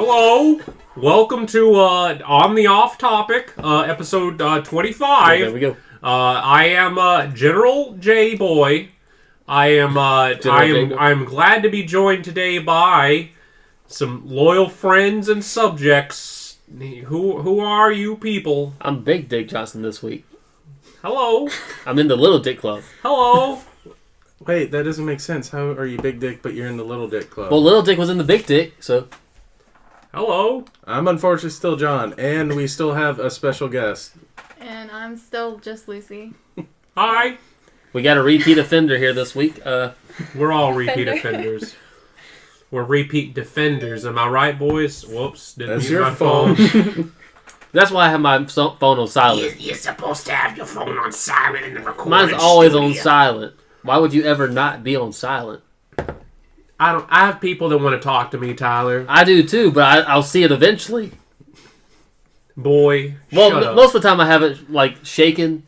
Hello, welcome to On the Off Topic, episode 25. There we go. I am General J Boy. I am glad to be joined today by some loyal friends and subjects. Who are you people? I'm Big Dick Johnson this week. Hello. I'm in the Little Dick Club. Hello. Wait, that doesn't make sense. How are you Big Dick, but you're in the Little Dick Club? Well, Little Dick was in the Big Dick, so... Hello. I'm unfortunately still John, and we still have a special guest. And I'm still just Lucy. Hi. We got a repeat offender here this week. We're all repeat offenders. We're repeat defenders. Am I right, boys? Whoops. Didn't That's use your my phone. That's why I have my phone on silent. You're supposed to have your phone on silent in the recording Mine's always studio. on silent. Why would you ever not be on silent? I have people that want to talk to me, Tyler. I do too, but I'll see it eventually. Boy, Well, shut up. most of the time I have it like shaken.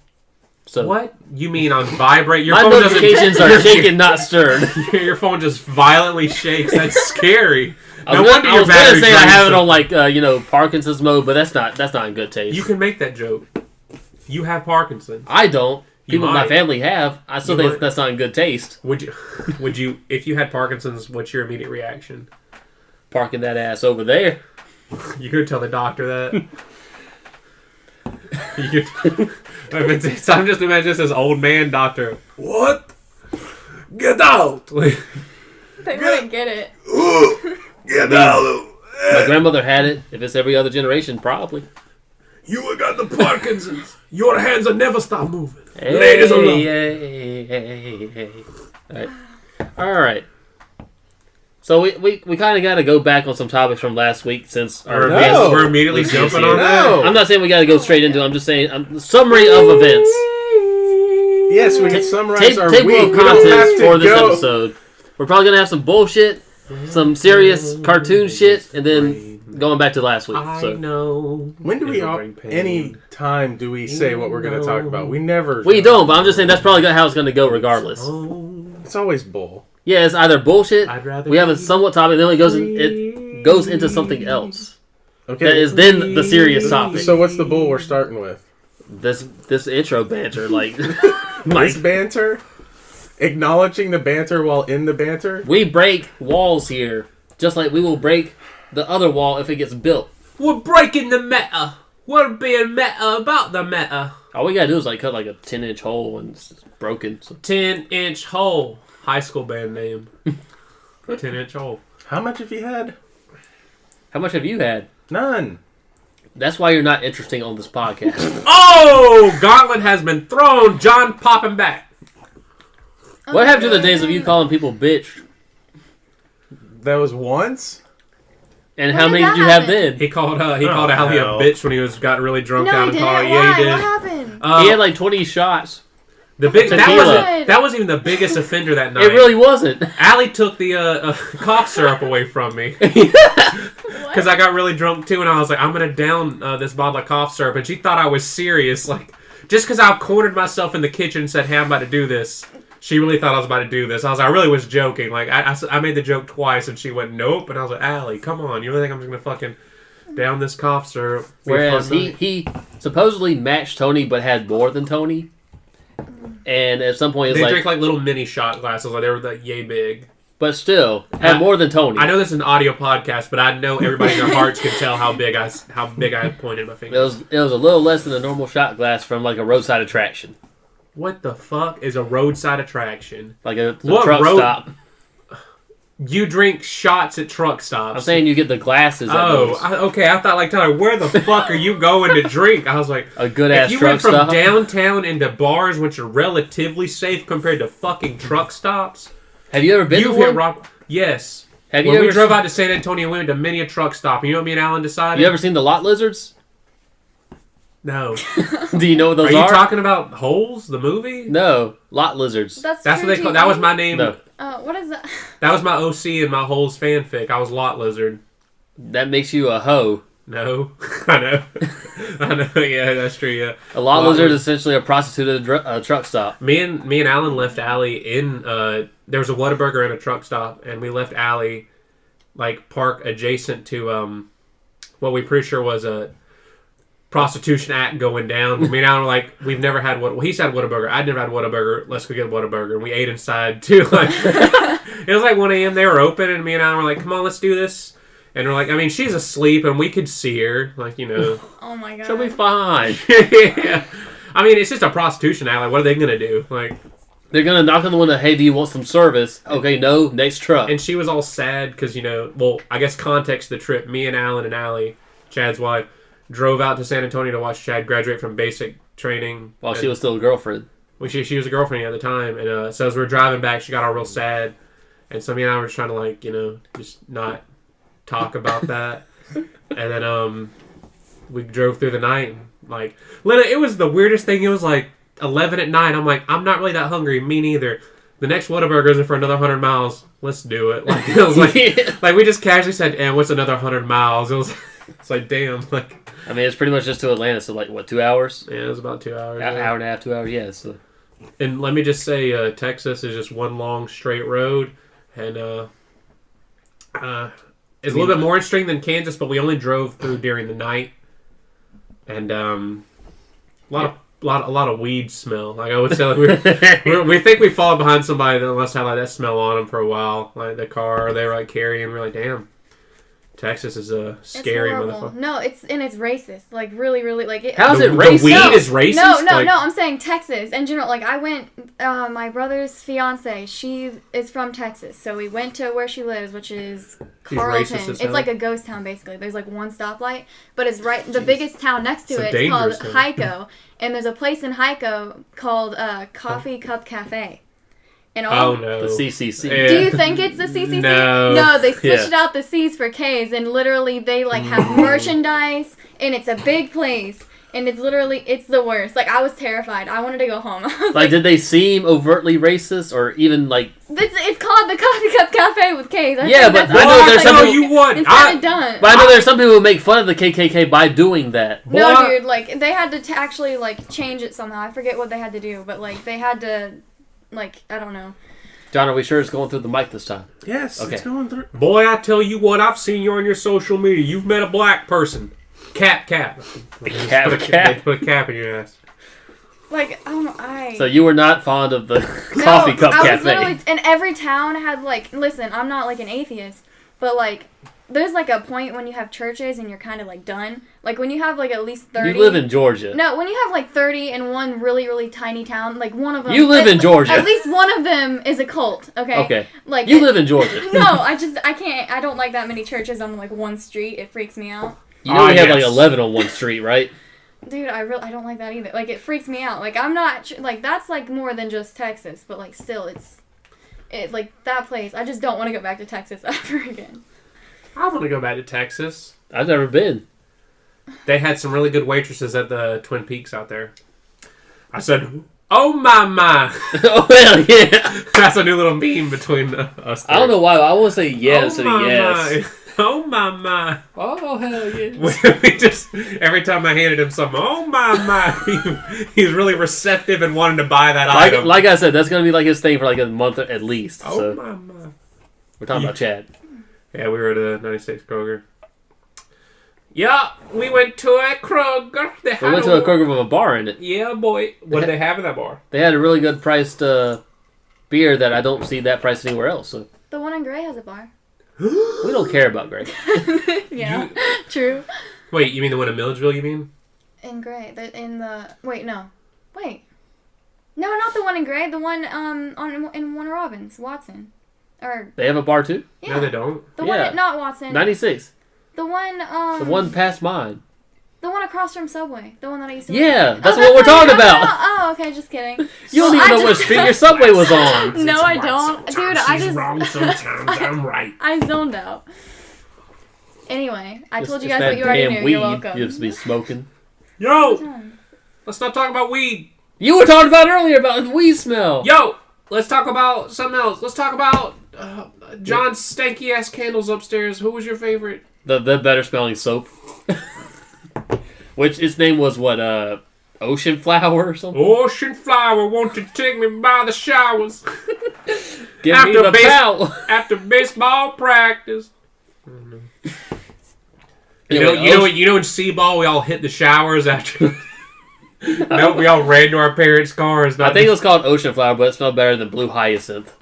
So What? You mean on vibrate? Your my phone notifications are shaken, not stirred. Your phone just violently shakes. That's scary. I No was wonder gonna your battery say I drains have it so- on like Parkinson's mode, but that's not in good taste. You can make that joke. You have Parkinson's. I don't. You People in my might. family have. I still You think might. that's not in good taste. Would you, if you had Parkinson's, what's your immediate reaction? Parking that ass over there. You could tell the doctor that. You could. I'm just imagining this as old man doctor. What? Get out! They wouldn't get it. Get out! My grandmother had it. If it's every other generation, probably. You got the Parkinson's. Your hands will never stop moving. Hey, Ladies will love hey. All right. So we kind of got to go back on some topics from last week since our No. guest We're immediately was jumping here. on that. No. I'm not saying we got to go straight into it. I'm just saying summary of events. Yes, we can summarize our Table week. of We don't have contents to for this go. episode. We're probably going to have some bullshit, some serious cartoon shit, and then going back to last week. I So know. When do we It'll all, bring pain. any time do we say what we're going to talk about? We never. we don't, but I'm just saying that's probably how it's going to go regardless. Oh, It's always bull. Yeah, it's either bullshit. I'd rather We have a be somewhat topic, then it goes into something else. Okay. That is then the serious topic. So what's the bull we're starting with? This intro banter, like, This banter? Acknowledging the banter while in the banter? we break walls here, just like we will break the other wall if it gets built. We're breaking the meta. We're being meta about the meta. All we gotta do is like cut like a 10-inch hole and it's broken. So 10-inch hole. High school band name. 10-inch hole. How much have you had? how much have you had? None. That's why you're not interesting on this podcast. Oh! Gauntlet has been thrown. John popping back. What happened to the days of you calling people bitch? That was once? And When how did many that did you have happen? then? He called Allie a hell. bitch when he got really drunk No, down he in didn't. college. Why? Yeah, he did. What happened? He had like 20 shots. The big Tequila. that wasn't even the biggest offender that night. It really wasn't. Allie took the cough syrup away from me because I got really drunk too, and I was like, "I'm gonna down this bottle of cough syrup," and she thought I was serious. Like, just because I cornered myself in the kitchen and said, "Hey, I'm about to do this," she really thought I was about to do this. I really was joking. Like, I made the joke twice, and she went, "Nope," and I was like, "Allie, come on, you really think I'm just gonna fucking down this cough syrup?" Be a Whereas fun night?" he supposedly matched Tony but had more than Tony. And at some point it's They like, drink like little mini shot glasses, like they were like yay big. but still had more than Tony. I know this is an audio podcast, but I know everybody in their hearts can tell how big I pointed my It finger. was a little less than a normal shot glass from like a roadside attraction, What the fuck is a roadside attraction? like a What truck road- stop. You drink shots at truck stops. I'm saying you get the glasses. At those. Okay. I thought like Tyler, where the fuck are you going to drink? I was like, A good if ass you truck went from stop. downtown into bars, which are relatively safe compared to fucking truck stops, Have you ever been you've to hit one? rock. Yes. Have you When we ever drove out to San Antonio, we went to many a truck stop. And you know what me and Alan decided? You ever seen the lot lizards? No. Do you know what those Are are? you talking about Holes, the movie? No, lot lizards. That's That's what true they call. TV. That was my name. No, What is that? That was my OC and my Holes fanfic. I was Lot Lizard. that makes you a hoe. No, I know. I know. Yeah, that's true. Yeah. A lot Lot lizard lizard. is essentially a prostitute at a truck stop. Me and Alan left Allie in. There was a Whataburger and a truck stop, and we left Allie like park adjacent to what we pretty sure was a prostitution act going down. Me and Alan were like, we've never had what he's had Whataburger. I'd never had Whataburger. Let's go get Whataburger. And we ate inside too. Like, it was like 1 a.m. They were open, and me and Alan were like, come on, let's do this. And we're like, I mean, she's asleep, and we could see her, like, you know. Oh my god. She'll be fine. Yeah. I mean, it's just a prostitution act. Like, what are they gonna do? Like, They're gonna knock on the window. Hey, do you want some service? Okay, no. Next truck. and she was all sad because, you know, well, I guess context of the trip. Me and Alan and Allie, Chad's wife, drove out to San Antonio to watch Chad graduate from basic training. While she was still a girlfriend. Well, she was a girlfriend at the time, and so as we were driving back, she got all real sad, and so me and I were trying to, like, you know, just not talk about that. And then we drove through the night, and, like, literally, it was the weirdest thing. It was like 11 at night. I'm like, I'm not really that hungry. Me neither. The next Whataburger is for another 100 miles. Let's do it. Like, it was like, Yeah. like we just casually said, and what's another 100 miles? It was, it's like, damn, like, I mean, it's pretty much just to Atlanta, so like, what, 2 hours? yeah, it was about 2 hours. Hour Yeah. and a half, 2 hours, yeah. So. And let me just say, Texas is just one long straight road, and it's a little bit more interesting than Kansas, but we only drove through during the night, and a lot of weed smell. Like I would say, like we think we followed behind somebody that must have like that smell on them for a while, like the car they were like carrying. We're like, damn, Texas is a scary It's horrible. motherfucker. No, it's racist. Like really, really, like it. How's The it racist? weed No, is racist. No, Like, I'm saying Texas in general. Like I went, my brother's fiance, she is from Texas, so we went to where she lives, which is She's Carlton. racist as It's hell. like a ghost town basically. There's like one stoplight, but it's right. The biggest town next to It's a it is called dangerous town. Hyco, and there's a place in Hyco called Coffee Cup Cafe. And all, Oh no, The CCC. Yeah. Do you think it's the CCC? No. they switched Yeah. out the C's for K's, and literally they like have merchandise, and it's a big place, and it's the worst. Like I was terrified. I wanted to go home. I was Like, did they seem overtly racist, or even like? it's called the Coffee Cup Cafe with K's. I Yeah, think but that's I know what there's it's some like, No, you would. It's kind of dumb. But I know there's some people who make fun of the KKK by doing that. No, Boy. dude, like they had to actually like change it somehow. I forget what they had to do, but like they had to, like I don't know. John, are we sure it's going through the mic this time? Yes, Okay. it's going through. Boy, I tell you what, I've seen you on your social media. You've met a black person. Cap. Cap. Put a cap in your ass. Like So you were not fond of the No, coffee cup I was cafe. literally, and every town had like, listen, I'm not like an atheist, but like, there's like a point when you have churches and you're kind of like done. Like when you have like at least 30. You live in Georgia. No, when you have like 30 in one really, really tiny town, like one of them. You live in Georgia. At least one of them is a cult, okay? Okay. Like You live in Georgia. No, I can't. I don't like that many churches on like one street. It freaks me out. You know we have like yes. 11 on one street, right? Dude, I don't like that either. Like it freaks me out. Like I'm not like that's like more than just Texas, but like still it like that place. I just don't want to go back to Texas ever again. I want to go back to Texas. I've never been. They had some really good waitresses at the Twin Peaks out there. I said, "Oh my!" Oh well, yeah. That's a new little meme between us. I don't know why. I want to say yes oh instead of yes. my. Oh my! Oh hell yes. We just every time I handed him something, oh my! He's really receptive and wanting to buy that item. Like I said, that's gonna be like his thing for like a month at least. Oh So my! we're talking about Chad. Yeah, we were at a 96 Kroger. Yeah, we went to a Kroger. We went to a Kroger with a bar in it. Yeah, boy. What did they have in that bar? They had a really good priced beer that I don't see that price anywhere else. So The one in Gray has a bar. we don't care about Greg. Yeah, true. Wait, you mean the one in Milledgeville, you mean? In Gray, wait, no, not the one in Gray. The one in Warner Robins, Watson, or They have a bar too. yeah, No, they don't. the Yeah. one not Watson. 96. The one The one past mine. The one across from Subway. The one that I used to Yeah, work at. that's Oh, what we're talking oh, about. Oh, okay, just kidding. You don't Well, even I know what just- street your Subway was on. No, I don't. Dude, I She's just wrong sometimes. I'm right. I zoned out. Anyway, I told you It's guys that what you already damn knew. weed You're welcome. you have to be smoking. Yo, let's not talk about weed. You were talking about earlier about the weed smell. Yo, let's talk about something else. Let's talk about John's stanky ass candles upstairs. Who was your favorite? The better smelling soap. Which its name was what, Ocean Flower or something? Ocean Flower, won't you take me by the showers? Give me after the pout. After baseball practice. Anyway, You know in C-ball we all hit the showers after. No, we all ran to our parents' cars. I think it was called Ocean Flower, but it smelled better than Blue Hyacinth.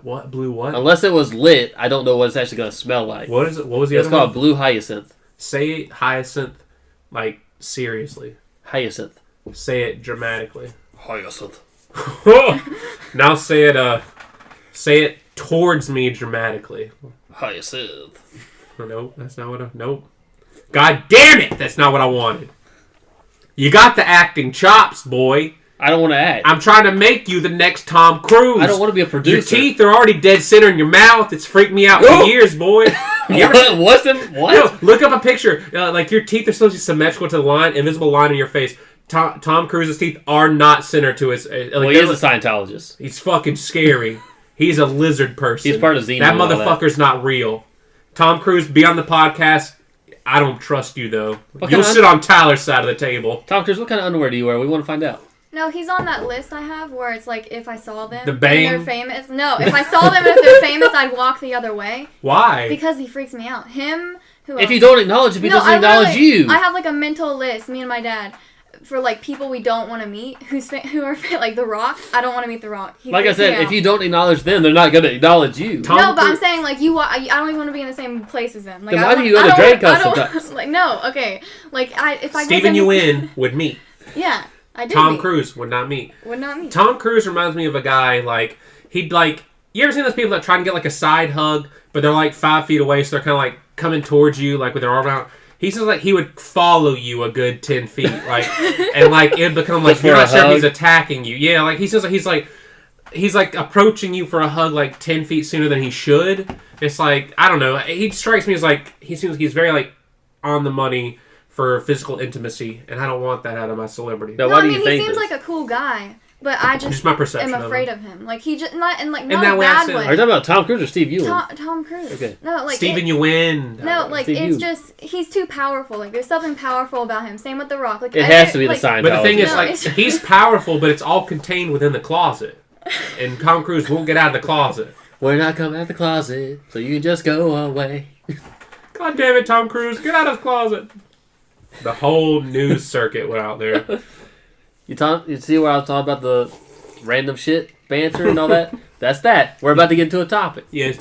What blue what? Unless it was lit, I don't know what it's actually going to smell like. What is it? What was the It's other called one? Blue Hyacinth. Say it hyacinth, like seriously. Hyacinth. Say it dramatically. Hyacinth. Now say it towards me dramatically. Hyacinth. Nope, that's not what I... Nope. God damn it! That's not what I wanted. You got the acting chops, boy. I don't want to act. I'm trying to make you the next Tom Cruise. I don't want to be a producer. Your teeth are already dead center in your mouth. It's freaked me out for years, boy. What? No, look up a picture. Like, your teeth are supposed to be symmetrical to the line, invisible line in your face. Tom Cruise's teeth are not centered to his... Well, he is a Scientologist. He's fucking scary. He's a lizard person. He's part of Xeno. That motherfucker's not real. Tom Cruise, be on the podcast. I don't trust you, though. You'll sit on Tyler's side of the table. Tom Cruise, what kind of underwear do you wear? We want to find out. No, he's on that list I have where it's like if I saw them The and Bane? they're famous. No, if I saw them and if they're famous, I'd walk the other way Why? because he freaks me out. Him, who If else? you don't acknowledge him, he doesn't acknowledge you. I have like a mental list, me and my dad, for like people we don't want to meet who are like The Rock. I don't want to meet The Rock. He Like I freaks me said, out. if you don't acknowledge them, they're not going to acknowledge you. Tom No, but I'm Cruise- saying like I don't even want to be in the same place as them. Like, Then I why don't- do you go I to don't Dragon want- Con I don't- sometimes? Like no, okay. Like if I Steven go Yeun would meet. Yeah, I did. Tom meet. Cruise would not meet. Would not meet. Tom Cruise reminds me of a guy, like, he'd, like... You ever seen those people that try and get, like, a side hug, but they're, like, 5 feet away, so they're kind of, like, coming towards you, like, with their arm out? He says, like, he would follow you a good 10 feet, like, and, like, it'd become, like, Just you're for not a sure if hug? he's attacking you. Yeah, like, he says, like, he's, like, approaching you for a hug, like, 10 feet sooner than he should. It's, like, I don't know. He strikes me as, like, he seems like he's very, like, on the money for physical intimacy, and I don't want that out of my celebrity. Now, No, why I do mean you think he seems this? like a cool guy, but I just my perception am of afraid him. of him. Like he just not in that a way I bad said it. Are you way. talking about Tom Cruise or Steve Ewan? Tom Cruise. Okay. No, like Steven Yeun. No, like Steve it's Ewan. just he's too powerful. Like there's something powerful about him. Same with The Rock. Like It has to be the like, Scientologist. But the thing is, No, like, it's- he's powerful, but it's all contained within the closet. And Tom Cruise won't get out of the closet. We're not coming out of the closet, so you can just go away. God damn it, Tom Cruise, get out of the closet. The whole news circuit went out there. You see where I was talking about the random shit, banter, and all that? That's that. We're about to get into a topic. Yes,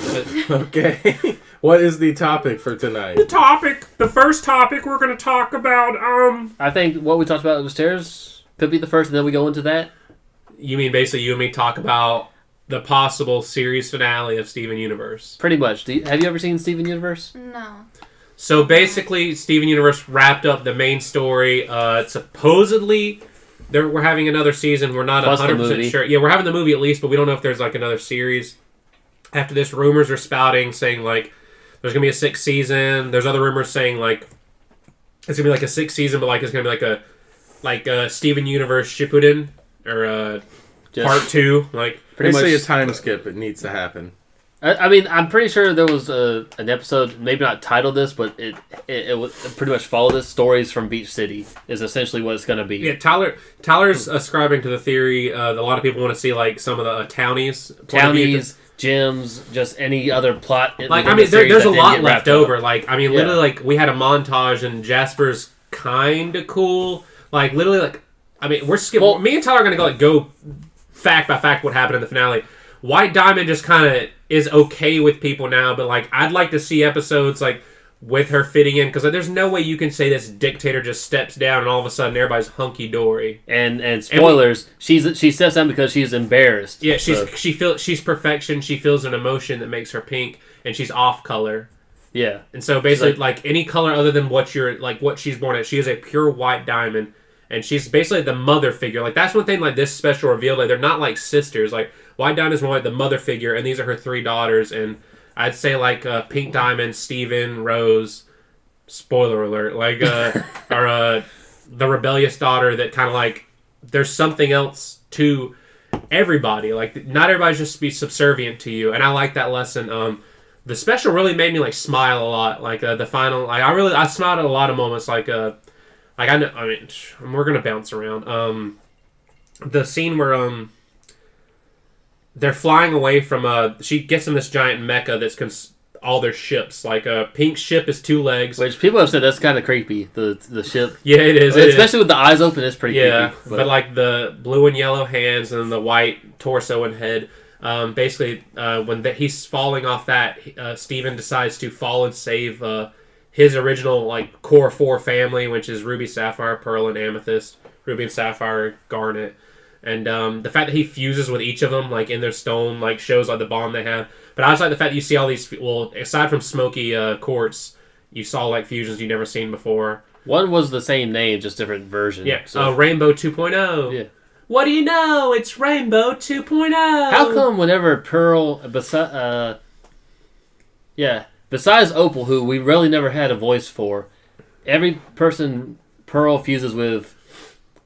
but Okay. What is the topic for tonight? the first topic we're going to talk about, I think what we talked about upstairs could be the first, and then we go into that. You mean basically you and me talk about the possible series finale of Steven Universe. Pretty much. Have you ever seen Steven Universe? No. So basically, Steven Universe wrapped up the main story. Supposedly, we're having another season. We're not Plus the 100% movie. sure. Yeah, we're having the movie at least, but we don't know if there's like another series. After this, rumors are spouting saying like there's gonna be a 6th season. There's other rumors saying like it's gonna be like a 6th season, but like it's gonna be like a Steven Universe Shippuden or Just Part 2. Like pretty Basically much. a time skip. It needs to happen. I mean, I'm pretty sure there was an episode, maybe not titled this, but it would pretty much follow this. Stories from Beach City is essentially what it's going to be. yeah, Tyler's ascribing to the theory. A lot of people want to see like some of the townies. point of view. Townies, gyms, just any other plot. Like, within I the mean, series there's a that didn't lot get left wrapped up. over. Like, I mean, Yeah. literally, like, we had a montage, and Jasper's kind of cool. Like, literally, like, I mean, we're skipping. Well- Me and Tyler are going to go fact by fact what happened in the finale. White Diamond just kind of is okay with people now, but, like, I'd like to see episodes, like, with her fitting in, because like, there's no way you can say this dictator just steps down and all of a sudden everybody's hunky-dory. And spoilers, she steps down because she's embarrassed. Yeah, So, she's perfection. She feels an emotion that makes her pink, and she's off color. yeah. And so basically, like- like any color other than what she's born at, she is a pure white diamond, and she's basically the mother figure. Like that's one thing. Like this special reveal, like they're not like sisters. Like white diamond is more like the mother figure, and these are her 3 daughters. And I'd say like pink diamond, Steven, Rose. Spoiler alert! Like are the rebellious daughter that kind of like there's something else to everybody. Like not everybody's just be subservient to you, and I like that lesson. The special really made me like smile a lot. Like the final, like I smiled at a lot of moments. Like I know, I mean, we're gonna bounce around. The scene where they're flying away from she gets in this giant mecha that's all their ships. Like Pink's ship is 2 legs. Which people have said that's kind of creepy. The ship. Yeah, it is. Especially with the eyes open, it's pretty creepy. But like the blue and yellow hands and the white torso and head. Basically, when he's falling off that, Steven decides to fall and save his original like core 4 family, which is Ruby, Sapphire, Pearl, and Amethyst. Ruby and Sapphire, Garnet. And the fact that he fuses with each of them, like in their stone, like shows like the bond they have. But I just like the fact that you see all these. Well, aside from Smoky Quartz, you saw like fusions you've never seen before. One was the same name, just different version. Yeah. So. Rainbow 2.0. Yeah. What do you know? It's Rainbow 2.0. How come whenever Pearl, besides Opal, who we really never had a voice for, every person Pearl fuses with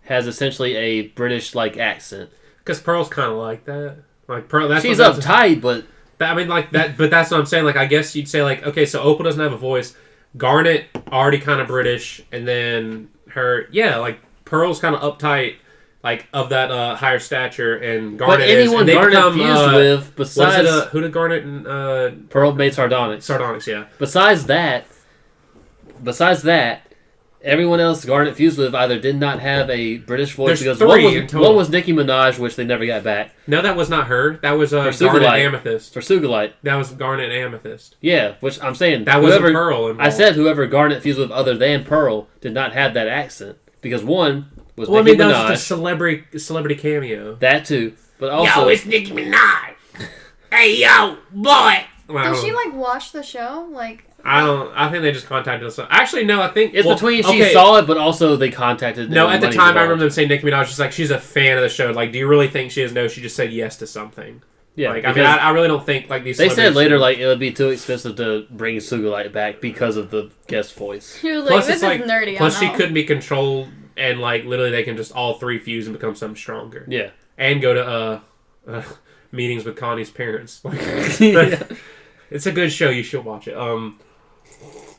has essentially a British-like accent. Because Pearl's kind of like that. Like Pearl, she's uptight, but I mean, like that. But that's what I'm saying. Like, I guess you'd say, like, okay, so Opal doesn't have a voice. Garnet already kind of British, and then her, like Pearl's kind of uptight, like of that higher stature, and Garnet. But anyone Garnet fused with, besides who did Garnet and Pearl made Sardonyx. Sardonyx, yeah. Besides that. Everyone else Garnet fused with either did not have a British voice. There's because one was Nicki Minaj, which they never got back. No, that was not her. That was Garnet and Amethyst. For Sugalite. That was Garnet and Amethyst. Yeah, which I'm saying... That was Pearl involved. I said whoever Garnet fused with other than Pearl did not have that accent. Because one was Nicki Minaj. That was just a celebrity cameo. That too. But also... Yo, it's Nicki Minaj! Hey, yo, boy! Did she, like, watch the show? Like... I think they just contacted us. Actually, no, I think... It's between she saw it, but also they contacted... No, at the time, I remember them saying Nicki Minaj, she's a fan of the show. Like, do you really think she is? No, she just said yes to something. Yeah. Like, I mean, I really don't think, like, these... They said later, like, it would be too expensive to bring Sugalite back because of the guest voice. She was like, this is nerdy. Plus, she couldn't be controlled, and, like, literally they can just all 3 fuse and become something stronger. Yeah. And go to meetings with Connie's parents. Like, it's a good show. You should watch it.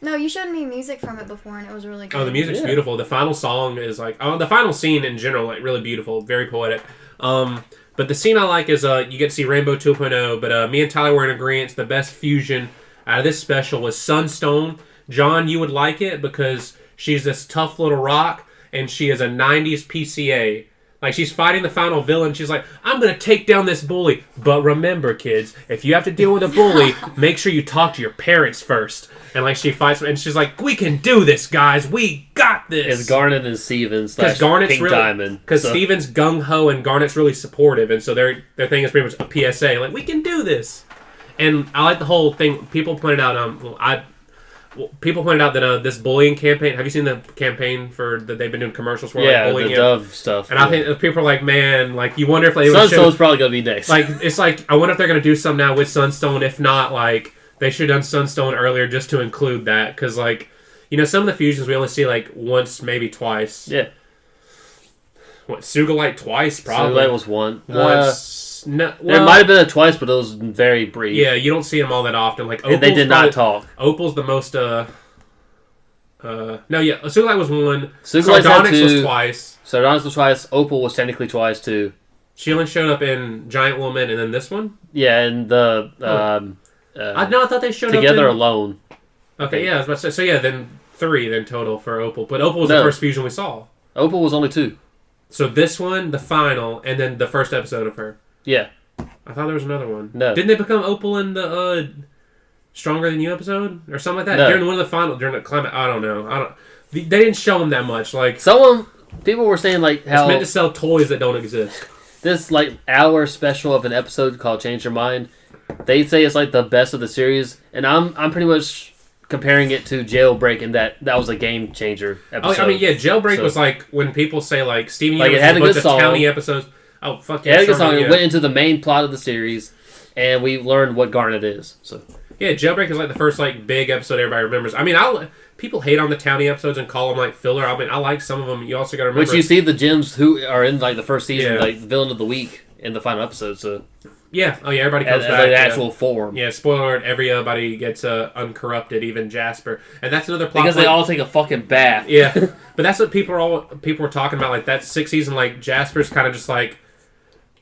No, you showed me music from it before, and it was really good. Oh, the music's beautiful. The final song is like... the final scene in general, like, really beautiful. Very poetic. But the scene I like is you get to see Rainbow 2.0, but me and Tyler were in agreement. The best fusion out of this special was Sunstone. John, you would like it because she's this tough little rock, and she is a 90s PCA. Like, she's fighting the final villain. She's like, I'm going to take down this bully. But remember, kids, if you have to deal with a bully, make sure you talk to your parents first. And, like, she fights, and she's like, we can do this, guys. We got this. It's Garnet and Steven / Pink Diamond. Because Steven's gung-ho and Garnet's really supportive. And so their thing is pretty much a PSA. Like, we can do this. And I like the whole thing. People pointed out, people pointed out that this bullying campaign. Have you seen the campaign that they've been doing commercials for? Yeah, like bullying the Dove stuff. And I think people are like, man, like you wonder if they Sunstone's probably gonna be next. Like it's like I wonder if they're gonna do something now with Sunstone. If not, like they should have done Sunstone earlier just to include that because like some of the fusions we only see like once, maybe twice. Yeah. What Sugalite twice? Probably Sugalite was once. No, there might have been a twice, but it was very brief. Yeah, you don't see them all that often. Like Opal's they did not talk. Opal's the most. Sugalite was one. Sardonyx was twice. Sardonyx was twice. Opal was technically twice too. She only showed up in Giant Woman and then this one. Yeah, and the. I thought they showed together up alone. Okay, yeah, I was about to say. So yeah, then 3 then total for Opal, but Opal was the first fusion we saw. Opal was only 2. So this one, the final, and then the first episode of her. Yeah. I thought there was another one. No. Didn't they become Opal in the Stronger Than You episode? Or something like that? No. During one of the during the climate, I don't know. They didn't show them that much. Like people were saying like how... It's meant to sell toys that don't exist. This like hour special of an episode called Change Your Mind, they say it's like the best of the series, and I'm pretty much comparing it to Jailbreak in that was a game changer episode. Oh, I mean, yeah, Jailbreak was like when people say like Steven like Universe it had a bunch good song. of Townie episodes. Oh, fuck yeah. It had a good song. It went into the main plot of the series, and we learned what Garnet is. So yeah, Jailbreak is like the first like big episode everybody remembers. I mean, people hate on the Townie episodes and call them like filler. I mean, I like some of them. You also got to remember. Which you see the gems who are in like the first season, like the villain of the week in the final episode. So yeah, everybody comes back. As an actual form. Yeah, spoiler alert, everybody gets uncorrupted, even Jasper. And that's another plot because they all take a fucking bath. Yeah, but that's what people were talking about. Like that 6th season, like Jasper's kind of just like,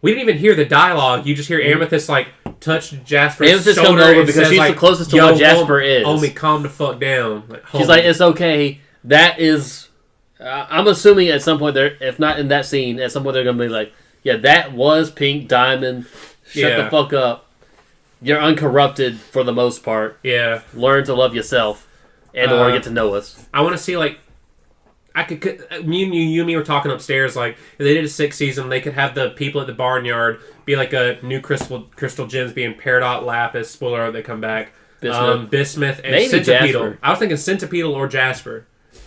we didn't even hear the dialogue. You just hear Amethyst like, touched Jasper's Amos's coming shoulder over and because says, she's like, the closest to "Yo, what Jasper is. Homie, calm the fuck down." Like, She's like, it's okay. That is... I'm assuming at some point, if not in that scene, at some point they're going to be like, yeah, that was Pink Diamond. Shut the fuck up. You're uncorrupted for the most part. Yeah. Learn to love yourself and or get to know us. I want to see, like, me and you and me were talking upstairs, like, if they did a 6th season, they could have the people at the barnyard be like a new crystal gems being Peridot, Lapis, spoiler alert, they come back. Bismuth, and maybe Centipedal. Jasper. I was thinking Centipedal or Jasper.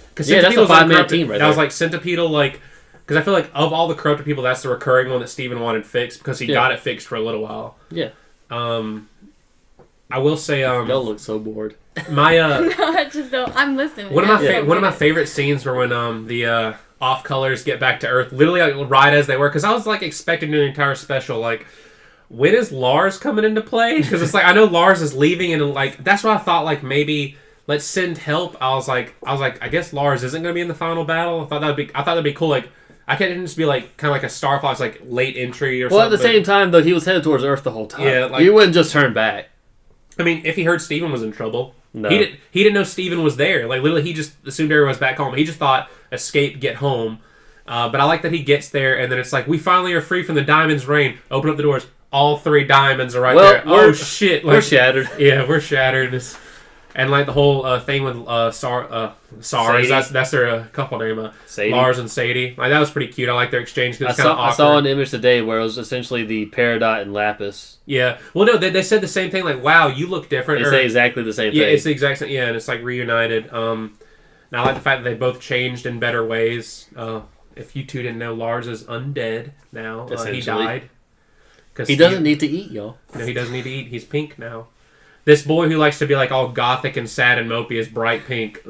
Because that's a 5-man team right there. I was like, Centipedal, like, because I feel like of all the corrupted people, that's the recurring one that Steven wanted fixed because he got it fixed for a little while. Yeah. I will say, Y'all look so bored. My No, I just don't. I'm listening. one of my favorite scenes were when the off colors get back to Earth, literally like, right as they were, because I was like expecting an entire special, like, when is Lars coming into play? Because it's like I know Lars is leaving, and like that's why I thought like maybe let's send help. I was like I guess Lars isn't going to be in the final battle. I thought that'd be cool. Like I can't just be like kind of like a Starfox like late entry or something. Well, at the same time though, he was headed towards Earth the whole time. Yeah, like, he wouldn't just turn back. I mean, if he heard Steven was in trouble, no. He didn't know Steven was there. Like literally, he just assumed everyone was back home. He just thought escape, get home. But I like that he gets there, and then it's like we finally are free from the diamond's reign. Open up the doors. All 3 diamonds are right there. Oh shit! Like, we're shattered. Yeah, we're shattered. And like the whole thing with SARS, that's their couple name, Lars and Sadie. Like that was pretty cute. I like their exchange because it's kind of awkward. I saw an image today where it was essentially the Peridot and Lapis. Yeah. Well, no, they said the same thing. Like, wow, you look different. They say exactly the same thing. Yeah, it's the exact same. Yeah, and it's like reunited. Now I like the fact that they both changed in better ways. If you two didn't know, Lars is undead now. He died. He doesn't need to eat, y'all. No, he doesn't need to eat. He's pink now. This boy who likes to be like all gothic and sad and mopey is bright pink.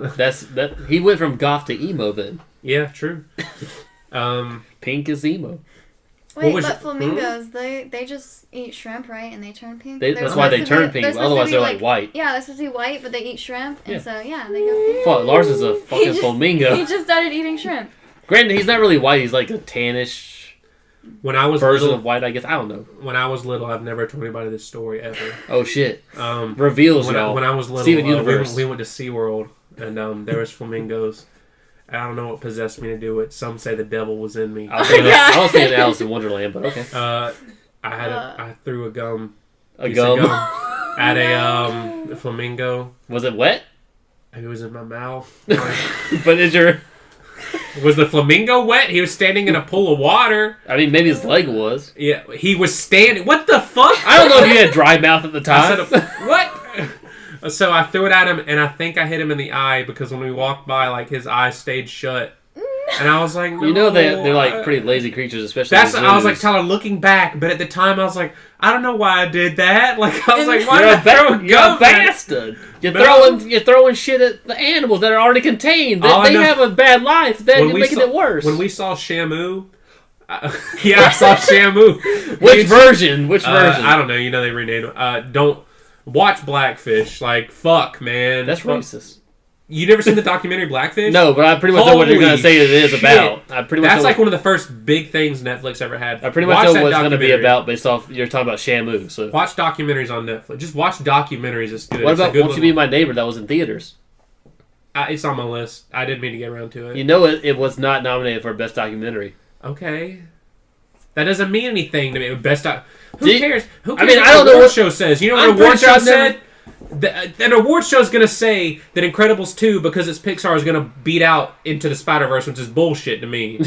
He went from goth to emo then. Yeah, true. Pink is emo. Wait, but flamingos, they just eat shrimp, right? And they turn pink? That's why they turn pink. Otherwise, they're like white. Yeah, they're supposed to be white, but they eat shrimp. And so, they go pink. Fuck, Lars is a fucking flamingo. He just started eating shrimp. Granted, he's not really white. He's like a tannish version of white, I guess. I don't know. When I was little, I've never told anybody this story ever. Oh, shit. Reveals, y'all. When I was little, Steven Universe. we went to SeaWorld, and there was flamingos. I don't know what possessed me to do it. Some say the devil was in me. I was thinking Alice in Wonderland, but okay. I threw a gum. A gum? At a flamingo. Was it wet? It was in my mouth. But was the flamingo wet? He was standing in a pool of water. I mean, maybe his leg was. Yeah, he was standing. What the fuck? I don't know if you had dry mouth at the time. I said, what? So I threw it at him, and I think I hit him in the eye because when we walked by, like his eyes stayed shut. And I was like, no, you know they're like pretty lazy creatures, especially. I was like, Tyler, looking back, but at the time I was like, I don't know why I did that. Like I was like, why did I throw a You're a bastard. You're throwing shit at the animals that are already contained. They have a bad life. Then you're making it worse. When we saw Shamu, I saw Shamu. Which version? I don't know. You know they renamed him. Don't watch Blackfish. Like fuck, man. That's racist. You never seen the documentary Blackfish? No, but I pretty much know what you're going to say it is about. That's like one of the first big things Netflix ever had. I pretty much know what it's going to be about based off you're talking about Shamu. So watch documentaries on Netflix. Just watch documentaries. It's good. What about Won't You Be My Neighbor that was in theaters? It's on my list. I didn't mean to get around to it. You know it was not nominated for Best Documentary. Okay. That doesn't mean anything to me. Who cares? Who cares I mean, I don't know what show says. You know what an award show said? An award show is going to say that Incredibles 2, because it's Pixar, is going to beat out Into the Spider-Verse, which is bullshit to me.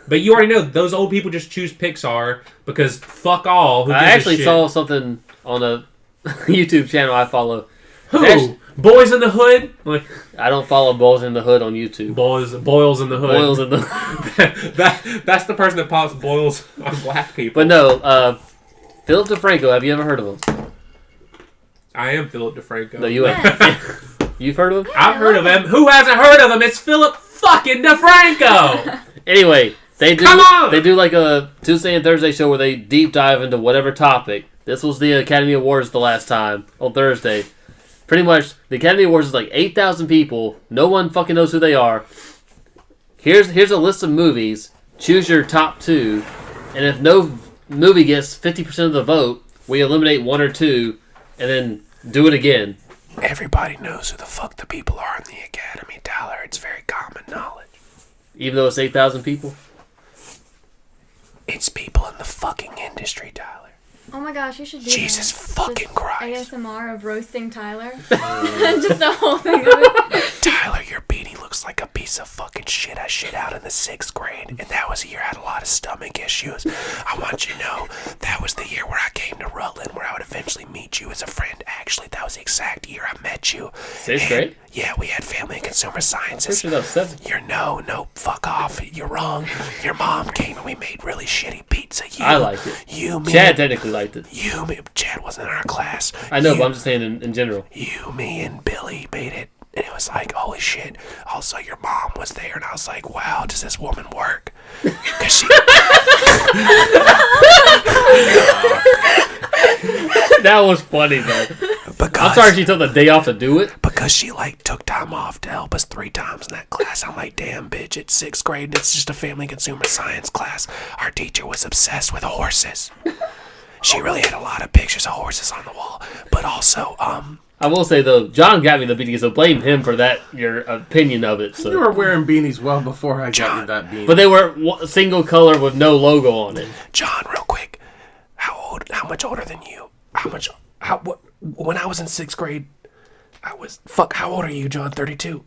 But you already know those old people just choose Pixar because fuck all. I actually saw something on a YouTube channel I follow. Who? Boys in the Hood? Like I don't follow Boys in the Hood on YouTube. Boils in the Hood. Boils in the That's the person that pops boils on black people. But no, Philip DeFranco, have you ever heard of him? I am Philip DeFranco. No, you haven't. You've heard of him? I've heard of him. Who hasn't heard of him? It's Philip fucking DeFranco. Anyway, they do like a Tuesday and Thursday show where they deep dive into whatever topic. This was the Academy Awards the last time on Thursday. Pretty much, the Academy Awards is like 8,000 people. No one fucking knows who they are. Here's a list of movies. Choose your top 2, and if no movie gets 50% of the vote, we eliminate one or two, and then do it again. Everybody knows who the fuck the people are in the academy, Tyler. It's very common knowledge. Even though it's 8,000 people? It's people in the fucking industry, Tyler. Oh my gosh, you should do Jesus fucking Christ. ASMR of roasting Tyler. Just the whole thing of it. Tyler, your beanie looks like a piece of fucking shit I shit out in the 6th grade, and that was the year I had a lot of stomach issues. I want you to know that was the year where I came to Rutland, where I would eventually meet you as a friend. Actually, that was the exact year I met you. 6th grade? Yeah, we had family and consumer sciences. Pretty sure that was 7th. No, fuck off. You're wrong. Your mom came and we made really shitty pizza. I liked it. Me, Chad technically liked it. Chad wasn't in our class. I know, but I'm just saying in general. You, me, and Billy made it. And it was like, holy shit. Also, your mom was there. And I was like, wow, does this woman work? Because she... That was funny, though. Because, I'm sorry she took the day off to do it. Because she, took time off to help us 3 times in that class. I'm like, damn, bitch, it's 6th grade and it's just a family consumer science class. Our teacher was obsessed with horses. She really had a lot of pictures of horses on the wall. But also, I will say, though, John got me the beanie, so blame him for that, your opinion of it. So. You were wearing beanies well before I got you that beanie. But they were single color with no logo on it. John, real quick, how much older than you? When I was in 6th grade, how old are you, John? 32? All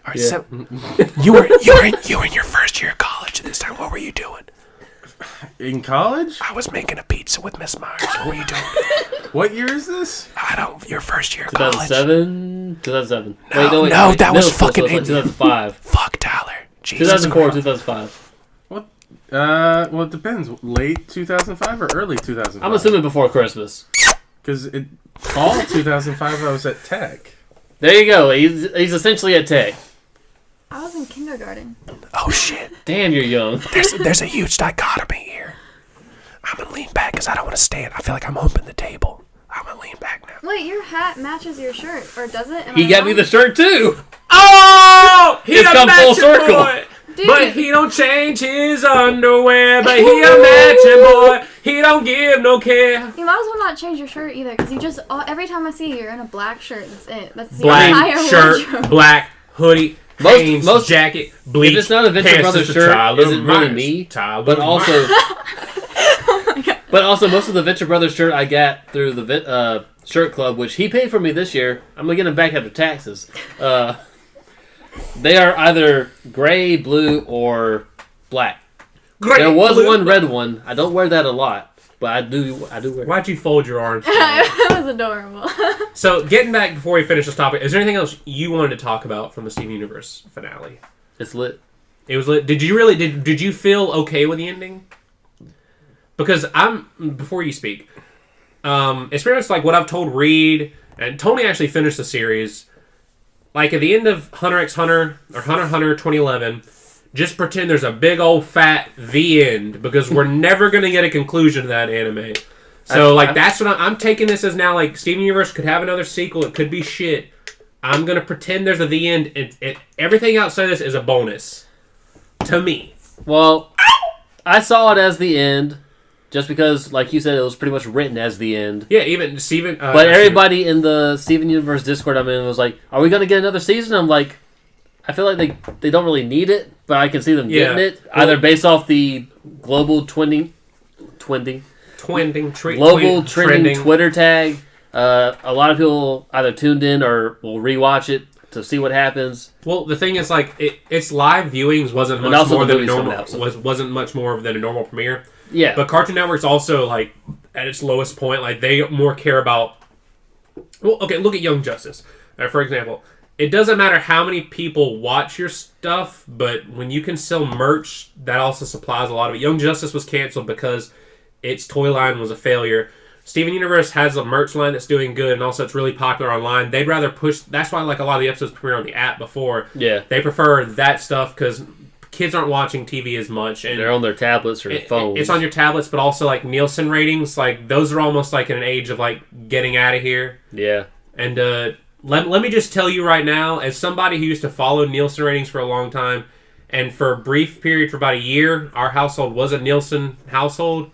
right, Yeah. You were in your first year of college at this time. What were you doing? In college? I was making a pizza with Miss Myers. What were you doing? What year is this? Your first year of college. 2007? 2007. No, that was fucking... 2005. Fuck, Tyler. Jesus 2004, Christ. 2005. What? Well, it depends. Late 2005 or early 2005? I'm assuming before Christmas. Because fall 2005, I was at Tech. There you go. He's essentially at Tech. I was in kindergarten. Oh, shit. Damn, you're young. There's a huge dichotomy here. I'm going to lean back because I don't want to stand. I feel like I'm humping the table. I'm going to lean back now. Wait, your hat matches your shirt, or does it? Am He I got me wrong? the shirt, too. Oh! It's come full circle. Dude. But he don't change his underwear. But he a matching boy. He don't give no care. You might as well not change your shirt either, because you just every time I see you, you're in a black shirt. That's it. That's the Black entire shirt, wardrobe. black hoodie, Most jacket, bleach. If it's not a Venture Brothers shirt, is it really me? But also, most of the Venture Brothers shirt I got through the shirt club, which he paid for me this year. I'm gonna get them back after taxes. They are either gray, blue, or black. There was one red one. I don't wear that a lot, but I do wear it. Why'd you fold your arms? It was adorable. So, getting back before we finish this topic, is there anything else you wanted to talk about from the Steven Universe finale? It's lit. It was lit. Did you feel okay with the ending? Because before you speak, it's pretty much like what I've told Reed, and Tony actually finished the series. Like at the end of Hunter x Hunter, or Hunter x Hunter 2011, just pretend there's a big old fat the end, because we're never going to get a conclusion to that anime. So, that's what I'm taking this as now, Steven Universe could have another sequel, it could be shit. I'm going to pretend there's a the end, and everything outside of this is a bonus. To me. Well, I saw it as the end, just because, like you said, it was pretty much written as the end. Yeah, even Steven... but everybody in the Steven Universe Discord I'm in was like, are we going to get another season? I'm like, I feel like they don't really need it, but I can see them getting it, either based off the global trending Twitter tag. A lot of people either tuned in or will rewatch it to see what happens. Well, the thing is, its live viewings wasn't much more than a normal. Wasn't much more than a normal premiere. Yeah, but Cartoon Network's also at its lowest point. They more care about. Well, okay, look at Young Justice, for example. It doesn't matter how many people watch your stuff, but when you can sell merch, that also supplies a lot of it. Young Justice was canceled because its toy line was a failure. Steven Universe has a merch line that's doing good, and also it's really popular online. They'd rather push... That's why a lot of the episodes premiere on the app before. Yeah. They prefer that stuff because kids aren't watching TV as much. And they're on their tablets or phones. It's on your tablets, but also Nielsen ratings. Those are almost in an age of getting out of here. Yeah. And let me just tell you right now, as somebody who used to follow Nielsen ratings for a long time, and for a brief period, for about a year, our household was a Nielsen household.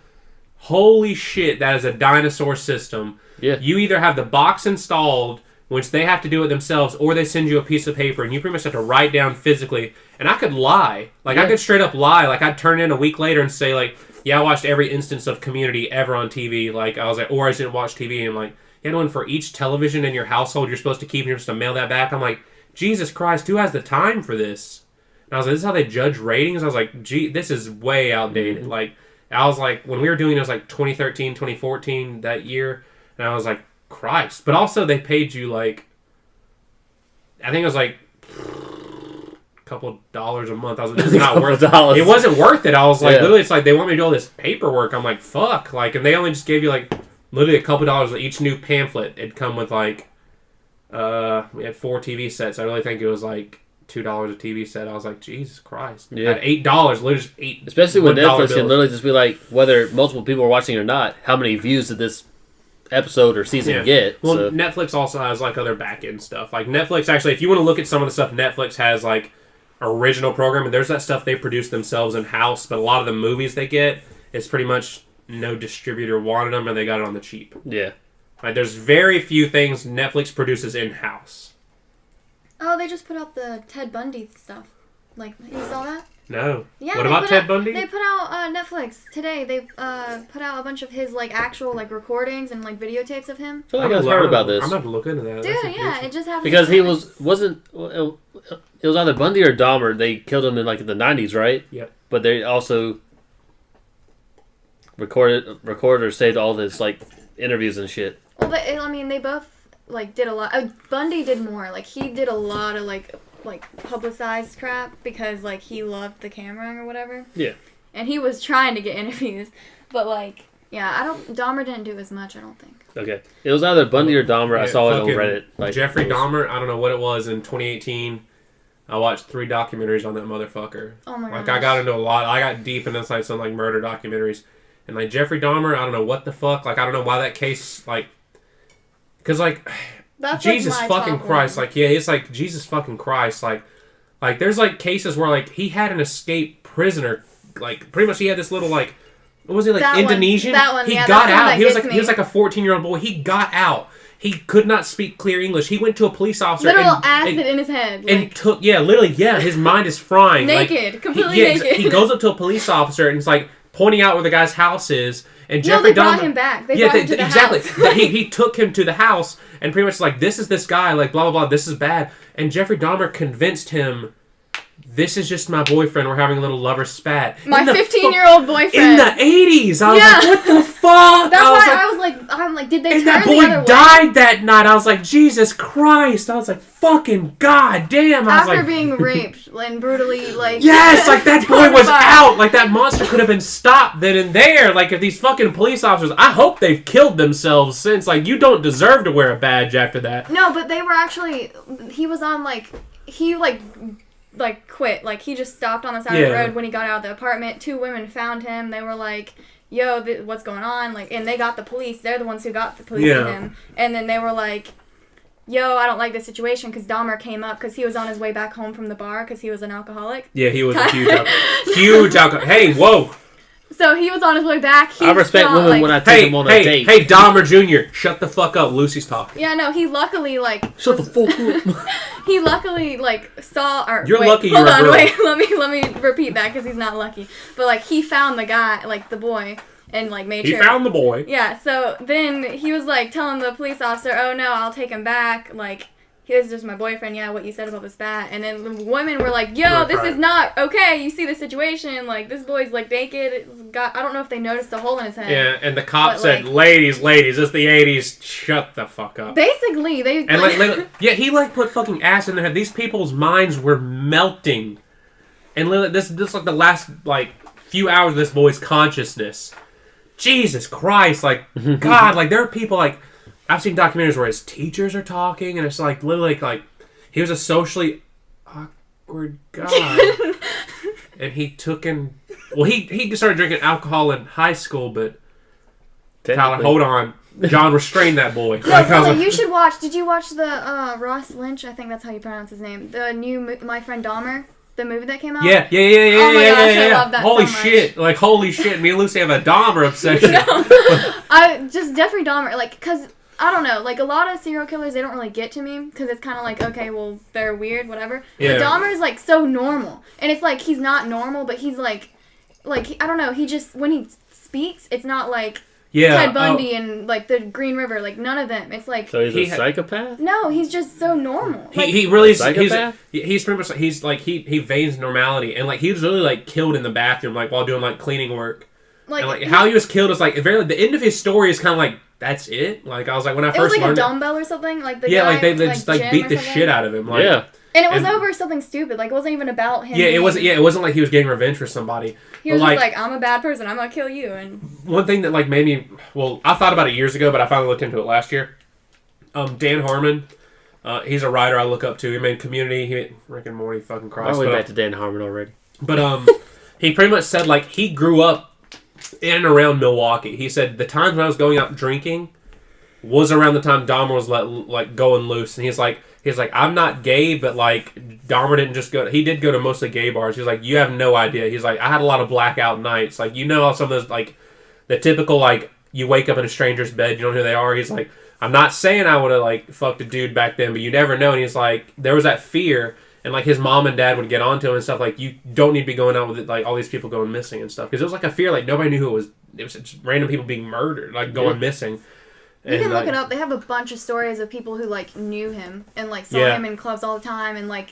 holy shit, that is a dinosaur system. Yeah. You either have the box installed, which they have to do it themselves, or they send you a piece of paper, and you pretty much have to write down physically. And I could lie. Like, I could straight up lie. Like, I'd turn in a week later and say, like, yeah, I watched every instance of Community ever on TV. Like, I was like, or I didn't watch TV. And, like, you had one for each television in your household you're supposed to keep, and you're supposed to mail that back. I'm like, Jesus Christ, who has the time for this? And I was like, this is how they judge ratings? I was like, gee, this is way outdated. Mm-hmm. Like, I was like, when we were doing it was like 2013, 2014, that year. And I was like, Christ. But also, they paid you, like, I think it was like a couple dollars a month. I was like, this is not worth it. It wasn't worth it. I was like, literally, it's like, they want me to do all this paperwork. I'm like, fuck. Like, and they only just gave you, like, literally a couple dollars with each new pamphlet. It'd come with, like, we had 4 TV sets. I really think it was, like, $2 a TV set. I was like, Jesus Christ. Yeah. At $8, literally just 8. Especially when Netflix bills. can literally just be like, whether multiple people are watching or not, how many views did this episode or season get? Well, so. Netflix also has, like, other back-end stuff. Like, Netflix, actually, if you want to look at some of the stuff Netflix has, like, original programming, there's that stuff they produce themselves in-house, but a lot of the movies they get, it's pretty much no distributor wanted them, and they got it on the cheap. Yeah. Like, there's very few things Netflix produces in-house. Oh, they just put out the Ted Bundy stuff. Like, you saw that? No. Yeah. What about Ted Bundy? They put out Netflix today. They put out a bunch of his like actual like recordings and like videotapes of him. I feel like I've heard about this. I'm going to look into that. Dude, yeah, it just happened. Because he wasn't. It was either Bundy or Dahmer. They killed him in like the 90s, right? Yep. But they also recorded or saved all his like interviews and shit. Well, I mean, they both like did a lot. Bundy did more. Like he did a lot of like publicized crap because like he loved the camera or whatever. Yeah. And he was trying to get interviews, but like Dahmer didn't do as much, I don't think. Okay. It was either Bundy or Dahmer. I saw it on Reddit. Like, Jeffrey Dahmer, I don't know what it was in 2018. I watched 3 documentaries on that motherfucker. Oh my god. Like I got into a lot. I got deep into like some like murder documentaries. And like Jeffrey Dahmer, I don't know what the fuck. Like I don't know why that case like cuz like That's Jesus like my fucking top Christ. one. Like yeah, it's like Jesus fucking Christ. Like there's like cases where like he had an escaped prisoner. Like pretty much he had this little like what was he like that Indonesian? That one, he yeah, got that's the one out. that He was like a 14-year-old boy. He got out. He could not speak clear English. He went to a police officer literal acid in his head. Like, and took literally his mind is frying. naked, completely naked. naked. He goes up to a police officer and is like pointing out where the guy's house is. And no, Jeffrey they brought Dahmer, him back. They brought him to the exactly. house. he took him to the house and pretty much like this is this guy like blah blah blah. This is bad. And Jeffrey Dahmer convinced him. This is just my boyfriend. We're having a little lover spat. My 15-year-old boyfriend. In the 80s. I was like, what the fuck? That's why I'm like, did they turn and that the boy other way? died that night. I was like, Jesus Christ. I was like, fucking goddamn. I was After like, being raped and brutally, like... yes, like that boy was torn apart. out. Like that monster could have been stopped then and there. Like if these fucking police officers, I hope they've killed themselves since. Like you don't deserve to wear a badge after that. No, but they were actually... He was on, like... He, like quit. Like, he just stopped on the side of the road when he got out of the apartment. 2 women found him. They were like, yo, what's going on? Like, and they got the police. They're the ones who got the police to him. And then they were like, yo, I don't like this situation because Dahmer came up because he was on his way back home from the bar because he was an alcoholic. Yeah, he was a huge alcoholic. Hey, whoa. So he was on his way back. I respect women when I take them on a date. Hey, Dahmer Jr., shut the fuck up. Lucy's talking. Yeah, no, he luckily, like... Shut the fuck up. He luckily, like, saw... Or, you're wait, lucky hold you're on, a girl. Wait, let me repeat that because he's not lucky. But, like, he found the guy, like, the boy, and, like, made sure... He found the boy. Yeah, so then he was, like, telling the police officer, oh, no, I'll take him back, like... He was just my boyfriend, yeah, what you said about this bat. And then the women were like, yo, this is not okay. You see the situation. Like, this boy's, like, naked. I don't know if they noticed the hole in his head. Yeah, and the cop but, said, like, ladies, it's the 80s. Shut the fuck up. Basically, they... And, he, like, put fucking acid in their head. These people's minds were melting. And, this like, the last, like, few hours of this boy's consciousness. Jesus Christ. Like, God, like, there are people, like... I've seen documentaries where his teachers are talking, and it's like literally like he was a socially awkward guy, and he took in. Well, he just started drinking alcohol in high school, but Tyler, hold on, John restrained that boy. No, really, you should watch. Did you watch the Ross Lynch? I think that's how you pronounce his name. The new My Friend Dahmer. the movie that came out. Yeah. Oh my gosh, I love that Holy so much. shit! Like holy shit! Me and Lucy have a Dahmer obsession. I just Jeffrey Dahmer, like, cause I don't know, like a lot of serial killers, they don't really get to me because it's kind of like, okay, well, they're weird, whatever. Yeah. But Dahmer is like so normal, and it's like he's not normal, but he's like I don't know, he just when he speaks, it's not like Ted Bundy and like the Green River, like none of them. It's like So he's a psychopath? no, he's just so normal. Like, he really is. Psychopath? He's pretty much he's like he veins normality, and like he was really like killed in the bathroom, like while doing like cleaning work. And like how he was killed is like very the end of his story is kind of like that's it. Like I was like when I first it was like learned a dumbbell or something. Like the yeah, guy, like they just like beat the shit out of him. Like, yeah. And it was over something stupid. Like it wasn't even about him. Yeah, it wasn't. Yeah, it wasn't like he was getting revenge for somebody. He was just like, I'm a bad person. I'm gonna kill you. And one thing that like made me I thought about it years ago, but I finally looked into it last year. Dan Harmon, he's a writer I look up to. He made Community. He made Rick and Morty. Fucking Christ. We're way back to Dan Harmon already. But he pretty much said like he grew up in and around Milwaukee. He said the times when I was going out drinking was around the time Dahmer was like going loose, and he's like I'm not gay, but like Dahmer didn't just go. He did go to mostly gay bars. He's like you have no idea. He's like I had a lot of blackout nights. Like how some of those like the typical like you wake up in a stranger's bed, you don't know who they are. He's like I'm not saying I would have like fucked a dude back then, but you never know. And he's like there was that fear. And, like, his mom and dad would get onto him and stuff, like, you don't need to be going out with, it, like, all these people going missing and stuff. Because it was, like, a fear, like, nobody knew who it was. It was just random people being murdered, like, going missing. You can look it up. They have a bunch of stories of people who, like, knew him and, like, saw him in clubs all the time. And, like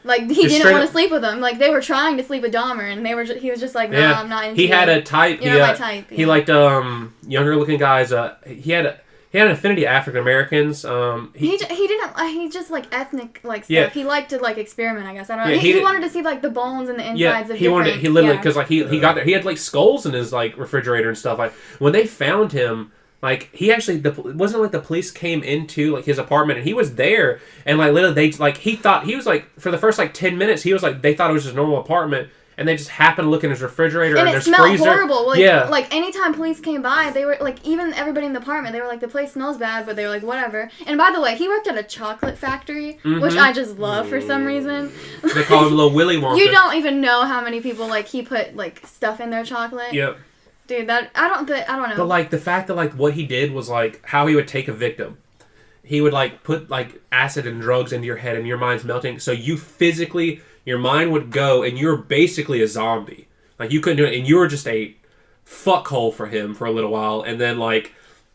he didn't want to sleep with them. Like, they were trying to sleep with Dahmer. And he was just like, nah, I'm not into He you. had a type. You're not my type. He liked younger-looking guys. He had an affinity to African Americans. He didn't. He just like ethnic like stuff. Yeah. He liked to like experiment. I guess I don't know. Yeah, he wanted to see like the bones and the insides of he wanted. He literally because like he got there. He had like skulls in his like refrigerator and stuff. Like when they found him, like he actually it wasn't like the police came into like his apartment and he was there and like literally they like he thought he was like for the first like 10 minutes he was like they thought it was his normal apartment. And they just happened to look in his refrigerator and his freezer. And it smelled horrible. Like, yeah. Like, anytime police came by, they were, like, even everybody in the apartment, they were like, the place smells bad, but they were like, whatever. And by the way, he worked at a chocolate factory, which I just love for some reason. They call him Little Willy Wonka. You don't even know how many people, like, he put, like, stuff in their chocolate. Yep. Dude, I don't know. But, like, the fact that, like, what he did was, like, how he would take a victim. He would, like, put, like, acid and drugs into your head and your mind's melting. So you physically... Your mind would go, and you're basically a zombie. Like, you couldn't do it, and you were just a fuckhole for him for a little while, and then, like...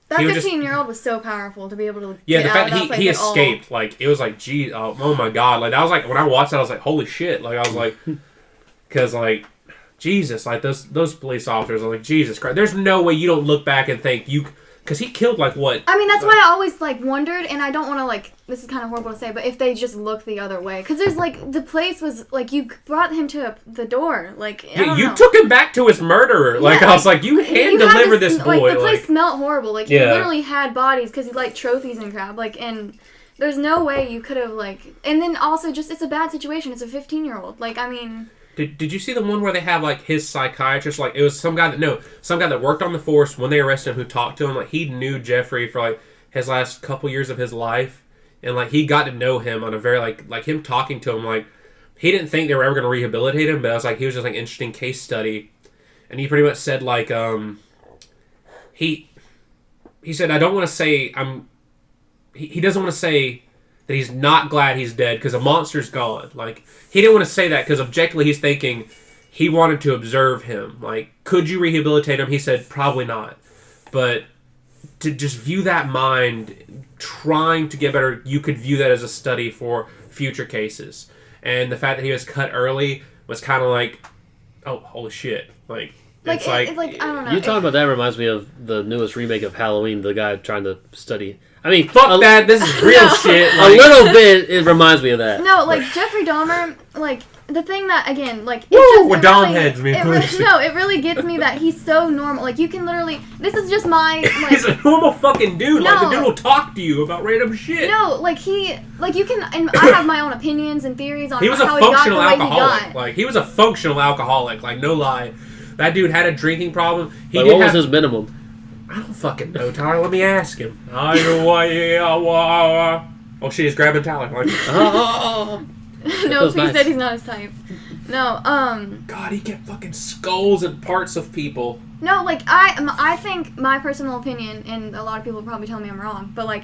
That 15-year-old was so powerful to be able to yeah, get the out fact of that he place escaped, like, it was like, geez, oh my god. Like, that was like, when I watched that, I was like, holy shit. Like, I was like... Because, like, Jesus, like, those police officers are like, Jesus Christ. There's no way you don't look back and think you... Because he killed, like, what? I mean, that's why I always, like, wondered, and I don't want to, like, this is kind of horrible to say, but if they just look the other way. Because there's, like, the place was, like, you brought him to the door. Like, I don't you know. took him back to his murderer. Yeah, like, I was like, you hand-delivered this boy. Like, the place smelled horrible. Like, he Yeah. literally had bodies because he liked trophies and crap. Like, and there's no way you could have, like... And then also, just, it's a bad situation. It's a 15-year-old. Like, I mean... Did you see the one where they have, like, his psychiatrist? Like, it was some guy that worked on the force when they arrested him who talked to him. Like, he knew Jeffrey for, like, his last couple years of his life. And, like, he got to know him on a very, like him talking to him, like, he didn't think they were ever going to rehabilitate him, but I was like, he was just, like, an interesting case study. And he pretty much said, like, he said, I don't want to say, he doesn't want to say that he's not glad he's dead because a monster's gone. Like, he didn't want to say that because objectively he's thinking he wanted to observe him. Like, could you rehabilitate him? He said, probably not. But to just view that mind trying to get better, you could view that as a study for future cases. And the fact that he was cut early was kind of like, oh, holy shit. Like, it's like I don't know. You talking about that reminds me of the newest remake of Halloween, the guy trying to study. I mean, fuck that, this is real shit. Like, a little bit, it reminds me of that. No, like, Jeffrey Dahmer, like, the thing that, again, like... We're Dom heads, man. It really gets me that he's so normal. Like, you can literally... This is just my... Like, he's a normal fucking dude. No. Like, the dude will talk to you about random shit. No, like, he... Like, you can... And I have my own opinions and theories on he was a how he got functional the way he alcoholic. got. Like, he was a functional alcoholic. Like, no lie. That dude had a drinking problem. What was his minimum? I don't fucking know, Tyler. Let me ask him. Oh, shit, he's grabbing Tyler. Like, No, he nice. said he's not his type. No, God, he kept fucking skulls and parts of people. No, like, I think my personal opinion, and a lot of people probably tell me I'm wrong, but, like...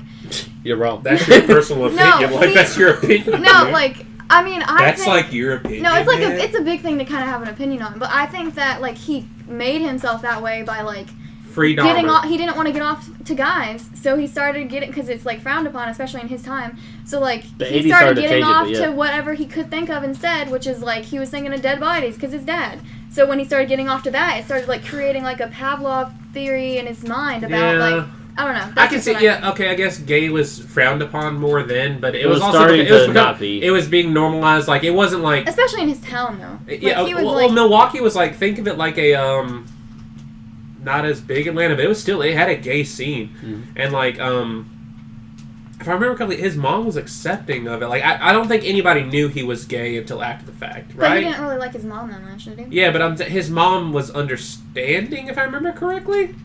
You're wrong. That's your personal opinion. Like, that's your opinion. No, like, I mean, That's think, like your opinion. No, it's like man. it's a big thing to kind of have an opinion on, but I think that, like, he made himself that way by, like... Free Dahmer. He didn't want to get off to guys, so he started getting, because it's like frowned upon, especially in his time. So like he started getting off to whatever he could think of instead, which is like he was thinking of dead bodies because his dad. So when he started getting off to that, it started like creating like a Pavlov theory in his mind about like I don't know. I can see. Yeah, okay. I guess gay was frowned upon more then, but it was also starting to not be. It was being normalized. Like it wasn't like especially in his town though. Yeah, like, he was well, Milwaukee was like think of it like a not as big Atlanta, but it had a gay scene, and like if I remember correctly, his mom was accepting of it. Like I don't think anybody knew he was gay until after the fact, right? But he didn't really like his mom that much, did he? Yeah, but his mom was understanding, if I remember correctly.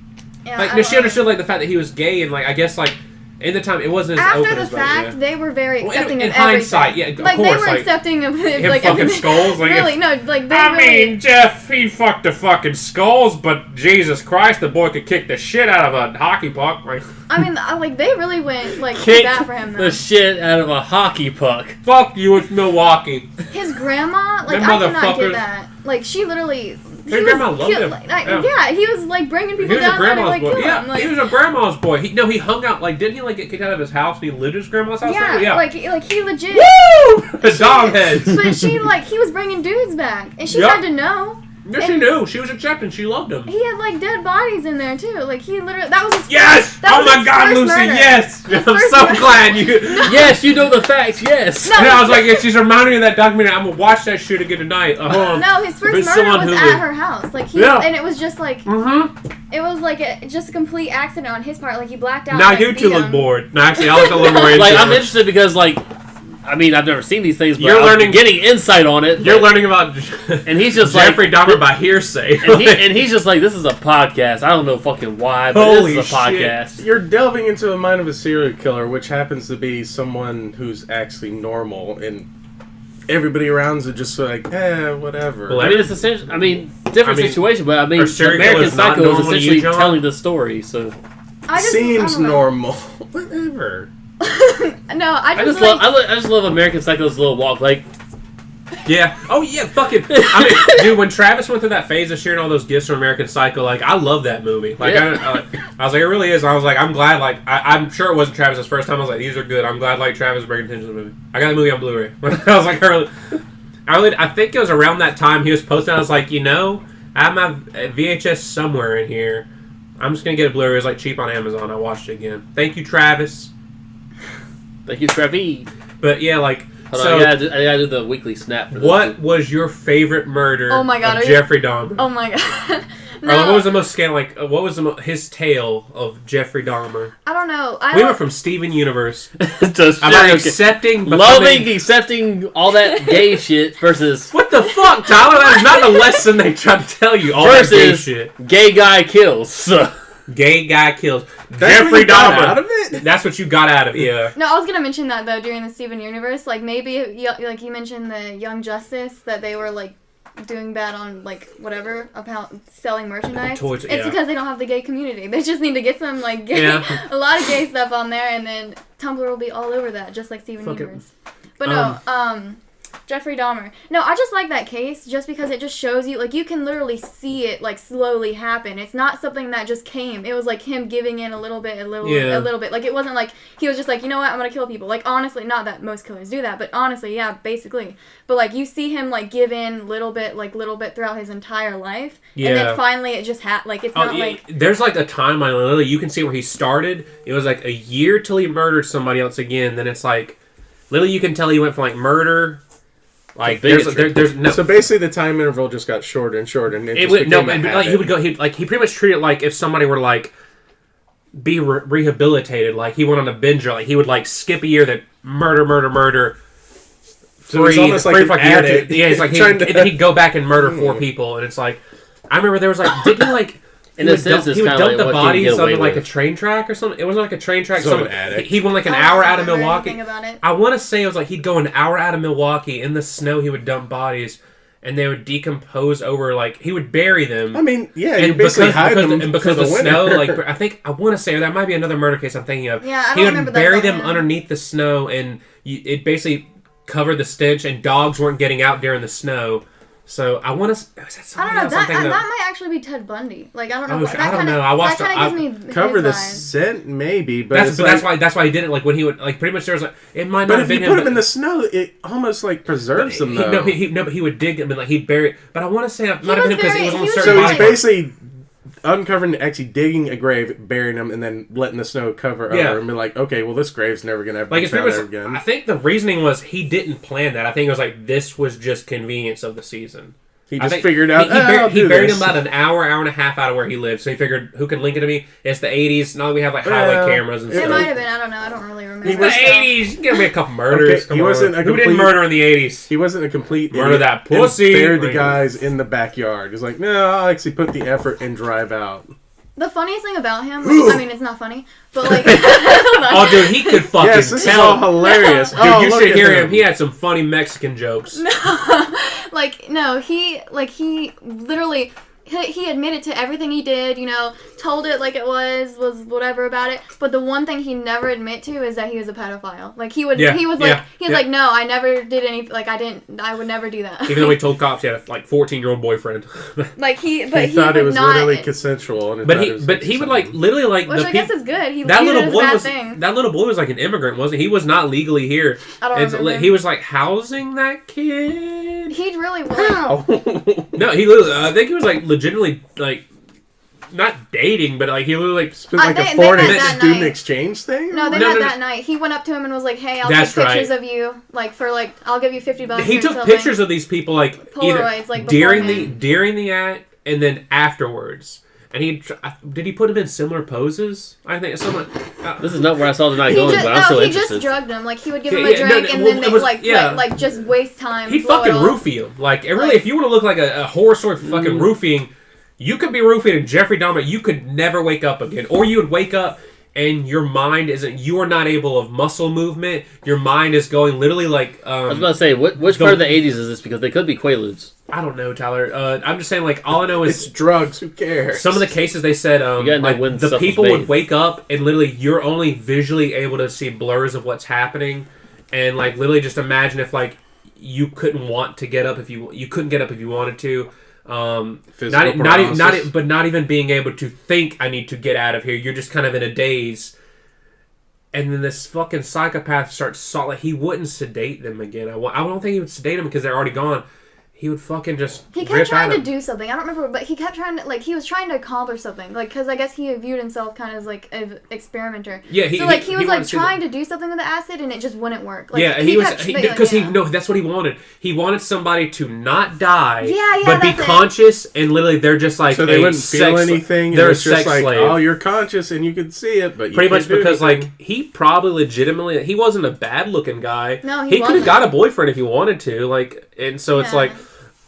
Yeah, like no, she understood like the fact that he was gay, and like I guess like. In the time, it wasn't as after open the as fact, they were very accepting in of hindsight, everything. yeah, of like course, they were accepting of him like fucking everything. skulls. Like Really, no, like they I really. mean, Jeff, he fucked the fucking skulls, but Jesus Christ, the boy could kick the shit out of a hockey puck. Like, I mean, like they really went like kick bad for him though. the shit out of a hockey puck. fuck you, it's Milwaukee. His grandma, like Them I cannot motherfuckers- get that. Like she literally. His grandma loved him. Yeah, he was like bringing He people was down a there to grandma's like boy. kill Yeah, him. Like, he was a grandma's boy. He hung out like didn't he like get kicked out of his house and he lived at his grandma's house? yeah, like he legit. Woo! The dog heads. But she like he was bringing dudes back, and she Yep. had to know. Yeah, she knew. She was accepting. She loved him. He had like dead bodies in there too. Like he literally that was his Yes! That Oh was my his God, first Lucy! murder. Yes! His I'm first so murder. glad you. Yes, you know the facts. Yes. No, And I was like, yeah, she's reminding me of that documentary. I'm gonna watch that shit again tonight. Hold on. No, his first It's still murder on was Hulu. at her house. Like he, Yeah. and it was just like it was like just a complete accident on his part. Like he blacked out. Now like, you two beat look him. bored. No, actually, I look a little more into Like it. I'm interested because like. I mean, I've never seen these things, but You're I'm getting insight on it. You're learning about and he's just Jeffrey like, Dahmer by hearsay. and he's just like, this is a podcast. I don't know fucking why, but Holy this is a podcast. You're delving into the mind of a serial killer, which happens to be someone who's actually normal, and everybody around is just like, whatever. Well, I mean, it's essentially, different situation, but I mean, are serial American killers not Psycho is normal to you, essentially John? telling the story. So I just, Seems I don't know. normal. Whatever. No, I just love American Psycho's little walk. Like, Yeah. Oh yeah. Fucking. I mean, dude, when Travis went through that phase of sharing all those gifts from American Psycho, like I love that movie. Like Yeah. I was like, it really is. I was like, I'm glad. Like I'm sure it wasn't Travis's first time. I was like, these are good. I'm glad like Travis bringing attention to the movie. I got the movie on Blu-ray. I was like, I think it was around that time he was posting. I was like, I have my VHS somewhere in here. I'm just gonna get a Blu-ray. It was like cheap on Amazon. I watched it again. Thank you, Travis. thank you, Trevi. But yeah, like. Hold So, on, I gotta do the weekly snap. For what was your favorite murder Oh my God, of are you- Jeffrey Dahmer? Oh my god. Or No, what was the most scale? Like, what was his tale of Jeffrey Dahmer? I don't know. We went from Steven Universe Just about accepting, loving, becoming... accepting all that gay shit versus What the fuck, Tyler? That is not the lesson they tried to tell you. All that gay versus shit. gay guy kills. So. Gay guy kills. That's Jeffrey what you got Dahmer. out of it? That's what you got out of it. Yeah. No, I was gonna mention that though during the Steven Universe. Like maybe like you mentioned the Young Justice that they were like doing bad on like whatever about selling merchandise. Towards- it's yeah. because they don't have the gay community. They just need to get some like gay, Yeah. a lot of gay stuff on there, and then Tumblr will be all over that, just like Steven Fuck it. Universe. But no, Jeffrey Dahmer. No, I just like that case just because it just shows you, like, you can literally see it, like, slowly happen. It's not something that just came. It was, like, him giving in a little bit. Like, it wasn't like he was just like, you know what, I'm gonna kill people. Like, honestly, not that most killers do that, but honestly, yeah, basically. But, like, you see him, like, give in little bit throughout his entire life. Yeah. And then finally it just like, it's not yeah, like... There's like a timeline. Literally, you can see where he started. It was like a year till he murdered somebody else again. Then it's like, literally, you can tell he went from like murder. Like there's no. So basically, the time interval just got shorter and shorter, and It would, no, and, like he would go. He pretty much treated it like if somebody were like be rehabilitated. Like he went on a bender. Like he would like skip a year, that murder. So it's almost like an addict. Yeah, it's like and then he'd go back and murder 4 people, and it's like I remember there was like didn't he like In a sense, it's he would kind of dump like the what can you get bodies away on like a with. train track or something. It wasn't like a train track. So an attic. He went like an I hour don't out of remember Milwaukee. anything about it. I want to say it was like he'd go an hour out of Milwaukee in the snow. He would dump bodies, and they would decompose over. Like he would bury them. I mean, yeah, And you're basically hiding them and because for the winter. snow, like I want to say that might be another murder case I'm thinking of. Yeah, I he don't would remember that bury about them him. underneath the snow, and it basically covered the stench, and dogs weren't getting out during the snow. So I want to. I don't know. That might actually be Ted Bundy. Like I don't know. Oh, That I don't kinda, know. I watched That kind of gives me Cover the his vibe. scent, maybe, but that's why he did it. Like when he would like pretty much there was like it might not But have if you been put him. them in the snow, it almost like preserves them. Though. But he would dig them and like he'd bury. But I want to say it might have been him because it was on he was certain So he's body. basically uncovering, actually digging a grave, burying them, and then letting the snow cover Yeah. over, and be like, okay, well, this grave's never gonna ever Like be it's pretty found much. again. I think the reasoning was he didn't plan that. I think it was like this was just convenience of the season. He I just think figured out. he buried him about an hour and a half out of where he lived. So he figured, who can link it to me? It's the 80s. Now we have like highway Well, cameras and it It stuff. might have been. I don't know. I don't really remember. He The was- 80s. Give me a couple murders. Okay, Come he on. wasn't a Who didn't complete- murder in the 80s? He wasn't a complete Murder idiot that and pussy. buried the Like- guys in the backyard. He's like, no, I'll actually put the effort and drive out. The funniest thing about him, I mean, it's not funny, but like, hold on. Oh, dude, he could fucking Yes, this is all tell. hilarious. Dude, Oh, you look should at hear him. He had some funny Mexican jokes. He literally he admitted to everything he did, you know, told it like it was whatever about it, but the one thing he never admit to is that he was a pedophile. Like he was like, no, I never did any, like I would never do that. Even though he told cops he had a like 14-year-old boyfriend. Like he thought it would was not, literally consensual. And But he would like literally like which the I guess peop- is good. He that did little his boy bad was thing. that little boy was like an immigrant, wasn't he? He was not legally here. I don't And so, remember. he was like housing that kid. He really was. How? No, he literally. I think he was like legitimately like not dating, but like he literally like. It's been like they a foreign met that student night. exchange thing? No, they No, met no, that night. He went up to him and was like, "Hey, I'll That's take pictures right. of you, like for like I'll give you $50." He or took something." pictures of these people like Polaroids, like, during beforehand. the act and then afterwards. And did he put him in similar poses? I think someone. This is not where I saw the night He going, just, but I'm still he interested. just drugged him. Like he would give him Yeah, a yeah, drink no, and well, then it they was- like yeah. like just waste time. He'd blow it fucking off. roofie him. Like, it really, Like- if you want to look like a horror story fucking roofing, you could be roofing Jeffrey Dahmer. You could never wake up again. Or you would wake up and your mind isn't, you are not able of muscle movement. Your mind is going literally like, I was about to say, which part of the 80s is this? Because they could be Quaaludes. I don't know, Tyler. I'm just saying, like, all I know It's is drugs. Who cares? some of the cases they said, gotta know like, when the stuff was people made. would wake up and literally you're only visually able to see blurs of what's happening. And, like, literally just imagine if, like, you couldn't want to get up if you couldn't get up if you wanted to. Physical Not even being able to think I need to get out of here. You're just kind of in a daze. And then this fucking psychopath starts like he wouldn't sedate them again. I don't think he would sedate them because they're already gone. He would fucking just He rip kept trying at to them. do something. I don't remember, but he kept trying to, like, he was trying to accomplish something. Like, because I guess he viewed himself kind of as, like, an experimenter. Yeah, he was, wanted like, to see trying to do something with the acid, and it just wouldn't work. Like, yeah, that's what he wanted. He wanted somebody to not die, Yeah, but be that's it. conscious, and literally they're just like So they a wouldn't feel sex- anything. They're a It's just sex like, slave. oh, you're conscious and you can see it, but you Pretty can't much do because, anything. like, he probably legitimately, he wasn't a bad-looking guy. No, he could have wasn't. got a boyfriend if he wanted to, like, and so it's Yeah. like,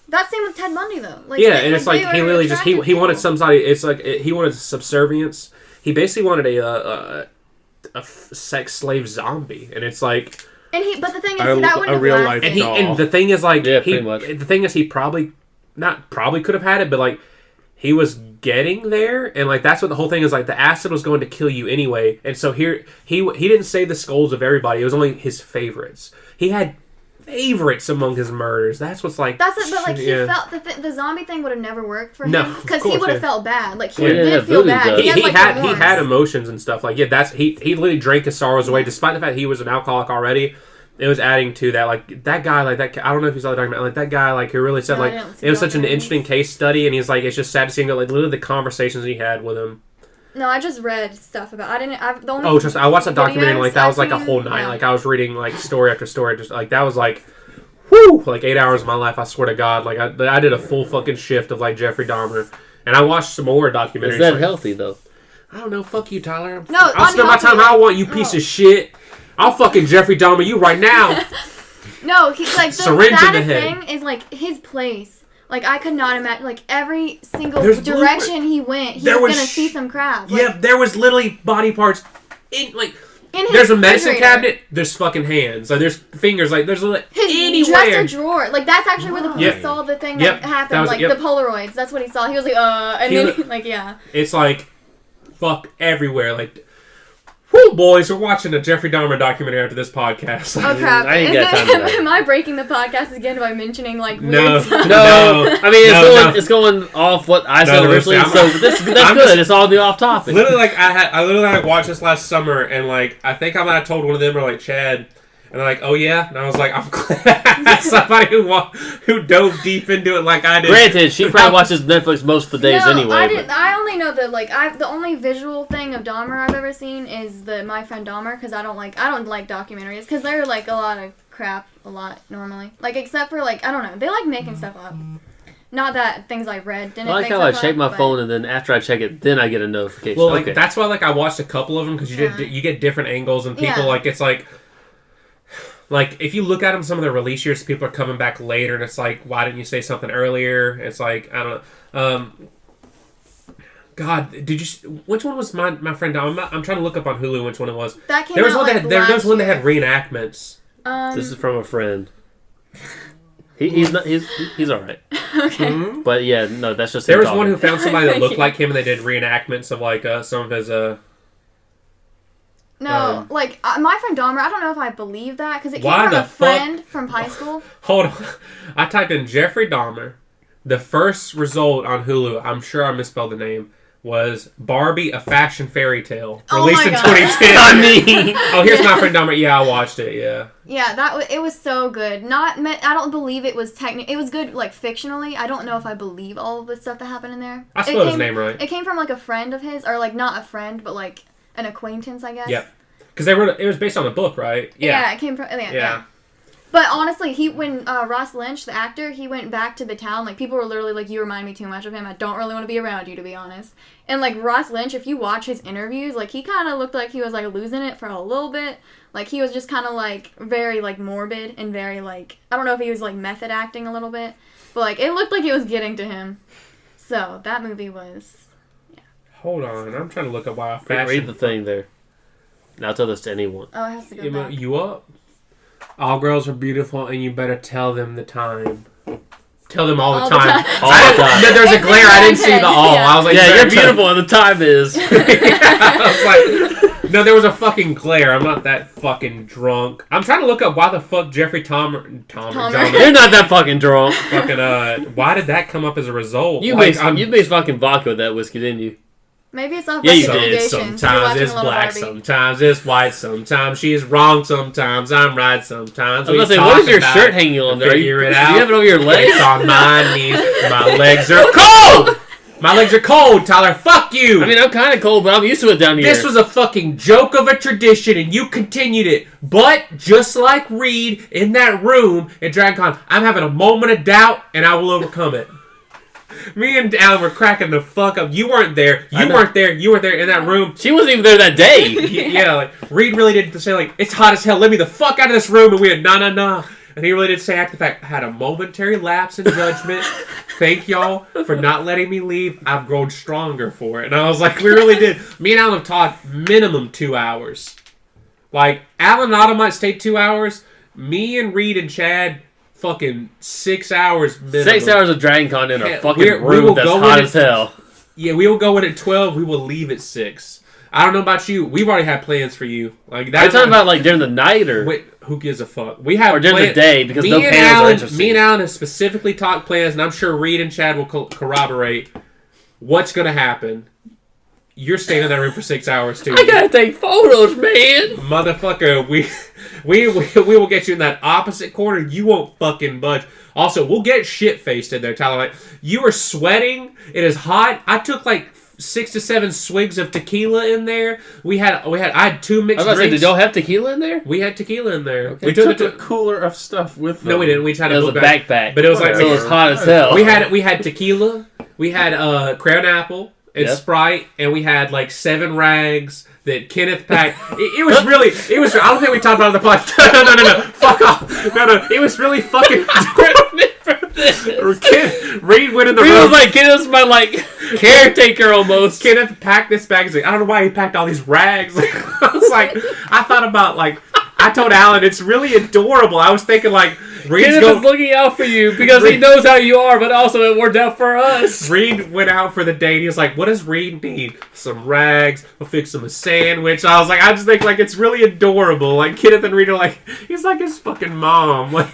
That same with Ted Bundy, though. Like, yeah, and it's like, they he were literally just, he attractive wanted people. somebody, it's like, he wanted subservience. He basically wanted a sex slave zombie, and it's like, And but the thing is, A- that a wouldn't have real lasted. life and doll. and the thing is, like, Yeah, pretty much. the thing is, he probably could have had it, but like, he was getting there, and like that's what the whole thing is. Like, the acid was going to kill you anyway, and so here he didn't save the skulls of everybody. It was only his favorites. He had favorites among his murders. That's what's like. That's it, but like he yeah. felt the zombie thing would have never worked for No, him of because he course, would have yeah. felt bad. Like he Well, he didn't did have feel voodoo bad. does. He like, had remorse. emotions and stuff like he literally drank his sorrows away, despite the fact he was an alcoholic already. It was adding to that, like that guy, like that. I don't know if you saw the document, like that guy, like who really said, No, I like didn't see it was such an documentaries. interesting case study, and he's like, it's just sad to see him go, like literally the conversations he had with him. No, I just read stuff about. I didn't. The only Oh, just I watched that documentary, and like that videos was like a I've whole seen- night. yeah. Like I was reading like story after story, just like that was like, whoo, like 8 hours of my life. I swear to God, like I did a full fucking shift of like Jeffrey Dahmer, and I watched some more documentaries. Is that like, healthy, though? I don't know. Fuck you, Tyler. No, I'll spend my unhealthy, time how I like- want. You piece no. of shit. I'll fucking Jeffrey Dahmer you right now. No, he's like the Syringe in the saddest head. thing is like his place. Like, I could not imagine, like, every single There's direction he went, he was gonna see some crap. Like, Yeah, there was literally body parts in, like, in his there's a medicine refrigerator. cabinet, there's fucking hands. Like, there's fingers, like, there's like, His anywhere. dresser drawer. Like, that's actually where he Yep. saw the thing Yep. that happened. That was- like, yep. the Polaroids. That's what he saw. He was like, and He then, was- like, yeah. It's like, fuck everywhere. Like, whoo, boys, we're watching a Jeffrey Dahmer documentary after this podcast. Oh, crap. I ain't got time for that. Am I breaking the podcast again by mentioning, like, weird No. stuff? No, I mean No. it's going off what I said No, originally. listen, So that's I'm good. just- It's all the off topic. Literally, like, I literally like, watched this last summer, and, like, I think I might have told one of them, or, like, Chad, and they're like, oh, yeah? And I was like, I'm glad I had somebody who dove deep into it like I did. Granted, she probably watches Netflix most of the days No, anyway. I but- didn't. I only know that, like, the only visual thing of Dahmer I've ever seen is the My Friend Dahmer, because I don't like documentaries, because they're, like, a lot of crap, normally. Like, except for, like, I don't know, they like making stuff up. Not that things I read didn't I like make how I stuff check up, my but- phone and then after I check it, then I get a notification. Well, like, okay. that's why, like, I watched a couple of them, because you get different angles, and people, Yeah. like, it's like, if you look at them, some of the release years, people are coming back later, and it's like, why didn't you say something earlier? It's like, I don't know. God, which one was my friend Dom? I'm trying to look up on Hulu which one it was. That came There was out, one like, that there was last one that year. had reenactments. This is from a friend. He's all right. Okay. But yeah, no, that's just There him was one talking. who found somebody that Thank looked you. like him, and they did reenactments of like some of his No, like, My Friend Dahmer, I don't know if I believe that, because it came Why from the a fuck- friend from high school. Hold on, I typed in Jeffrey Dahmer. The first result on Hulu, I'm sure I misspelled the name, was Barbie: A Fashion Fairy Tale, Oh released my in God. 2010. I mean, Oh, here's My Friend Dahmer. Yeah, I watched it. Yeah. Yeah, it was so good. I don't believe it was it was good, like, fictionally. I don't know if I believe all of the stuff that happened in there. I spelled his name right. It came from, like, a friend of his, or, like, not a friend, but, like, an acquaintance, I guess. Yep. Because it was based on a book, right? Yeah, it came from, yeah. But honestly, when Ross Lynch, the actor, he went back to the town, like, people were literally like, you remind me too much of him. I don't really want to be around you, to be honest. And, like, Ross Lynch, if you watch his interviews, like, he kind of looked like he was, like, losing it for a little bit. Like, he was just kind of, like, very, like, morbid and very, like, I don't know if he was, like, method acting a little bit. But, like, it looked like it was getting to him. So, that movie was... Hold on, I'm trying to look up why read the thing there. Now tell this to anyone. Oh, it has to go back. You up? All girls are beautiful, and you better tell them the time. Tell them all the All the time. time. All the time. There's a It's glare. I didn't see the all. yeah. I was like, Yeah, you you're better tell- beautiful, and the time is. I was like, no, there was a fucking glare. I'm not that fucking drunk. I'm trying to look up why the fuck Jeffrey Dahmer. You're not that fucking drunk. Fucking why did that come up as a result? You Like, mixed fucking vodka with that whiskey, didn't you? Maybe it's not Yeah, you fucking did. negation. You're Sometimes watching it's a lot of black, Barbie. sometimes it's white, sometimes she's wrong, sometimes I'm right, sometimes I was we gonna say, what talk is your about shirt hanging on there? figure it Do out. you have it over your legs? It's on my knees. My legs are cold! My legs are cold, Tyler. Fuck you! I mean, I'm kind of cold, but I'm used to it down here. This was a fucking joke of a tradition, and you continued it. But, just like Reed in that room at DragonCon, I'm having a moment of doubt, and I will overcome it. Me and Alan were cracking the fuck up. You weren't there. You weren't there. You weren't there in that room. She wasn't even there that day. Yeah, like, Reed really did say, like, it's hot as hell. Let me the fuck out of this room. And we had, nah. And he really did say, after the fact, I had a momentary lapse in judgment. Thank y'all for not letting me leave. I've grown stronger for it. And I was like, we really did. Me and Alan have talked minimum 2 hours. Like, Alan and Otto might stay 2 hours. Me and Reed and Chad, fucking 6 hours minimum. 6 hours of DragonCon in a Yeah, fucking we room will that's go hot in as hell. Yeah, we will go in at 12. We will leave at 6. I don't know about you. We've already had plans for you. Like Are you that's talking about like during the night or? Wait, who gives a fuck? We have Or during the day, because me no and panels are Alan, interesting. Me and Alan have specifically talked plans, and I'm sure Reed and Chad will corroborate what's going to happen. You're staying in that room for 6 hours too. I gotta take photos, man. Motherfucker, we will get you in that opposite corner. You won't fucking budge. Also, we'll get shit faced in there, Tyler. Like, you are sweating. It is hot. I took like 6 to 7 swigs of tequila in there. I had 2 I mixed was about to say, drinks. did y'all have tequila in there? We had tequila in there. Okay. We They took took it a cooler of stuff with them. No, we didn't. We tried It to was book a backpack. but it was like So it was hot as hell. we had tequila, we had crayon apple and Yep. Sprite, and we had like 7 rags, that Kenneth packed. It was really. It was. I don't think we talked about it on the podcast. No. Fuck off. No. It was really fucking. Reed went in the room. Reed was like, Kenneth was my caretaker almost. Kenneth packed this bag. He's like, I don't know why he packed all these rags. I was like, I thought about I told Alan, it's really adorable. I was thinking Reed's Kenneth is looking out for you because he knows how you are, but also it worked out for us. Reed went out for the day and he was like, what does Reed need? Some rags. We'll fix him a sandwich. I was like, I just think it's really adorable. Kenneth and Reed are he's like his fucking mom.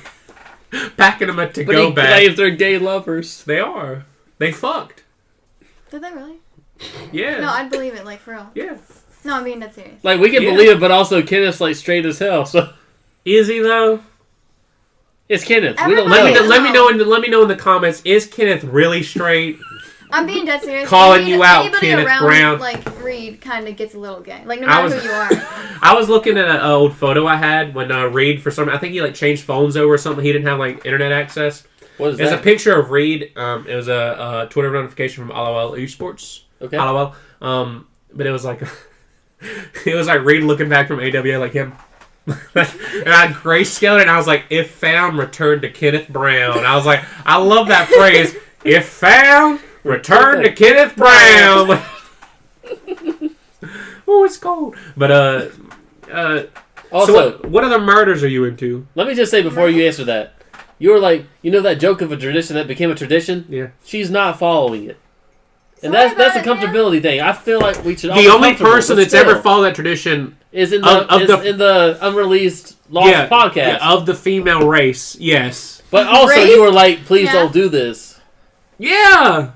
Packing him a to-go bag. But if they're gay lovers. They are. They fucked. Did they really? Yeah. No, I'd believe it, for real. Yeah. No, I'm being dead serious. We can believe it, but also Kenneth's straight as hell. So is he though? It's Kenneth. Everybody We don't know. Let me know in the comments. Is Kenneth really straight? I'm being dead serious. Calling you out, anybody Kenneth around, Brown. Reed kind of gets a little gay. No matter who you are. I was looking at an old photo I had when Reed, for some, I think he changed phones over or something. He didn't have internet access. What is that? It's a picture of Reed. It was a Twitter notification from LOL Esports. Okay. LOL. But it was it was Reed looking back from AWA him. And I grayscaled it and I was like, if found, return to Kenneth Brown. I was like, I love that phrase. If found, return to Kenneth Brown. Oh, it's cold. But Also, so what other murders are you into? let me just say before you answer that, you were that joke of a tradition that became a tradition. Yeah. She's not following it, and Sorry that's a about it, comfortability thing. I feel like we should. all The be only comfortable, person but that's still, ever followed that tradition is in of the unreleased Lost podcast. of the female race. Yes. But also, Race? you were like, please Yeah. don't do this. Yeah.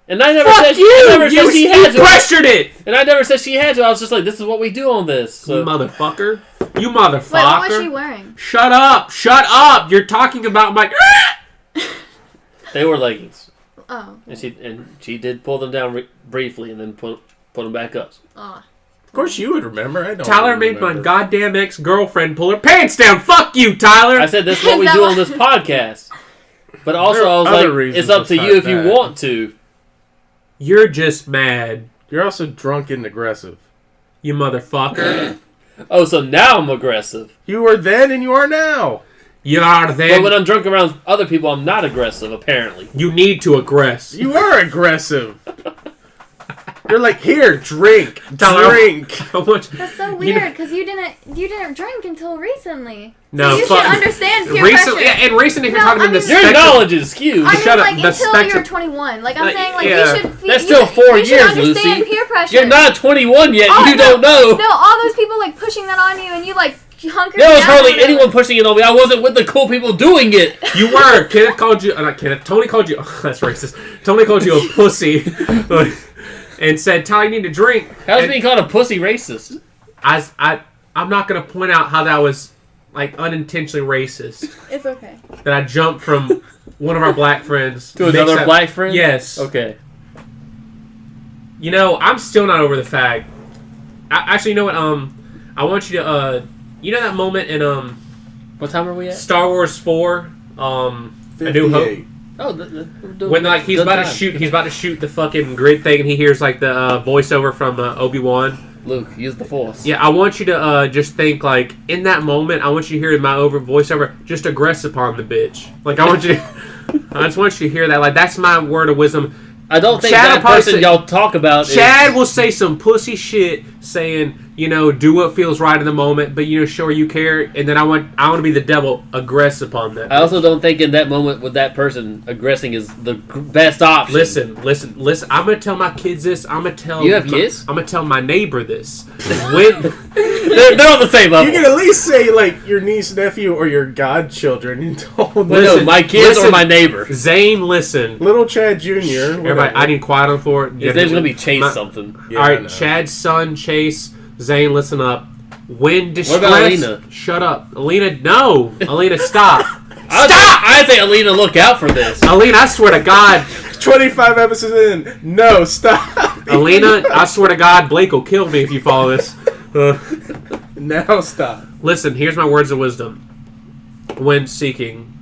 And I never Fuck said you. I never said she You had to. pressured it. And I never said she had to. I was just like, this is what we do on this. So. You motherfucker. You Wait, what was motherfucker. she wearing? Shut up. Shut up. You're talking about my... They were leggings, Oh. and she did pull them down briefly, and then put them back up. Oh. Of course, you would remember. I don't. Tyler made my goddamn ex-girlfriend pull her pants down. Fuck you, Tyler. I said this is what we Is do that on this podcast. But also, There are I was other like, reasons it's up to besides you if you that. want to. You're just mad. You're also drunk and aggressive. You motherfucker. Oh, so now I'm aggressive. You were then and you are now. You are But then. when I'm drunk around other people, I'm not aggressive, apparently. You need to aggress. You are aggressive. You're like, here, drink, Tyler, drink. How much? That's so You weird know- because you didn't drink until recently. No, so you fuck. should understand peer Recently, pressure. yeah, and recently, if you're No, talking I in the mean- Your spectrum, knowledge is skewed. I mean, Shut up. The until spectrum- you're 21. I'm saying, yeah. you should. That's still 4 you should years, understand Lucy. peer pressure. You're not 21 yet. Oh, you no, don't know. No, all those people pushing that on you, and you hunkered There was down hardly or whatever. anyone pushing it on me. I wasn't with the cool people doing it. you were. Kenneth called you. Not Kenneth. Tony called you. Oh, that's racist. Tony called you a pussy, and said, "Tyler, you need to drink." How's And being called a pussy racist? I'm not gonna point out how that was unintentionally racist. It's okay. That I jumped from one of our black friends To another black friend? Yes. Okay. You know, I'm still not over the fact. Actually, you know what? I want you to. You know that moment in What time are we at? Star Wars 4, A New Hope. 58. Oh, When he's about to shoot the fucking grid thing, and he hears the voiceover from Obi-Wan. Luke, use the force. Yeah, I want you to just think in that moment. I want you to hear my voiceover. Just aggress upon the bitch. I want you. I just want you to hear that. That's my word of wisdom. I don't think Chad that will probably person say- y'all talk about Chad is... will say some pussy shit, saying, do what feels right in the moment, but show you care. And then I want to be the devil, aggress upon that. I also don't think in that moment with that person, aggressing is the best option. Listen. I'm gonna tell my kids this. I'm gonna tell You have kids? I'm gonna tell my neighbor this. When They're on the same level. You can at least say your niece, nephew, or your godchildren. You told them. No, my kids or listen. my neighbor. Zane, listen. Little Chad Jr. Everybody, I need quiet on for it. His name's gonna be Chase something. Yeah, All I right, know. Chad's son, Chase. Zane, listen up. When distress, about Alina? Shut up, Alina. No, Alina, stop. I say, Alina, look out for this. Alina, I swear to God, 25 episodes in. No, stop. Alina, I swear to God, Blake will kill me if you follow this. Now stop. Listen, here's my words of wisdom. When seeking,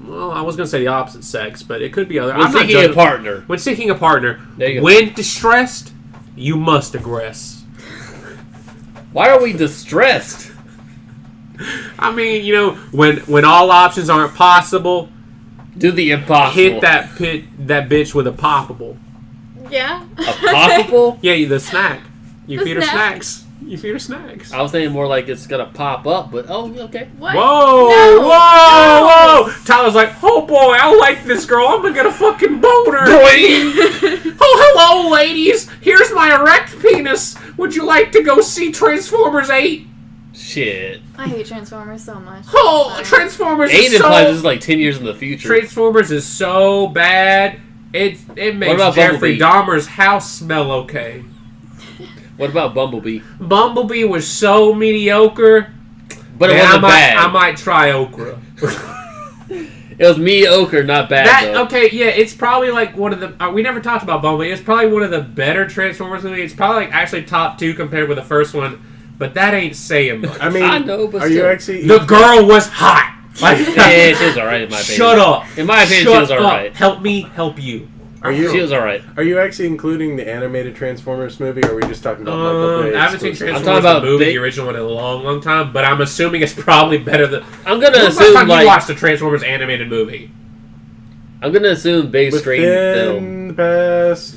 well, I was gonna say the opposite sex, but it could be other. When I'm not seeking a judging. partner. When seeking a partner, There you go. when distressed, You must aggress. Why are we distressed? I mean, you know, when all options aren't possible, Do the impossible. hit that bitch with a poppable. Yeah. A poppable? Yeah, the snack. You The feed her snack? snacks. You feed her snacks. I was thinking more like it's gonna pop up, but okay. What? Whoa! No. Whoa! Whoa! Tyler's like, oh boy, I like this girl. I'm gonna get a fucking boner. Oh, hello, ladies. Here's my erect penis. Would you like to go see Transformers 8? Shit. I hate Transformers so much. Oh, Sorry. Transformers 8 is implies this so... is like 10 years in the future. Transformers is so bad. It makes about Jeffrey Bumblebee? Dahmer's house smell okay. What about Bumblebee? Bumblebee was so mediocre. But it Man, wasn't bad. I might try okra. It was mediocre, not bad though. Okay, yeah, it's probably like one of the... we never talked about Bumblebee. It's probably one of the better Transformers movies. It's probably like actually top 2 compared with the first one. But that ain't saying much. I mean, I know, but are you still. actually... The girl was hot. Like, Yeah, she was alright in my opinion. Shut up. In my opinion, Shut she was up. alright. Help me, help you. She was alright. Are you actually including the animated Transformers movie, or are we just talking about Michael Bay? I haven't seen exclusive? I'm Transformers talking the about movie, big- the original one, in a long, long time. But I'm assuming it's probably better than... I'm gonna When's the last assume time you like watched the Transformers animated movie? I'm gonna assume big screen film. Within the past...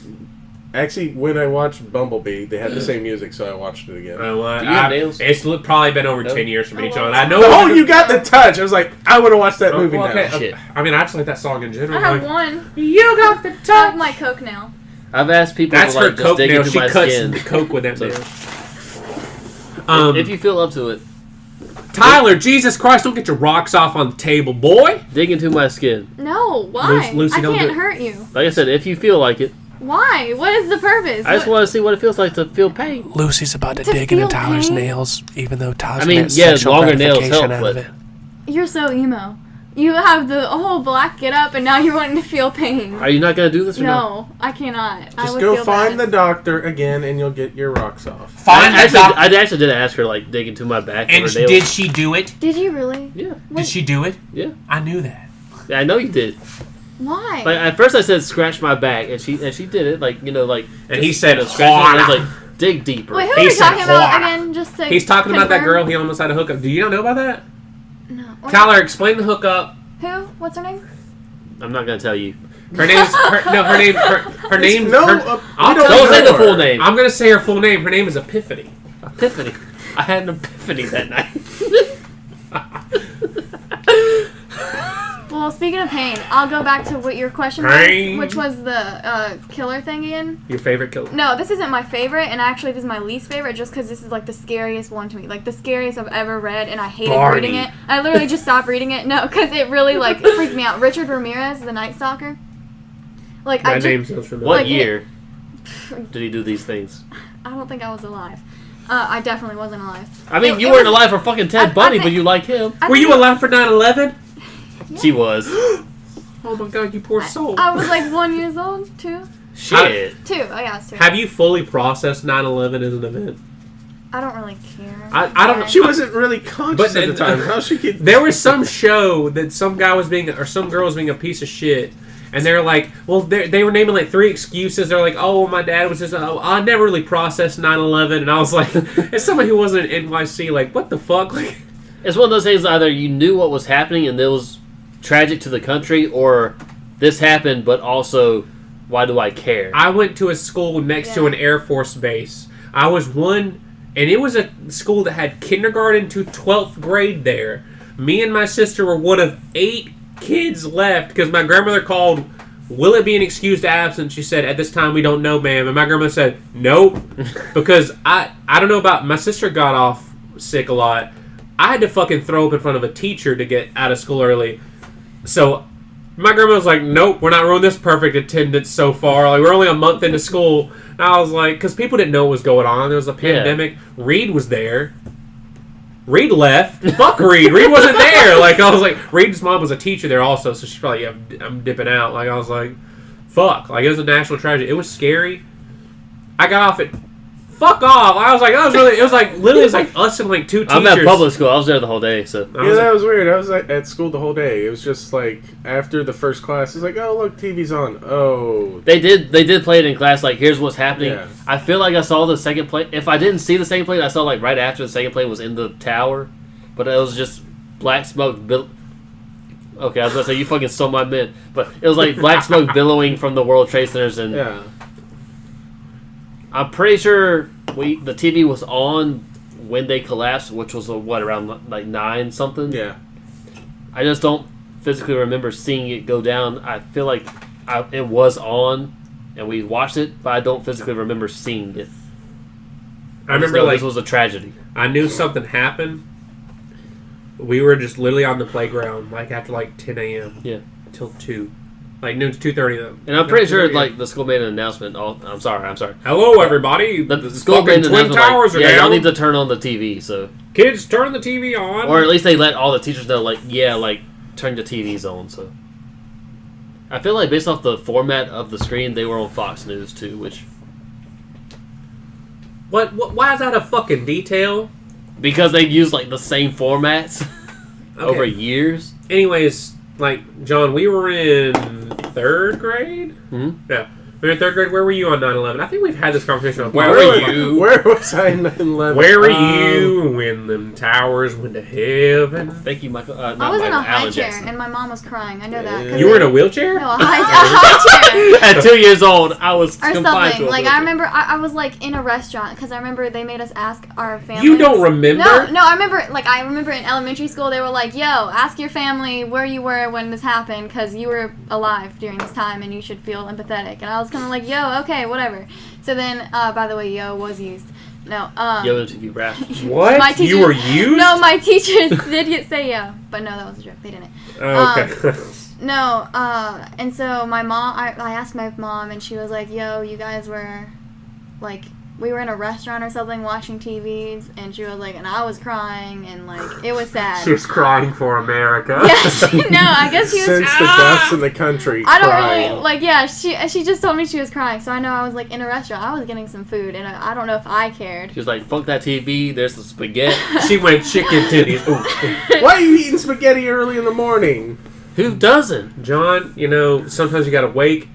Actually, when I watched Bumblebee, they had the same music, so I watched it again. Do you have nails? It's probably been over No. 10 years from each Oh, other. I know. Oh, you got the touch! I was like, I want to watch that movie Well, okay, now. Shit. I mean, I just like that song in general. I have like, one. You got the I have touch. my Coke now. I've asked people That's to her like just coke dig nail. into She my cuts skin. the coke with that So- nail. If you feel up to it, Tyler, Jesus Christ, don't get your rocks off on the table, boy. dig into my skin. No, why? Lucy, I don't can't do it. hurt you. Like I said, if you feel like it, Why? What is the purpose? I just want to see what it feels like to feel pain. Lucy's about To dig into feel Tyler's pain? nails, even though Tyler's I mean, yeah, longer nails help, but You're so emo. You have the whole black get up, and now you're wanting to feel pain. are you not gonna do this or not? No, I cannot. I Just would go feel find bad. the doctor again, and you'll get your rocks off. I actually did ask her like dig into my back. And or her nails. did she do it? Did you really? Yeah, Did she do it? yeah. I knew that. Yeah, I know you did. Why? Like at first I said scratch my back, and she did it. Like like. And he just, said, scratch it, and I was "Why?" like dig deeper. Wait, who He are we said, talking about "Why?" again? Just to He's talking about that confirm? girl he almost had a hookup. Do you not know about that? No. What? Tyler, explain the hookup. Who? What's her name? I'm not gonna tell you. Her name's her name. No, I'll we don't Don't say know the her. full name. I'm gonna say her full name. Her name is Epiphany. Epiphany. I had an epiphany that night. Well, speaking of pain, I'll go back to what your question Pain. was, which was the killer thing again. Your favorite killer? No, this isn't my favorite, and actually this is my least favorite just because this is like the scariest one to me. Like the scariest I've ever read, and I hated Barney. reading it. I literally just stopped reading it. No, because it really like freaked me out. Richard Ramirez, the Night Stalker. Like That name sounds familiar. What Like, year did he do these things? I don't think I was alive. I definitely wasn't alive. I mean, It- you it weren't was- alive for fucking Ted I Bundy, think- but you like him. I Were think you it- alive for 9/11? She was. Oh my god, you poor soul. I was like 1 year old, 2. Shit. 2. Oh yeah, I was 2. Have you fully processed 9/11 as an event? I don't really care. I don't know. She wasn't really conscious But at the time. How she could? There was some show that some guy was being, or some girl was being a piece of shit. And they're like, well, they were naming like 3 excuses. They're like, oh, my dad was just, I never really processed 9/11. And I was like, as somebody who wasn't in NYC, like, what the fuck? Like, It's one of those things either you knew what was happening and it was tragic to the country, or this happened, but also, why do I care? I went to a school next to Yeah. an Air Force base. I was one, and it was a school that had kindergarten to 12th grade there. Me and my sister were one of 8 kids left because my grandmother called, will it be an excused absence? She said, at this time we don't know, ma'am. And my grandmother said, nope. Because I don't know about, my sister got off sick a lot. I had to fucking throw up in front of a teacher to get out of school early. So my grandma was like, nope, we're not ruining this perfect attendance so far. Like, we're only a month into school. And I was like, because people didn't know what was going on. There was a pandemic. Reed was there. Reed left. Fuck Reed. Reed wasn't there. Like, I was like, Reed's mom was a teacher there also, so she's probably, yeah, I'm dipping out. Like, I was like, fuck. Like, it was a national tragedy. It was scary. I got off at Fuck off! I was like, that was really. It was like literally, it was like us and like 2 teachers. I'm at public school. I was there the whole day, so. Yeah, that was weird. I was at school the whole day. It was just like after the first class, it's like, oh look, TV's on. Oh, They did play it in class. Like, here's what's happening. Yeah. I feel like I saw the second plane. If I didn't see the second plane, I saw like right after the second plane was in the tower, but it was just black smoke. Okay, I was gonna say you fucking stole my mint, but it was like black smoke billowing from the World Trade Centers, and yeah. I'm pretty sure the TV was on when they collapsed, which was around like 9 something. Yeah. I just don't physically remember seeing it go down. I feel like it was on, and we watched it, but I don't physically remember seeing it. I remember like this was a tragedy. I knew something happened. We were just literally on the playground like after like 10 a.m. Yeah. Till 2. Like noon to 2:30 though. And I'm pretty sure like the school made an announcement. Oh, I'm sorry. Hello everybody. The school made an Twin announcement. Towers Like, are yeah, y'all down. need to turn on the TV. So Kids, turn the TV on. or at least they let all the teachers know. Like, yeah, like turn the TVs on. So I feel like based off the format of the screen, they were on Fox News too. Which What? Why is that a fucking detail? because they use like the same formats over years. Anyways, like John, we were in 3rd grade. Hmm? Yeah, we were in 3rd grade. Where were you on 9/11? I think we've had this conversation. Where were you? Where was I in 9/11? Where were you when them towers went to heaven? Thank you, Michael. I Not was in Michael, a high Alan chair, Jackson. and my mom was crying. I know that. 'cause You were in a wheelchair? No, a high chair. At 2 years old, I was Or confined something. to a Like, wheelchair. I remember I was, like, in a restaurant, because I remember they made us ask our families. You don't remember? No, I remember in elementary school, they were like, yo, ask your family where you were when this happened, because you were alive during this time, and you should feel empathetic. And I was kind of like, yo, okay, whatever. So then, by the way, yo was used. No, Yo, MTV rap. What? My teachers, You were used? No, my teachers did say yo, but no, that was a joke. They didn't. Oh, okay. No, and so my mom, I asked my mom, and she was like, yo, you guys were, like, we were in a restaurant or something watching TVs, and she was like, and I was crying, and, like, it was sad. She was crying for America. Yes, no, I guess she was. Since the deaths in the country. I don't crying. really, like, yeah, she just told me she was crying, so I know I was, like, in a restaurant. I was getting some food, and I don't know if I cared. She was like, fuck that TV, there's some spaghetti. She went chicken titties. Ooh. Why are you eating spaghetti early in the morning? Who doesn't? John, you know, sometimes you gotta wake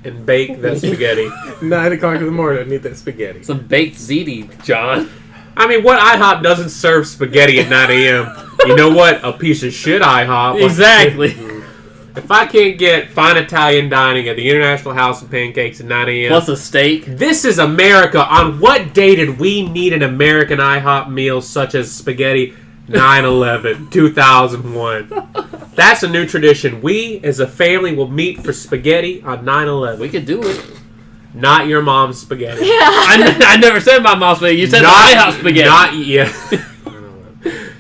and bake that spaghetti. 9 o'clock in the morning, I need that spaghetti. Some baked ziti, John. I mean, what IHOP doesn't serve spaghetti at 9 a.m.? You know what? A piece of shit IHOP. Exactly. If I can't get fine Italian dining at the International House of Pancakes at 9 a.m. Plus a steak. This is America. On what day did we need an American IHOP meal such as spaghetti? 9/11, 2001. That's a new tradition. We, as a family, will meet for spaghetti on 9/11. We could do it. Not your mom's spaghetti. Yeah. I never said my mom's spaghetti. You said Not- the IHOP spaghetti. Not yeah.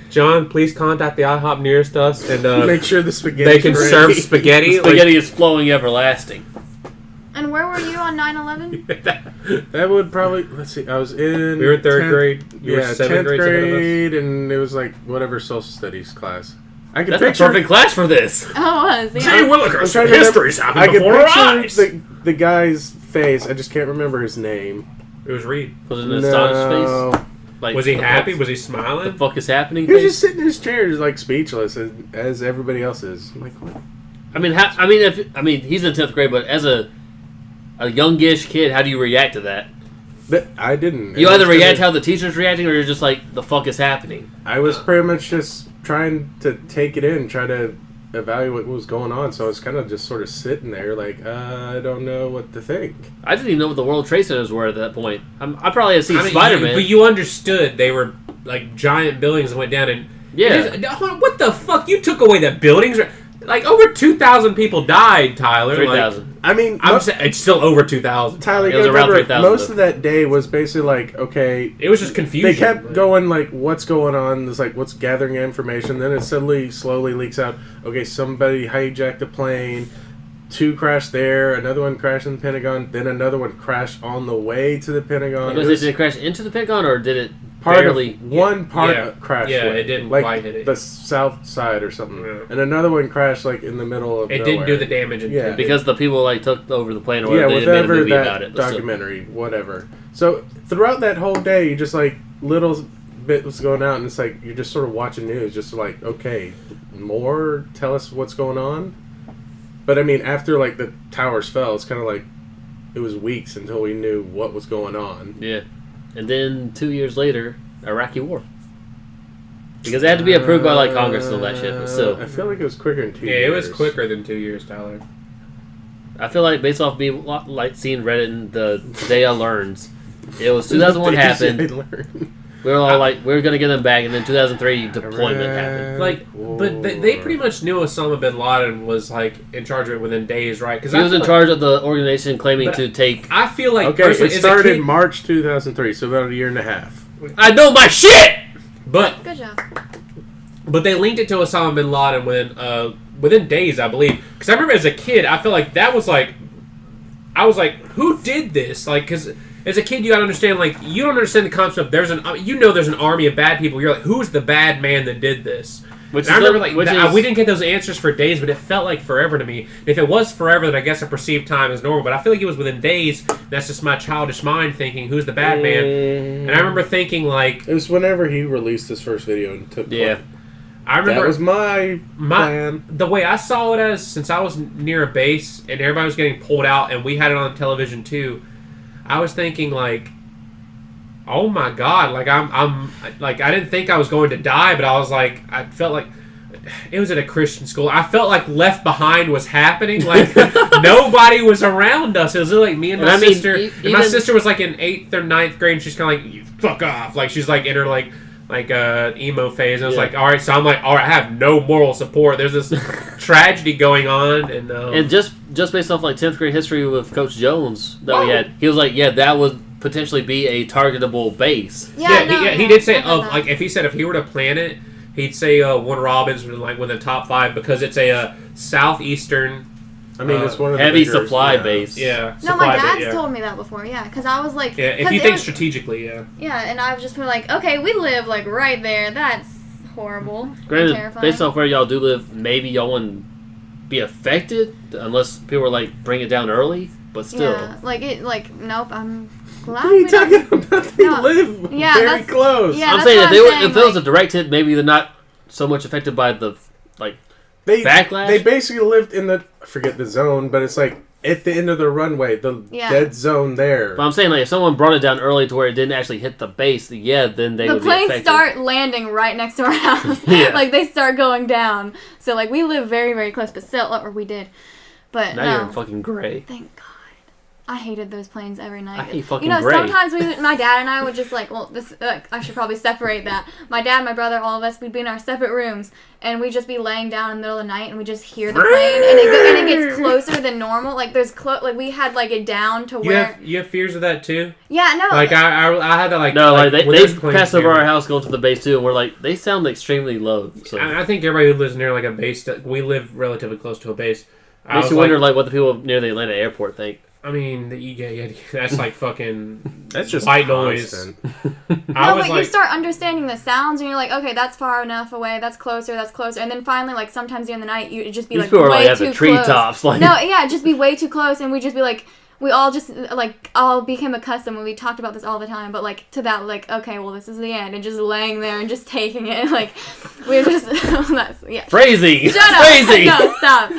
John, please contact the IHOP nearest us, and Make sure the spaghetti. they can serve spaghetti. Spaghetti is flowing everlasting. And where were you on 9/11? That would probably. Let's see. I was in. We were in 3rd 10th grade. You were Yeah, 7th 10th grade. ahead of us. grade, and it was like whatever social studies class. I could That's a picture. perfect class for this. Oh, it was. Gee Yeah. Willikers, I'm trying to history's remember- happening I could before our picture eyes. the guy's face. I just can't remember his name. It was Reed. Was it an astonished face? Like, Was he the happy? fuck- Was he The smiling? fuck is happening? He was face? just sitting in his chair, just like speechless, as everybody else is. I'm like, what? I mean, he's in 10th grade, but as a youngish kid, how do you react to that? But I didn't. You It either was react kinda- how the teacher's reacting, or you're just like, the fuck is happening? I was pretty much just trying to take it in, try to evaluate what was going on. So I was kind of just sort of sitting there, like, I don't know what to think. I didn't even know what the World Trade Centers were at that point. I probably had seen I mean, Spider-Man. but you understood they were like giant buildings that went down, and Yeah. what the fuck? You took away the buildings. Like over 2,000 people died, Tyler. 3,000. I mean, I'm saying it's still over 2,000. Tyler, It you was gotta around remember, 3,000 most though. of that day was basically like, okay, It was just confusion. they kept going like, what's going on? It's like, what's gathering information? Then it suddenly, slowly leaks out, okay, somebody hijacked a plane. 2 crashed there, another one crashed in the Pentagon, then another one crashed on the way to the Pentagon. Did it crash into the Pentagon, or did it Partly, barely? Crashed. Yeah, way, it didn't like quite hit it. the south side or something, Yeah. and another one crashed like in the middle of It nowhere. didn't do the damage. Yeah. Because the people like took over the plane or Yeah, whatever, they made a whatever movie that about it. But still. documentary, whatever. So throughout that whole day, you just like little bit was going out, and it's like you're just sort of watching news, just like, okay, more, tell us what's going on. But I mean, after like the towers fell, it's kind of like it was weeks until we knew what was going on. Yeah, and then 2 years later, Iraqi war. Because it had to be approved by like Congress and all that shit. But still, I feel like it was quicker in 2 Yeah, years. it was quicker than 2 years, Tyler. I feel like based off me like seeing Reddit and the day I learned, it was 2001 happened. We were all like, we were gonna get them back, and then 2003 deployment happened. Like, but they pretty much knew Osama bin Laden was like in charge of it within days, right? Because He was in charge of the organization claiming to take. I feel like Okay, personally, it as a started kid- March 2003, so about a year and a half. I know my shit. but Good job. But they linked it to Osama bin Laden within days, I believe. Because I remember as a kid, I feel like that was like, I was like, who did this? Like, because as a kid, you gotta understand, like, you don't understand the concept. There's an army of bad people. You're like, who's the bad man that did this? Which And I is remember, like, which we didn't get those answers for days, but it felt like forever to me. If it was forever, then I guess I perceived time as normal. But I feel like it was within days. That's just my childish mind thinking, who's the bad man? And I remember thinking, like, It was whenever he released his first video and took. Yeah. I remember That was my plan. the way I saw it as, since I was near a base and everybody was getting pulled out and we had it on television too, I was thinking like, oh my god, like I'm like, I didn't think I was going to die, but I was like, I felt like it was at a Christian school. I felt like Left Behind was happening. Like nobody was around us. It was like me and my sister. And my sister was like in 8th or 9th grade, and she's kind of like, you fuck off. Like she's like in her like emo phase. And I was like, all right, so I'm like, all right, I have no moral support. There's this tragedy going on, And just based off like 10th grade history with Coach Jones that we had, he was like, yeah, that would potentially be a targetable base. He did say like if he were to plan it, he'd say Warner Robins would like win the top 5 because it's a southeastern. I mean, it's one of the heavy bigger, supply base. Yeah. No, my dad's told me that before. Yeah, because I was like, Yeah, if you think strategically, yeah. Yeah, and I've just been like, okay, we live like right there. That's horrible. Granted, Terrifying. based off where y'all do live, maybe y'all wouldn't be affected unless people were like bring it down early. But still, Yeah, nope. I'm glad What are you we don't- talking about? They No. live Yeah, very that's- close. yeah. I'm that's saying what if I'm they saying, if it was a like- direct hit, maybe they're not so much affected by the like. They Backlash? They basically lived in the, I forget the zone, but it's like at the end of the runway, the dead zone there. But I'm saying like if someone brought it down early to where it didn't actually hit the base, yeah, then they The would be planes affected. start landing right next to our house. Yeah. Like they start going down. So like we live very, very close, but still, or we did. But Now no. you're in fucking gray. Thank God. I hated those planes every night. I hate fucking gray. Sometimes my dad and I would just like, I should probably separate that. My dad, my brother, all of us, we'd be in our separate rooms, and we'd just be laying down in the middle of the night, and we just hear the plane, and it gets closer than normal. Like there's like we had like it down to where. You have fears of that too? Yeah, no. Like I had to like. No, like when they there's planes pass over near our me. house going to the base too, and we're like, they sound extremely low. So I think everybody who lives near like a base, we live relatively close to a base. makes you wonder like what the people near the Atlanta airport think. I mean, yeah, that's like fucking. That's just white noise. constant. I No, was but like, you start understanding the sounds, and you're like, okay, that's far enough away. That's closer. And then finally, like sometimes during the night, you just be These like people are way like at too the treetops, close. like No, yeah, just be way too close, and we just be like, we all just like all became accustomed when we talked about this all the time. But like to that, like okay, well this is the end, and just laying there and just taking it, like we're just Phrasing. Shut up. Phrasing. No, stop.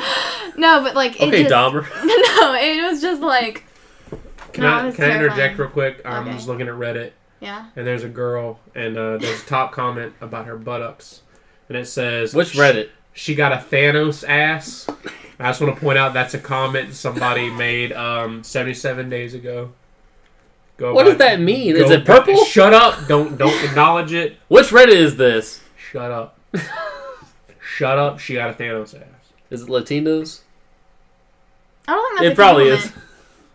No, but like it Okay, just, Dahmer. No, it was just like. can no, it I was interject terrifying. real quick? I'm Okay. just looking at Reddit, Yeah. and there's a girl, and there's a top comment about her buttocks, and it says, Which Reddit? She got a Thanos ass. I just want to point out that's a comment somebody made 77 days ago. What does that mean? Is it purple? Shut up! Don't acknowledge it. Which Reddit is this? Shut up. Shut up. She got a Thanos ass. Is it Latinos? I don't think that's It probably is.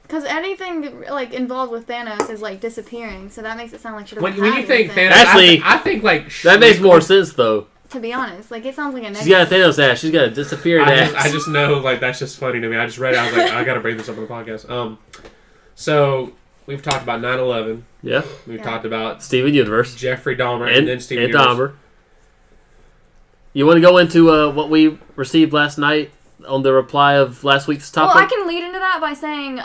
Because anything like involved with Thanos is like disappearing, so that makes it sound like she doesn't When you have think anything. Thanos, Actually, I think like That makes more sense though. to be honest. Like, it sounds like a She's negative. got a Thanos ass. She's got a disappeared ass. I just know, like, that's just funny to me. I just read it. I was like, I gotta bring this up on the podcast. So we've talked about 9/11. Yeah. We've talked about Steven Universe. Jeffrey Dahmer and then Steven and Universe. Dahmer. You want to go into what we received last night on the reply of last week's topic? Well, I can lead into that by saying,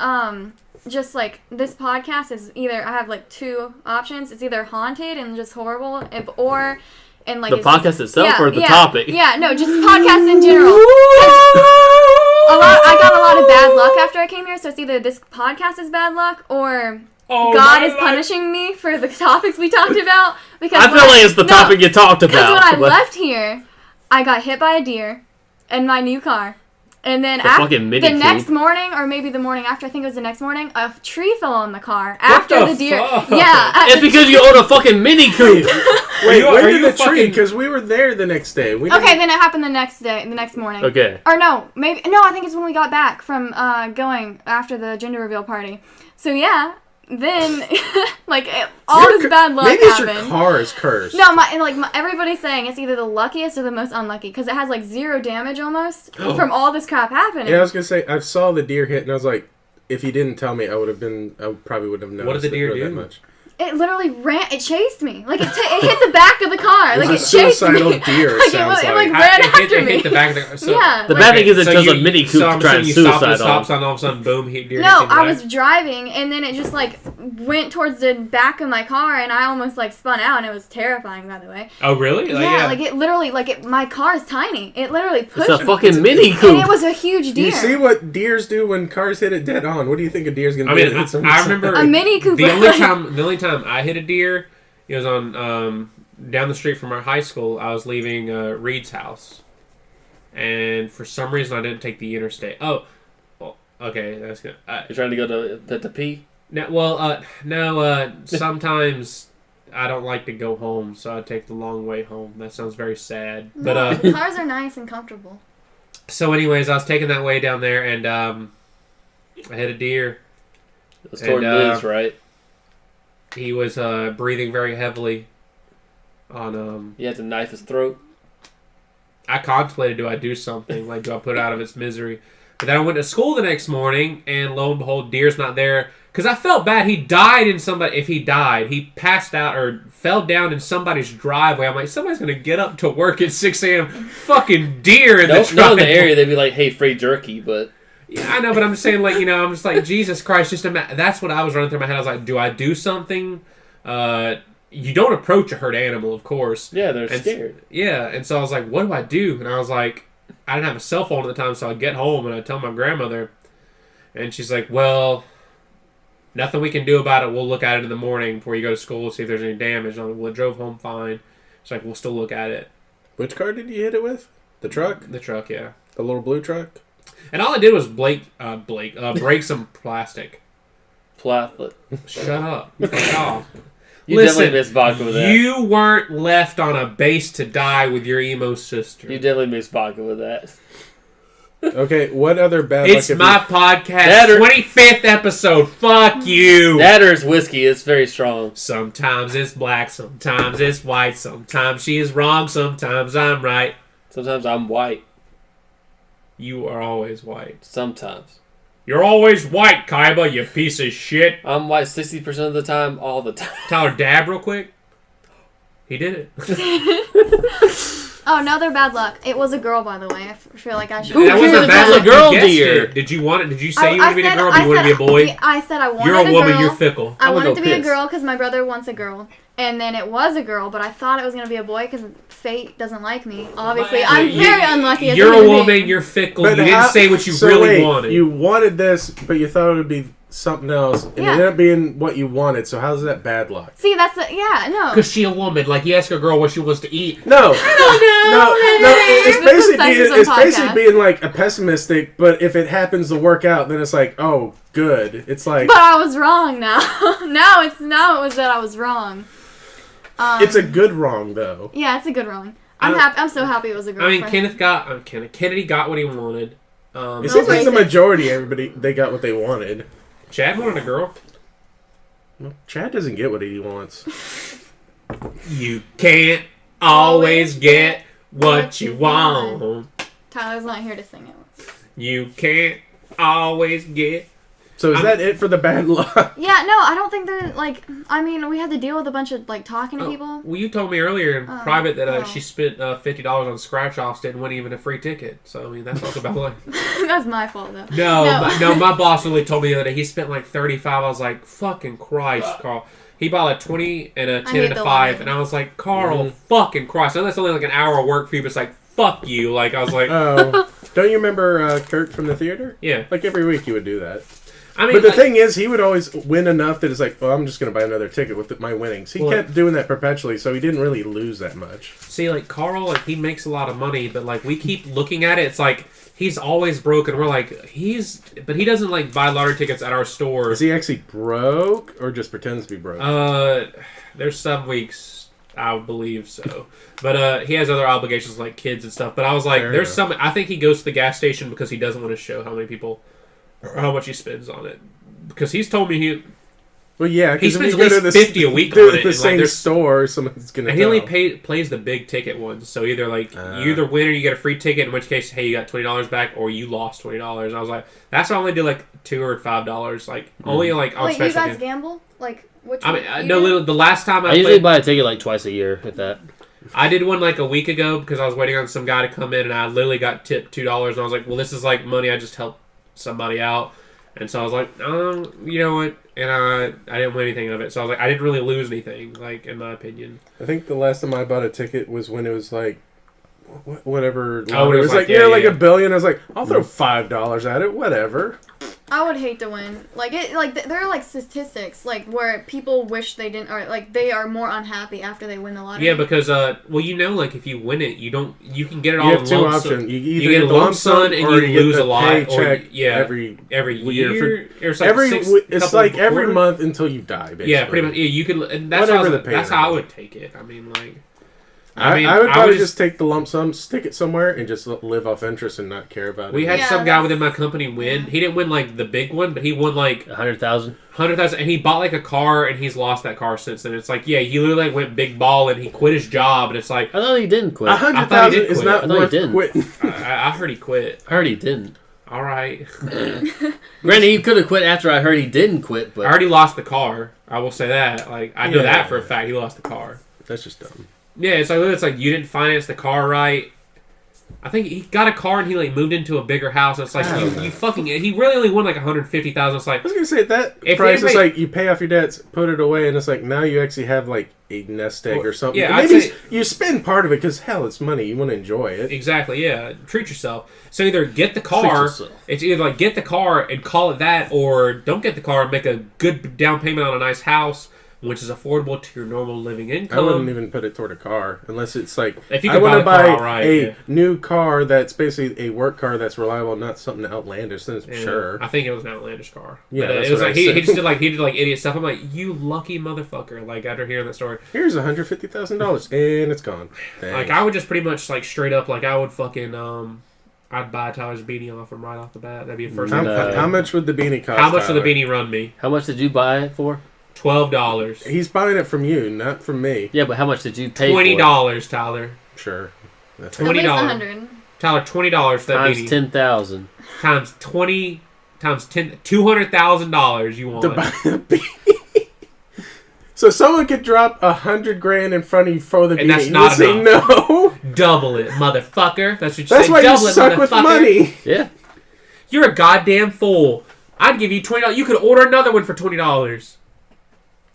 just like this podcast is either I have like two options. It's either haunted and just horrible, or and like the it's podcast just, itself or the topic. Yeah, no, just podcasts in general. I got a lot of bad luck after I came here, so it's either this podcast is bad luck or God is punishing me for the topics we talked about. Because I feel like it's the topic you talked about. Because when I left here, I got hit by a deer in my new car. And then next morning, or maybe the morning after, I think it was the next morning, a tree fell on the car after the deer. Fuck? Yeah. It's because you own a fucking Mini Cooper. Wait, when did the tree? Because we were there the next day. Okay, then it happened the next morning. Okay. Or no, I think it's when we got back from going after the gender reveal party. So yeah, then all this bad luck maybe it's happened. your car is cursed. No, everybody's saying it's either the luckiest or the most unlucky because it has like 0 damage almost from all this crap happening. Yeah, I was gonna say I saw the deer hit and I was like, if you didn't tell me, I probably wouldn't have noticed. What did the deer do? That much. It literally it chased me. Like it hit the back of the car. It like was it a chased me. suicidal deer. Like, sounds it like. ran after me. Hit the back of the so, yeah. The bad thing is it does a Mini Cooper so I'm trying you suicide stop sign, all of a sudden, boom, deer. No, I was driving, and then it just like went towards the back of my car, and I almost like spun out, and it was terrifying, by the way. Oh, really? Like it literally, my car is tiny. It literally pushed It's a me. fucking Mini Cooper. And it was a huge deer. You see what deers do when cars hit it dead on? What do you think a deer's gonna do? I remember a Mini Cooper. The only time I hit a deer, it was on down the street from our high school. I was leaving Reed's house, and for some reason I didn't take the interstate. Oh, well, okay, that's good. You're trying to go to pee? No. Sometimes I don't like to go home, so I take the long way home. That sounds very sad. No, But cars are nice and comfortable. So, anyways, I was taking that way down there, and I hit a deer. It was toward Liz, right? He was breathing very heavily. You had to knife his throat. I contemplated, do I do something? Like, do I put it out of its misery? But then I went to school the next morning, and lo and behold, deer's not there. Because I felt bad. He died if he died, he passed out or fell down in somebody's driveway. I'm like, somebody's going to get up to work at 6 a.m. Fucking deer in the driveway. No, in the area, they'd be like, hey, free jerky, but... Yeah, I know, but I'm just saying, I'm just like, Jesus Christ, that's what I was running through my head. I was like, do I do something? You don't approach a hurt animal, of course. Yeah, they're scared. Yeah, and so I was like, what do I do? And I was like, I didn't have a cell phone at the time, so I get home and I tell my grandmother, and she's like, well, nothing we can do about it. We'll look at it in the morning before you go to school, see if there's any damage. And I'm like, well, it drove home fine. She's like, we'll still look at it. Which car did you hit it with? The truck? The truck, yeah. The little blue truck? And all I did was break some plastic. Plastic. Shut up. Fuck off. You definitely missed vodka with that. You weren't left on a base to die with your emo sister. You definitely missed vodka with that. Okay, what other bad It's luck my podcast, 25th episode. Fuck you. That or is whiskey. It's very strong. Sometimes it's black, sometimes it's white, sometimes she is wrong, sometimes I'm right. Sometimes I'm white. You are always white. Sometimes. You're always white, Kaiba, you piece of shit. I'm white 60% of the time, all the time. Tyler, dab real quick. He did it. Oh, another bad luck. It was a girl, by the way. I feel like I should. That was a bad luck. Girl You guessed deer. it. Did you want it? Did you say you wanted to be a girl, or you want to be a boy? I said I wanted You're a girl. woman. You're fickle. I wanted to be a piss. girl because my brother wants a girl, and then it was a girl, but I thought it was gonna be a boy because fate doesn't like me. Obviously, I'm very unlucky. You're a human woman. being. You're fickle. But you didn't say what you really wanted. You wanted this, but you thought it would be something else, and it ended up being what you wanted. So how's that bad luck? See, that's no. Because she a woman. Like, you ask a girl what she wants to eat. No, no. It's This is basically being like a pessimistic. But if it happens to work out, then it's like, oh, good. It's like, But I was wrong now. It was that I was wrong. it's a good wrong though. Yeah, it's a good wrong. I'm so happy it was a girl. I mean, Kennedy got what he wanted. It seems like the majority, everybody, they got what they wanted. Chad wanted a girl. Well, Chad doesn't get what he wants. You can't always get what you want. Tyler's not here to sing it. You can't always get. So is that it for the bad luck? Yeah, no, I don't think that, like, I mean, we had to deal with a bunch of, like, talking to people. Well, you told me earlier in private that she spent $50 on scratch-offs, didn't win even a free ticket. So, I mean, that's also bad luck. That's my fault, though. No, my boss really told me the other day he spent like $35. I was like, fucking Christ, Carl. He bought a 20 and a 10 and a 5, and I was like, Carl, fucking Christ. I know that's only like an hour of work for you, but it's like, fuck you. Like, I was like... Oh. Don't you remember Kurt from the theater? Yeah. Like, every week he would do that. I mean, but the thing is, he would always win enough that it's like, well, I'm just going to buy another ticket with my winnings. He kept doing that perpetually, so he didn't really lose that much. See, like, Carl, like, he makes a lot of money, but, like, we keep looking at it. It's like, he's always broke, and we're like, but he doesn't, like, buy lottery tickets at our store. Is he actually broke, or just pretends to be broke? There's some weeks, I would believe so. But he has other obligations, like kids and stuff. But I was like, I think he goes to the gas station because he doesn't want to show how many people... or how much he spends on it, because he's told me he spends at least $50 a week on it. The same store, someone's gonna. And he only plays the big ticket ones. So either like you either win or you get a free ticket. In which case, hey, you got $20 back, or you lost $20. I was like, that's why I only do like $2 or $5. Like only like on special. Wait, you guys gamble? Like which? I mean, no. The last time I usually buy a ticket like twice a year, if that. I did one like a week ago because I was waiting on some guy to come in, and I literally got tipped $2, and I was like, well, this is like money I just helped somebody out, and so I was like, you know what, and I didn't win anything of it, so I was like, I didn't really lose anything, like, in my opinion. I think the last time I bought a ticket was when it was like whatever. Oh, it was like $1 billion. I was like, I'll throw $5 at it, whatever. I would hate to win. Like there are like statistics like where people wish they didn't, or like they are more unhappy after they win the lottery. Yeah, because like if you win it, you can get it all. You have in two lump options. sum. You You get a lump sum and you lose a lot, or every year. It's like it's like every month until you die. Basically. Yeah, pretty much. Yeah, you could. And that's that's how I would take it. I mean, like. I would probably just take the lump sum, stick it somewhere, and just live off interest and not care about it. We had some guy within my company win. He didn't win like the big one, but he won like 100,000. 100,000, and he bought like a car, and he's lost that car since then. It's like, he literally like, went big ball, and he quit his job, and it's like, I thought he didn't quit. 100,000 is not worth quitting. I heard he quit. I heard he didn't. All right. Granted, he could have quit after I heard he didn't quit, but I already lost the car. I will say that. Like, I know that for a fact. He lost the car. That's just dumb. Yeah, it's like you didn't finance the car right. I think he got a car and he like moved into a bigger house. It's like you fucking. He really only won like 150,000. It's like, I was gonna say that price is like you pay off your debts, put it away, and it's like now you actually have like a nest egg or something. Yeah, maybe you spend part of it because hell, it's money. You want to enjoy it. Exactly. Yeah, treat yourself. So either get the car. It's either like get the car and call it that, or don't get the car and make a good down payment on a nice house, which is affordable to your normal living income. I wouldn't even put it toward a car unless it's like if you I want to buy a new car that's basically a work car that's reliable, not something outlandish. Then sure. I think it was an outlandish car. Yeah, but, it was like he just did like idiot stuff. I'm like, you lucky motherfucker! Like after hearing that story, here's $150,000 and it's gone. Thanks. Like I would just pretty much like straight up like I would fucking I'd buy Tyler's beanie off him right off the bat. That'd be a first. How much would the beanie cost? How much would the beanie run me? How much did you buy it for? $12. He's buying it from you, not from me. Yeah, but how much did you pay? $20, Tyler. Sure. That's $20. Tyler, $20 for that times beanie. 10,000 times 20 times 10, $200,000. You want to buy a beanie? So someone could drop $100,000 in front of you for the beanie. And that's not enough. No. Double it, motherfucker. That's what you that's say. Why Double you it, suck with money. Yeah. You're a goddamn fool. I'd give you $20. You could order another one for $20.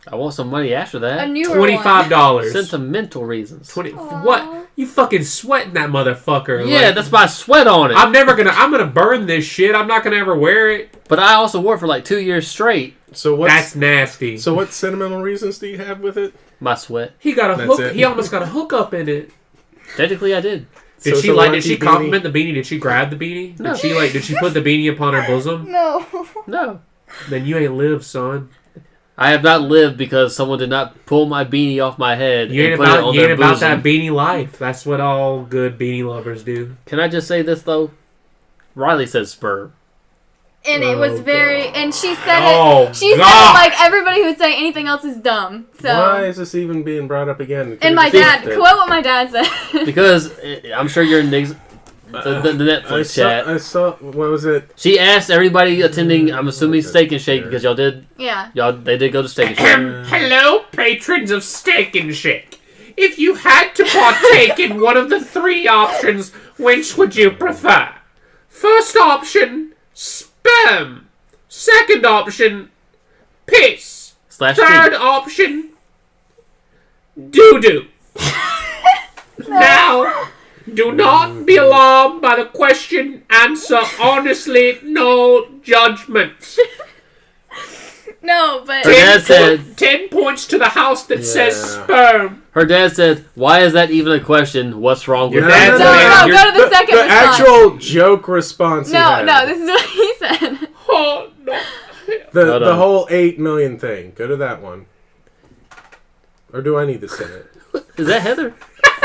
I want some money after that. A newer $25. Sentimental reasons. What? You fucking sweating that motherfucker? Yeah, that's my sweat on it. I'm gonna burn this shit. I'm not gonna ever wear it. But I also wore it for like 2 years straight. So that's nasty. So what sentimental reasons do you have with it? My sweat. He got a hook. He almost got a hookup in it. Technically, I did. Did she compliment the beanie? Did she grab the beanie? No. Did she put the beanie upon her bosom? No. Then you ain't lived, son. I have not lived because someone did not pull my beanie off my head you ain't and put it on their about bosom. that beanie life. That's what all good beanie lovers do. Can I just say this, though? Riley says sperm. And it was very, and she said Oh, it. She said God. it like everybody who would say anything else is dumb. So. Why is this even being brought up again? And my dad, quote what my dad said. Because I'm sure you're in the Netflix chat. I saw. What was it? She asked everybody attending, I'm assuming Steak and Shake, because y'all did. Yeah. They did go to Steak and Shake. Hello, patrons of Steak and Shake. If you had to partake in one of the 3 options, which would you prefer? First option, sperm. Second option, piss. / Third tea. option, doo-doo. Now, do not be alarmed by the question. Answer honestly, no judgments. No, but. Her dad said. 10 points to the house that says sperm. Her dad said, "Why is that even a question? What's wrong with Your that?" dad's No, man, go to the second The response. actual joke response. he No, had. no, this is what he said. Oh, no. Hold The on. whole 8 million thing. Go to that one. Or do I need to say it? Is that Heather?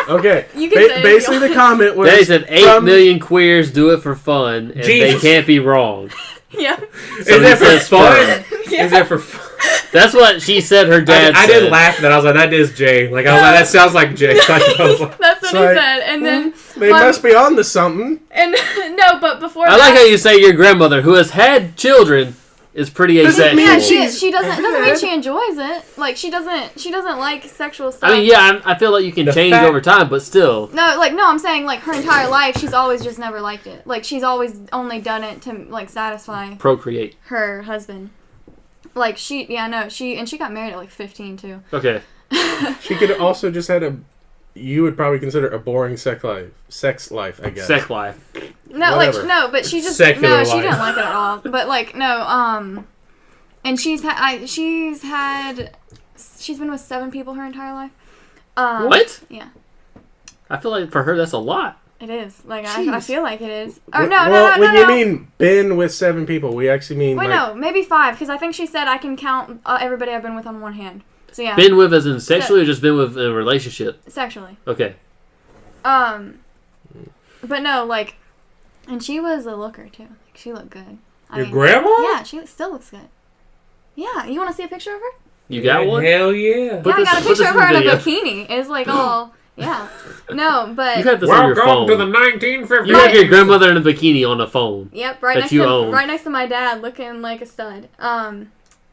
Okay. You can say it if you basically, the want. comment was. They said 8 from- million queers do it for fun, and Jesus. they can't be wrong. Yeah. Is So that he says for fun? Yeah. Is that for fun? That's what she said. Her dad. I said. did laugh at that. I was like, that is Jay. Like, I was like, that sounds like Jay. I was like, That's what he like, said. And then. They must be on to something. And no, but before I that. like how you say your grandmother, who has had children, is pretty asexual. mean Yeah, she's- she doesn't mean she enjoys it. Like she doesn't like sexual stuff. I mean, yeah, I feel like you can The change fact- over time, but still. No, I'm saying like her entire life, she's always just never liked it. Like she's always only done it to like satisfy Procreate. her husband. Like she got married at like 15 too. Okay. She could have also just had you would probably consider a boring sex life, I guess. Sex life. No, Whatever. but she just Secular she life. didn't like it at all. But like and she's been with 7 people her entire life. What? Yeah. I feel like for her that's a lot. It is. Like I Jeez. feel like it is. Or Well, when no. you mean been with 7 people, we actually mean Wait, like, no, maybe 5 because I think she said I can count everybody I've been with on one hand. So yeah. Been with as in sexually or just been with in a relationship? Sexually. Okay. But no, like, and she was a looker too. Like, she looked good. your grandma? Yeah, she still looks good. Yeah, you want to see a picture of her? You got one? Hell yeah. Put Yeah, I got a put picture this of her in a video. bikini. It's like all, yeah. No, but You have this on your Welcome phone. to the 1950s. You have your grandmother in a bikini on the phone. yep, right that next you to own. right next to my dad, looking like a stud.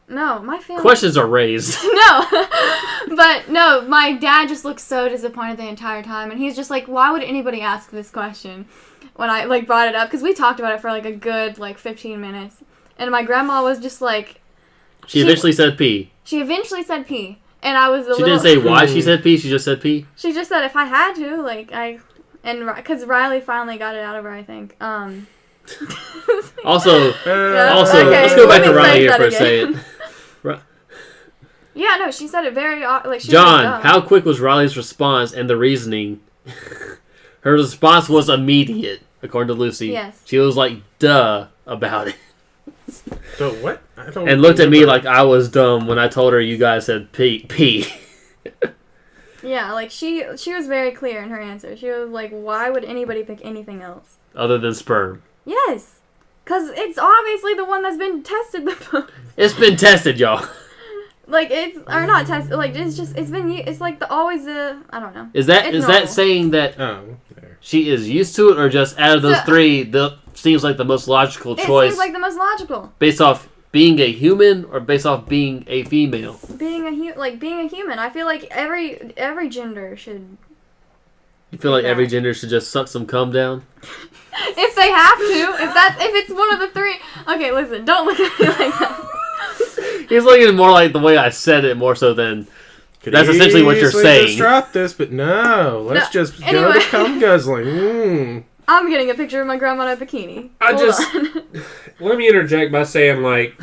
No, my family. Questions are raised. No, but no, my dad just looked so disappointed the entire time, and he's just like, "Why would anybody ask this question?" When I like brought it up, because we talked about it for like a good 15 minutes, and my grandma was just like, She eventually said P. she eventually said P, and I was a She little. didn't say why she said P. She just said P. She just said if I had to, because Riley finally got it out of her, I think. Also, Yeah. also, Okay, let's go back let to me Riley say here that for a again. second. Yeah, no, she said it very like she John, was dumb. how quick was Riley's response and the reasoning? Her response was immediate, according to Lucy. Yes. She was like, duh, about it. So what? I don't And looked at me remember. like I was dumb when I told her you guys said P. Yeah, like she was very clear in her answer. She was like, "Why would anybody pick anything else?" Other than sperm. Yes, because it's obviously the one that's been tested the most. It's been tested, y'all. Like it's or not tested. Like it's been it's like always the I don't know. Is that It's is normal. that saying that Oh, there. she is used to it, or just out of those So- three, the seems like the most logical It choice seems like the most logical. based off being a human or based off being a female? Being a human, I feel like every gender should, You feel like Yeah. every gender should just suck some cum down? if they have to, if it's one of the 3. Okay, listen, don't look at me like that. He's looking more like the way I said it more so than Could that's essentially what you're easily saying. Just drop this, but no. Let's No, just go anyway. to cum guzzling. I'm getting a picture of my grandma in a bikini. I Hold just- on. Let me interject by saying, like,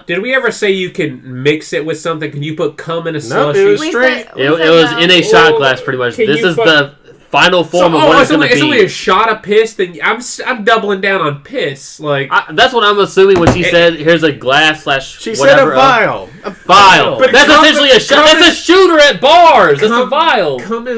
did we ever say you can mix it with something? Can you put cum in a Nope, slushy? it was We straight. said- it we said was no. in a shot Oh, glass pretty much. can This you is put- the final form of what it's going to it's be. only a shot of piss. Then I'm doubling down on piss. Like, That's what I'm assuming when she said, "Here's a glass slash She whatever." said a vial. A Vial. But That's cum- essentially a shot. cum That's a is- shooter at bars. That's a cum- vial. cum is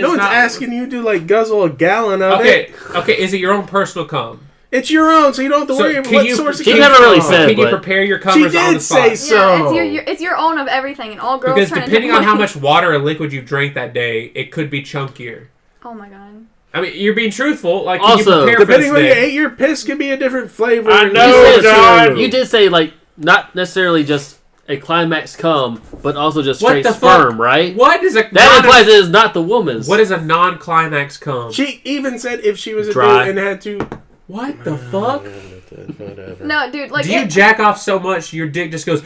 No one's not, asking you to like guzzle a gallon of it. Okay, is it your own personal cum? It's your own, so you don't have to worry about what source it She came never from. really said, Can you but- prepare your She covers on the did spot? say so. Yeah, it's your own of everything, and all girls Because trying depending to on how much water or liquid you drank that day, it could be chunkier. Oh my god. I mean, you're being truthful. Like, can Also, you prepare for Depending this when you day? ate your piss, could be a different flavor. I and know, You juice, said, too. you did say, like, not necessarily just a climax cum, but also just What straight the sperm, fuck? right? What is a That implies it is not the woman's. What is a non-climax cum? She even said if she was a Dry. dude and had to. What the fuck? Whatever. No, dude, like Do you jack off so much your dick just goes?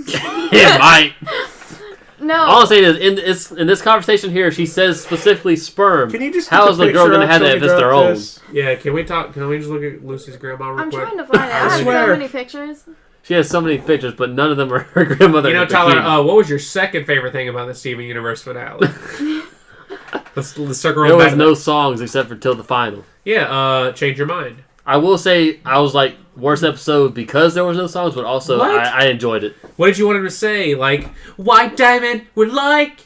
It might. no. All I'm saying is, in this conversation here, she says specifically sperm. Can you just How get is the the girl picture going to up have so that we if it's their drop own? this? Yeah, can we talk? Can we just look at Lucy's grandma real I'm quick? trying to find it. I have swear. so many pictures. She has so many pictures, but none of them are her grandmother. You know, in a Tyler, bikini. what was your second favorite thing about the Steven Universe finale? let's circle There back. was to no that. songs except for till the final. Yeah, change your mind. I will say I was like worst episode because there was no songs, but also What? I enjoyed it. What did you want him to say? Like, White Diamond, we're like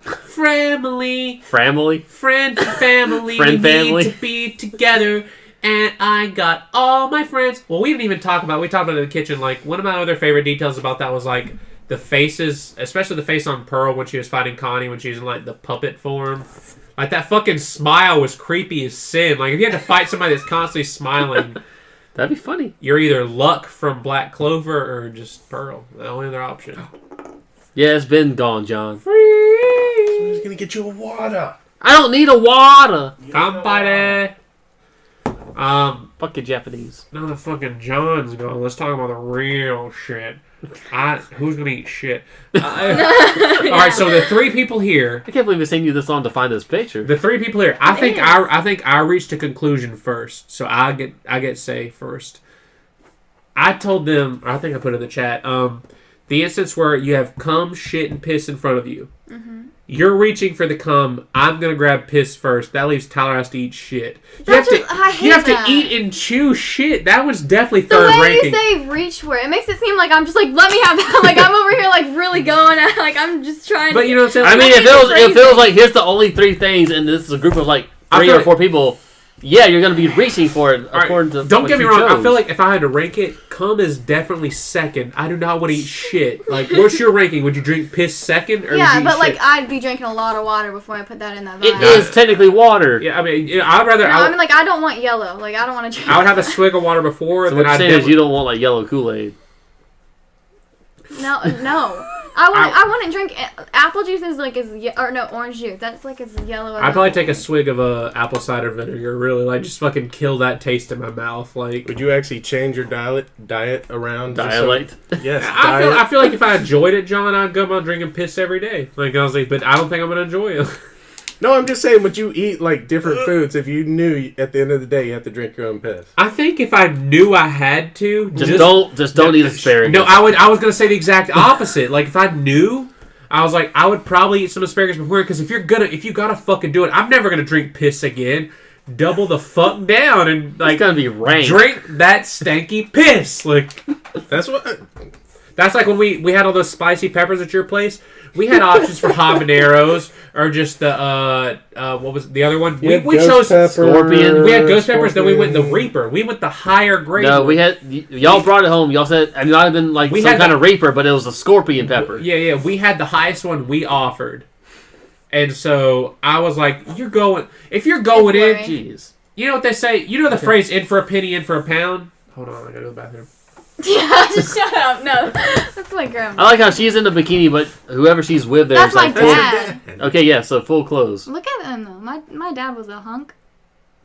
family, Family. friend, family. Friend, we family. need to be together. And I got all my friends. Well, we didn't even talk about. We talked about it in the kitchen. Like, one of my other favorite details about that was like the faces, especially the face on Pearl when she was fighting Connie when she was in like the puppet form. Like, that fucking smile was creepy as sin. Like, if you had to fight somebody that's constantly smiling, That'd be funny. you're either Luck from Black Clover or just Pearl. The only other option. Yeah, it's been gone, John. Who's gonna get you a water? I don't need a water. Company. Fuck you, Japanese. Now the fucking John's gone. Let's talk about the real shit. Who's gonna eat shit? All right, so the three people here. I can't believe it's taking you this long to find this picture. The three people here. I think is. I reached a conclusion first, so I get say first. I told them. I think I put it in the chat. The instance where you have cum, shit, and piss in front of you. Mm-hmm. You're reaching for the cum. I'm gonna grab piss first. That leaves Tyler has to eat shit. I hate You have that. to eat and chew shit. That was definitely The third way ranking. you say reach for it makes it seem like I'm just like, let me have that. Like, I'm over here, like, really going at like, I'm just trying But to. you know what I'm saying? I mean, That if it was crazy. like here's the only three things, and this is a group of like I 3 feel or like- 4 people, yeah, you're gonna be reaching for it All right, according to. don't what get me you wrong. I chose. feel like if I had to rank it, cum is definitely second. I do not want to eat shit. Like, what's your ranking? Would you drink piss second, or Yeah, would you but eat like, shit? I'd be drinking a lot of water before I put that in that it vibe. is technically water. Yeah, I mean, I'd rather. No, I I mean, like, I don't want yellow. Like, I don't want to drink. would have a swig of water before, So then what you're I'd saying is definitely. you don't want like yellow Kool-Aid. No. I wouldn't drink apple juice is like orange juice. That's like as yellow. I'd probably take a swig of apple cider vinegar. Really, like, just fucking kill that taste in my mouth. Like, Would you actually change your diet around? just so- Dialect. Yes, I feel like if I enjoyed it, John, I'd go on drinking piss every day. Like, I was like, but I don't think I'm gonna enjoy it. No, I'm just saying, would you eat like different foods if you knew at the end of the day you have to drink your own piss? I think if I knew I had to, Just don't eat asparagus. No, I was gonna say the exact opposite. Like, if I knew, I was like, I would probably eat some asparagus before, because if you gotta fucking do it, I'm never gonna drink piss again. Double the fuck down and It's like gonna be rank. drink that stanky piss. Like, That's what. that's like when we had all those spicy peppers at your place. We had options for habaneros or just the what was the other one? We chose Scorpion. We had ghost peppers. Then we went the Reaper. We went the higher grade. No, one. we had y'all brought it home. Y'all said it might have been like We some had kind the- of Reaper, but it was a scorpion pepper. Yeah. We had the highest one we offered, and so I was like, if you're going It's in, blurry. Jeez. you know what they say. You know the phrase "in for a penny, in for a pound." Hold on, I gotta go to the bathroom. Yeah, just shut up. No, that's my grandma. I like how she's in the bikini, but whoever she's with there That's is my like full. dad. Okay, yeah, so full clothes. Look at him though. My dad was a hunk.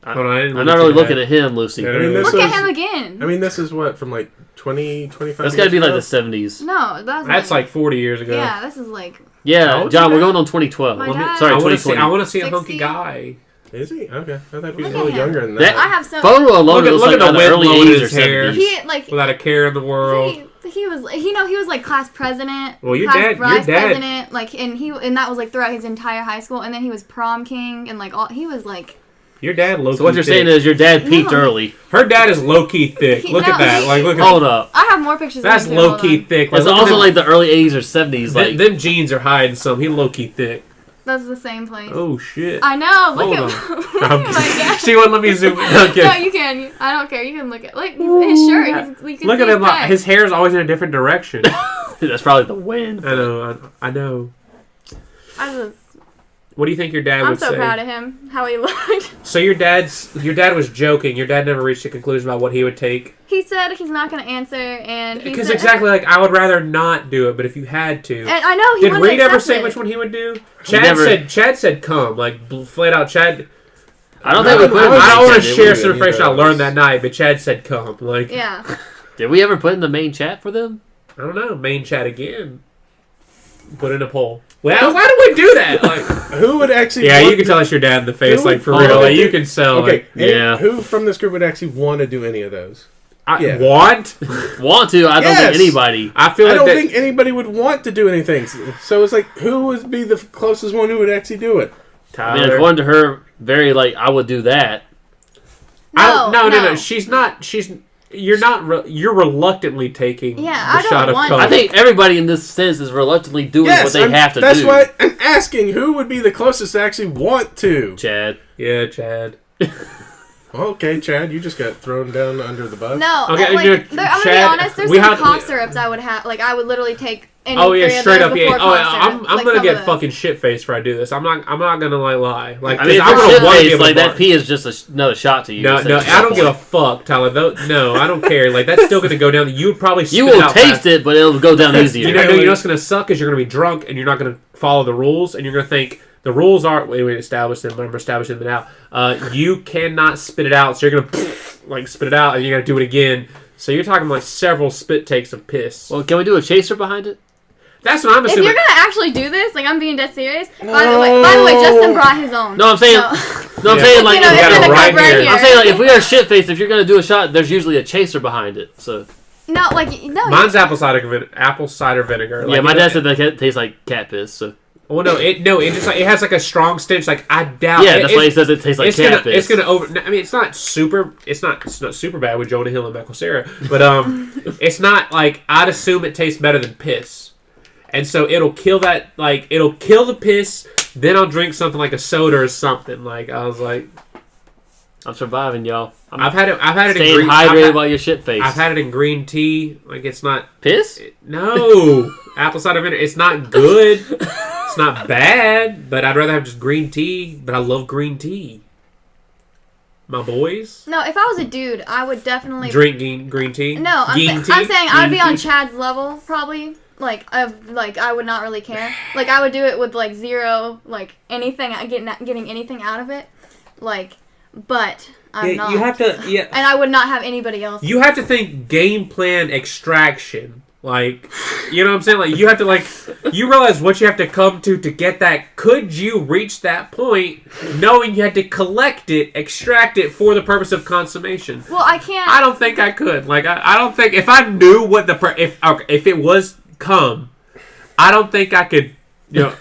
Hold on, I didn't I'm look not really at looking that. at him, Lucy. Yeah, I mean, this Look at was- him again. I mean, this is what from like 20, 25 That's got to years be like ago? the 70s. No, That's like 40 years ago. Yeah, this is like. Yeah, How old John, is we're that? going on 2012. My Let me- dad- sorry, I want to see. 2020. I want to see a hunky 60? guy. Is he? Okay. I thought he was Look a at little him. younger than That- that. I have so. Photo alone Look at- was look like at the on the wind early blowing 80s or his hair. 70s. He like. Without a care in the world. He was he was like class president, Well, your class dad- vice your dad- president, like and that was like throughout his entire high school, and then he was prom king and like all he was like. Your dad low. So what you're saying is your dad peaked No. early. her dad is low key thick. He- Look no, at that. he- Like, look at Hold up. I have more pictures. That's of him too, low hold key on. thick. That's look at also them- like the early 80s or 70s. Like, them jeans are hiding some. He low key thick. That's the same place. Oh shit! I know. Look Hold at I'm my kidding. dad. She wouldn't let me zoom in. Okay. No, you can. I don't care. You can look at his shirt. You can Look see at him. back. His hair is always in a different direction. That's probably the wind. I know. I know. What do you think your dad I'm would so say? proud of him. How he looked. So your dad was joking. Your dad never reached a conclusion about what he would take. He said he's not going to answer, and he Because said, exactly, like, I would rather not do it, but if you had to. And I know he Did wouldn't Reed ever accept say it. which one he would do? never- Chad said come, like flat out. Chad. I don't think we put. I don't want to Did share we? some information I learned that night, but Chad said come. Like, Yeah. Did we ever put in the main chat for them? I don't know. Main chat again. Put in a poll. Well, why do we do that? Like, Who would actually? yeah, want you can tell us your dad in the face, Who like would- for Oh, real. Like, okay. you can sell. Okay, Like, yeah. Who from this group would actually want to do any of those? I Yeah. want. Want to? I don't Yes. think anybody. I feel I like don't that. think anybody would want to do anything. So it's like, who would be the closest one who would actually do it? I mean, Tyler. according to her, very like I would do that. No. She's not. You're not. You're reluctantly taking Yeah, the I don't shot of want cum. I think everybody in this sense is reluctantly doing what they have to that's do. why I'm asking who would be the closest to actually want to. Chad. Yeah, Chad. Okay, Chad, you just got thrown down under the bus. No, Okay, like, you know, I'm gonna be Chad, honest. There's we some have- cough syrups I would have. Like I would literally take any Oh yeah, three of straight those up. Yeah. before Oh, cough I'm syrup. gonna Like, some get of fucking shit faced before I do this. I'm not gonna like lie. Like, I mean, if I'm you're gonna want to be shit-faced, able like to that pee is just another shot to you. No, That's I don't the give a point. fuck, Tyler. No, I don't care. Like that's still gonna go down. You would probably spit You it will out taste fast. it, but it'll go down easier. You know what's gonna suck is you're gonna be drunk and you're not gonna follow the rules and you're gonna think the rules are we established them. Remember establishing them now. You cannot spit it out, so you're gonna like spit it out and you gotta do it again. So you're talking like several spit takes of piss. Well, can we do a chaser behind it? That's what I'm If assuming. you're gonna actually do this, like I'm being dead serious. By the way, Justin brought his own. No, I'm saying. No. No, I'm Yeah. saying like. You know, You it's got in it the right cup right here. here. I'm saying like if we are shit faced, if you're gonna do a shot, there's usually a chaser behind it. So No, like no. Mine's apple cider vinegar. yeah, Like, my it- dad said that tastes like cat piss. So Well, it just like it has like a strong stench. Like I doubt. yeah, that's why he says it tastes like cat piss. It's gonna over. I mean, it's not super bad with Jonah Hill and Michael Cera, but it's not like I'd assume it tastes better than piss, and so it'll kill that. Like it'll kill the piss. Then I'll drink something like a soda or something. Like I was like, I'm surviving, y'all. I've had it in Staying green. hydrated while you're shit faced. I've had it in green tea. Like it's not. Piss? No, apple cider vinegar. It's not good. It's not bad, but I'd rather have just green tea. But I love green tea. My boys No, if I was a dude, I would definitely drink green tea. No, I'm Geen tea? saying I would be Geen on tea? Chad's level probably. Like I would not really care. Like I would do it with like zero like anything getting anything out of it. Like, but I'm not. You have to. Yeah. And I would not have anybody else. You have to think game plan extraction. Like, you know what I'm saying? Like, you have to, like, you realize what you have to come to get that. Could you reach that point knowing you had to collect it, extract it for the purpose of consummation? Well, I can't. I don't think I could. Like, I don't think, if I knew what if it was cum, I don't think I could, you know,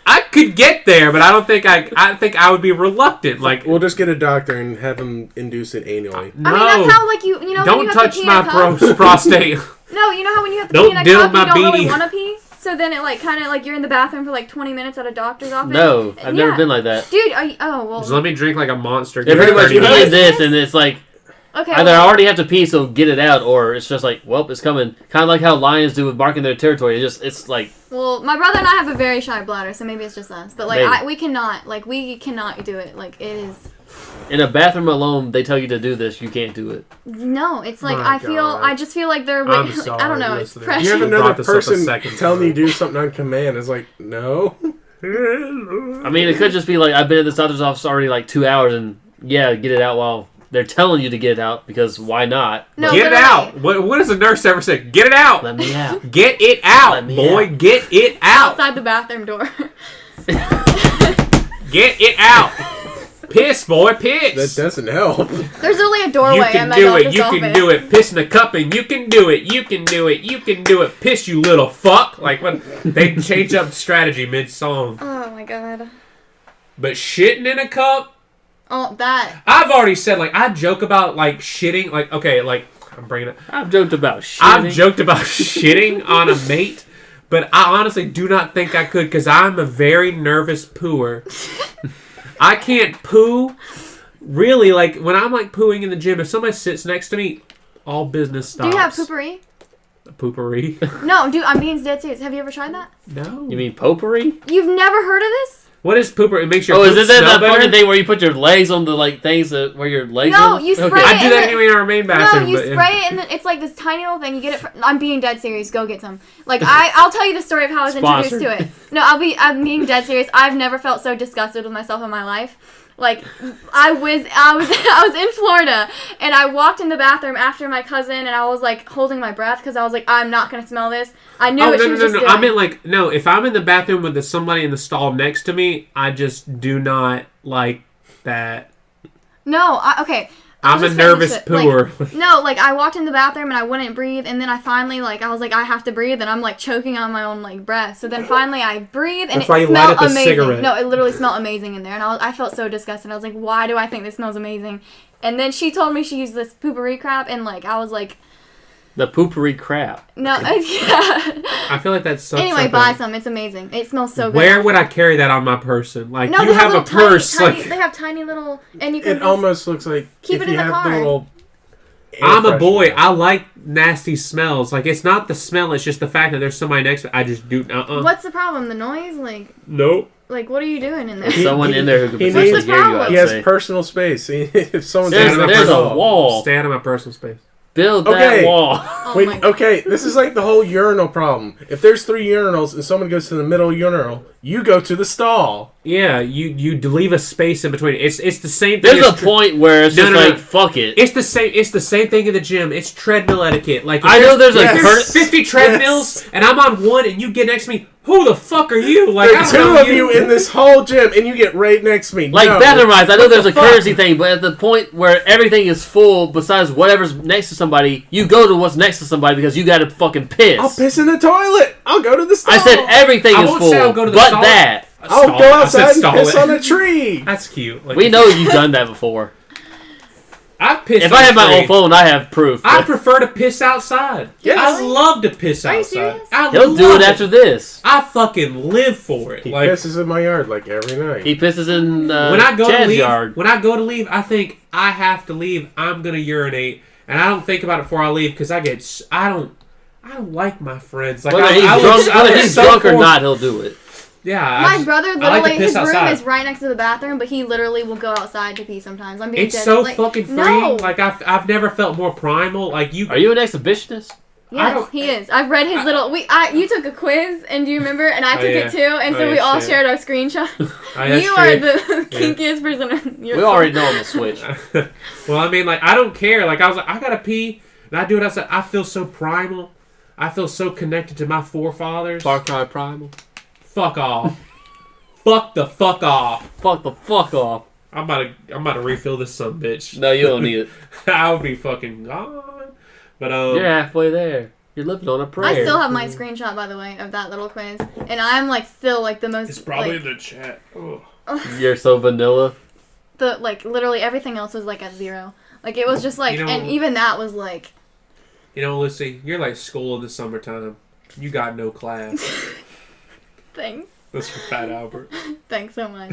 I could get there, but I don't think I think I would be reluctant. Like, We'll just get a doctor and have him induce it annually. no. I mean, that's how like you know. when Don't you have touch to pee my in a cup, prostate. No, you know how when you have to Don't pee in a diddle cup, my you don't really beanie. want to pee. So then it like kind of like you're in the bathroom for like 20 minutes at a doctor's office. No, I've never Yeah. been like that. Dude, are you, oh well. Just let me drink like a monster. They're Give pretty me much 30 minutes. doing this, and it's like Okay. either I already have to pee, so get it out, or it's just like, well, it's coming. Kind of like how lions do with marking their territory. It's like Well, my brother and I have a very shy bladder, so maybe it's just us. But like, Maybe. we cannot do it. Like it is. in a bathroom alone, they tell you to do this, you can't do it. No, it's like My God. I just feel like they're. I'm Like, sorry, I don't know. It's listeners. pressure. You have She another brought this up a person second telling time. you to do something on command. It's like, no. I mean, it could just be like I've been at this doctor's office already like 2 hours, and yeah, get it out while they're telling you to get it out because why not? No, Get it literally. out. What does a nurse ever say? Get it out. Let me out. Get it out, Let me boy. out. Get it out. Outside the bathroom door. Get it out. Piss, boy. Piss. That doesn't help. There's only a doorway. You at can my do it. doctor's You office. can do it. Piss in a cup and you can do it. You can do it. You can do it. Piss, you little fuck. Like when they change up strategy mid song. Oh my god. But shitting in a cup. Oh, that. I've already said like I joke about like shitting. Like okay, like I'm bringing it. I've joked about shit. I've joked about shitting on a mate, But I honestly do not think I could because I'm a very nervous pooer. I can't poo. Really, like, when I'm, like, pooing in the gym, if somebody sits next to me, all business stops. Do you have poopery? Poopery? No, dude, I'm being dead serious. Have you ever tried that? No. You mean potpourri? You've never heard of this? What is poopery? It makes your Oh, poop is it that smell fucking better? thing where you put your legs on the, like, things where your legs No, are? you spray Okay. it. I do that anyway in our main bathroom. No, you but, spray it, and then it's like this tiny little thing. You get it. I'm being dead serious. Go get some. Like I'll tell you the story of how I was introduced to it. No, I'm being dead serious. I've never felt so disgusted with myself in my life. Like I was in Florida, and I walked in the bathroom after my cousin, and I was like holding my breath because I was like, I'm not gonna smell this. I knew what she was just doing. I meant like no. If I'm in the bathroom with somebody in the stall next to me, I just do not like that. No, okay. I'm a nervous pooer. Like, no, like I walked in the bathroom and I wouldn't breathe, and then I finally I was like I have to breathe, and I'm like choking on my own like breath. So then finally I breathe, and That's why it you light smelled up a amazing. cigarette. No, it literally smelled amazing in there, and I felt so disgusted. I was like, why do I think this smells amazing? And then she told me she used this poopery crap, and like I was like, The poopery crap. no, yeah. I feel like that's such. Anyway, buy some. It's amazing. It smells so good. Where would I carry that on my person? Like No, you they have a little purse. Tiny, like they have tiny little, and you can. It almost looks like keep if it in you the have car. the little. I'm a boy. freshener. I like nasty smells. Like it's not the smell. It's just the fact that there's somebody next to me. I just do. What's the problem? The noise? Nope. Like what are you doing in there? There's someone in there who he can potentially needs- hear you, He I'd He has say. personal space. If someone's There's in a the wall. Stay out of my personal space. Build Okay. that wall. Oh When, my God. okay, this is like the whole urinal problem. If there's 3 urinals and someone goes to the middle urinal, you go to the stall. Yeah, you leave a space in between. It's the same thing. There's as a point where it's No, just no, no. like, fuck it. It's the same. It's the same thing in the gym. It's treadmill etiquette. Like if I know there's a Yes. curse. 50 treadmills, and I'm on one, and you get next to me. Who the fuck are you? Like There I are don't 2 know of you in this whole gym, and you get right next to me. Like no. bathroom rides, I know there's a the fuck? courtesy thing, but at the point where everything is full, besides whatever's next to somebody, you go to what's next to somebody because you got to fucking piss. I'll piss in the toilet. I'll go to the stall. I said everything I is won't full, say I'll go to the but stall. that. I'll Stall go it. I outside said and piss stall on it. a tree. That's cute. Like, We know you've done that before. I piss. If on I a have my tree. own phone, I have proof. I but prefer to piss outside. Yes. I love to piss Are you outside. serious? I He'll do love it after this. I fucking live for it. He Like pisses in my yard like every night. He pisses in when I go to Chad's leave, yard. when I go to leave, I think I have to leave. I'm gonna urinate, and I don't think about it before I leave because I don't like my friends. Like Whether he's I drunk, was whether he's so drunk or forced. not, he'll do it. Yeah, My brother I like to literally, piss his room outside. is right next to the bathroom, but he literally will go outside to pee sometimes. I'm being It's dead. so like, fucking free. No. Like I've never felt more primal. Like you. Are you an exhibitionist? I Yes, don't- he is. I've read his little. You took a quiz, and do you remember? And I Oh, took yeah. it too, and Oh, so we yeah, all shit. shared our screenshots. Oh, that's You are true. the kinkiest person. We already know on the Switch. Well, I mean, like I don't care. Like I was like, I gotta pee, and I do it outside. I feel so primal. I feel so connected to my forefathers. Far Cry Primal. Fuck off. Fuck the fuck off. Fuck the fuck off. I'm about to refill this son bitch. No, you don't need it. I'll be fucking gone. But You're halfway there. You're living on a prayer. I still have my screenshot, by the way, of that little quiz, and I'm like still like the most. it's probably like, in the chat. Ugh. You're so vanilla. the like literally everything else was like at 0. Like it was just like, You know- and even that was like. You know, Lucy, you're like school in the summertime. You got no class. Thanks. That's from Fat Albert. Thanks so much.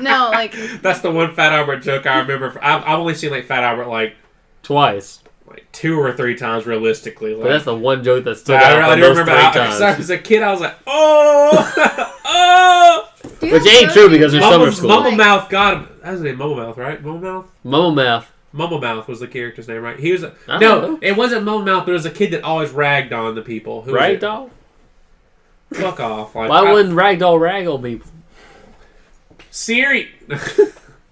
No, like That's the one Fat Albert joke I remember. I've only seen like Fat Albert like Twice. 2 or 3 times realistically. Like, But that's the one joke that stood I out really from do those remember. 3 Because I times. was a kid, I was like, oh, oh. do you Which have ain't true rotating because there's jokes? summer school. Mumble Mouth got him. That's his name, Mumble Mouth, right? Mumble Mouth. Mumble Mouth. Mumble Mouth was the character's name, right? He was I don't no, know. it wasn't Mumble Mouth, but it was a kid that always ragged on the people. Who was it? Ragdoll? Fuck off! Like, Why wouldn't Ragdoll rag on people? Siri?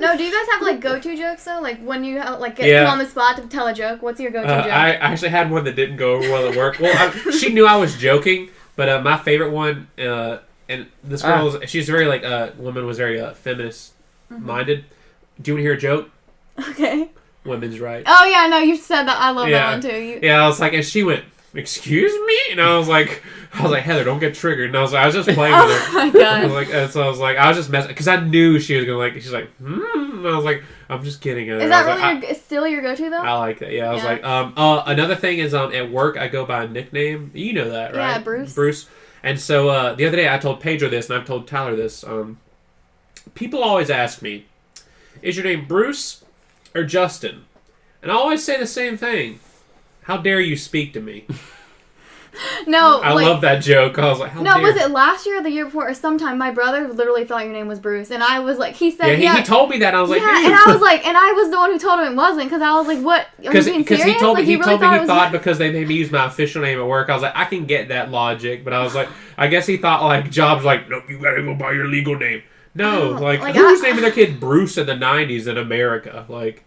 No, do you guys have like go-to jokes though? Like when you like get Yeah. put on the spot to tell a joke, what's your go-to joke? I actually had one that didn't go over well at work. Well, she knew I was joking, but my favorite one, and this girl, she's very like woman was very feminist minded. Do you want to hear a joke? Okay. Women's rights. Oh yeah, no, you said that. I love Yeah. that one too. Yeah, I was like, and she went, "Excuse me," and I was like, Heather, don't get triggered. And I was was just playing with her. Oh my I was god. like, and so I was like, I was just messing because I knew she was gonna like. She's like, And I was like, I'm just kidding. And Is I that was really like, still your go-to though? I like that. Yeah, I was Yeah. like, another thing is at work I go by a nickname. You know that, right? Yeah, Bruce. Bruce. And so the other day I told Pedro this, and I've told Tyler this. People always ask me, is your name Bruce or Justin? And I always say the same thing. How dare you speak to me? No, I love that joke. I was like, how no, dare was it last year or the year before or sometime? My brother literally thought your name was Bruce, and I was like, he said, he told me that, and I was like, yeah, dude. and I was like, and I was the one who told him it wasn't, because I was like, what? Are you being serious? Because he told me, he thought because they made me use my official name at work. I was like, I can get that logic, but I was like, I guess he thought like Jobs like, nope, you gotta go by your legal name. No, like who was naming their kid Bruce in the '90s in America? Like,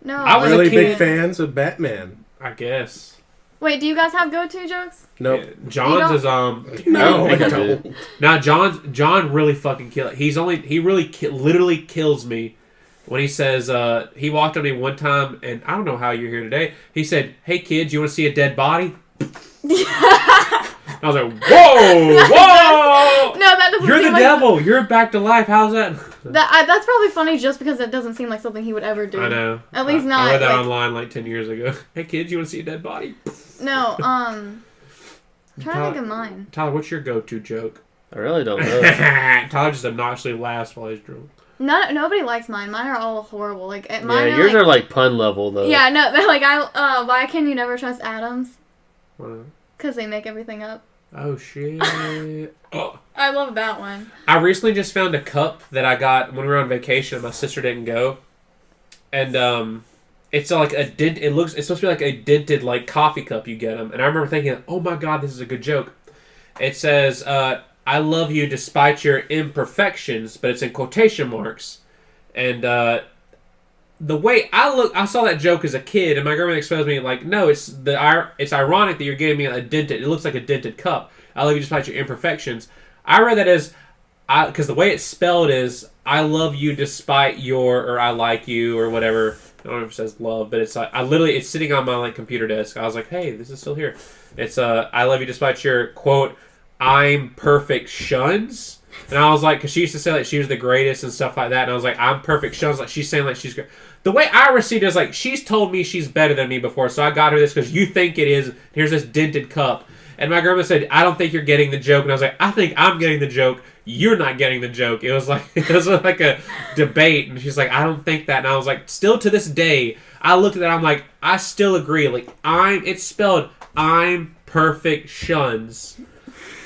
no, I was really a kid. big fans of Batman. I guess. Wait, do you guys have go-to jokes? Nope. Yeah, John's is No, I I think I don't. do. Now John really fucking kill. Literally kills me when he says he walked up to me one time, and I don't know how you're here today. He said, "Hey kids, you want to see a dead body?" I was like, "Whoa, No, that doesn't. You're seem the like devil. You're back to life. How's that?" That's probably funny just because it doesn't seem like something he would ever do. I know. At least not. I read that like, online like 10 years ago. Hey kids, you want to see a dead body? No, I'm trying to think of mine. Tyler, what's your go-to joke? I really don't know. Tyler just obnoxiously laughs while he's drunk. Nobody likes mine. Mine are all horrible. Like mine Yeah, yours are like pun level though. Yeah, no, they're like why can you never trust atoms? What? Because they make everything up. Oh shit! Oh. I love that one. I recently just found a cup that I got when we were on vacation and my sister didn't go. And it's like a dent. It's supposed to be like a dented like coffee cup you get them. And I remember thinking, oh my god, this is a good joke. It says, "I love you despite your imperfections," but it's in quotation marks. And the way I saw that joke as a kid, and my grandma explained to me like, no, it's ironic that you're giving me a dented. It looks like a dented cup. I love you despite your imperfections. I read that as, because the way it's spelled is, I love you despite your, or I like you, or whatever. I don't know if it says love, but it's like, it's sitting on my like computer desk. I was like, hey, this is still here. It's I love you despite your quote, I'm perfect shuns. And I was like, because she used to say like she was the greatest and stuff like that. And I was like, I'm perfect shuns. Like she's saying like she's great. The way I received it is like, she's told me she's better than me before, so I got her this because you think it is. Here's this dented cup. And my grandma said, I don't think you're getting the joke. And I was like, I think I'm getting the joke. You're not getting the joke. It was like a debate. And she's like, I don't think that. And I was like, still to this day, I looked at that. I'm like, I still agree. Like it's spelled I'm perfect shuns.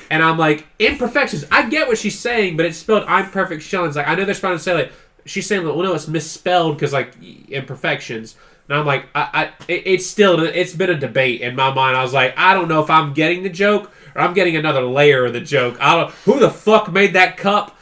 And I'm like, imperfections. I get what she's saying, but it's spelled I'm perfect shuns. Like I know they're trying to say like, she's saying, well, no, it's misspelled because like imperfections. And I'm like, it's been a debate in my mind. I was like, I don't know if I'm getting the joke or I'm getting another layer of the joke. Who the fuck made that cup?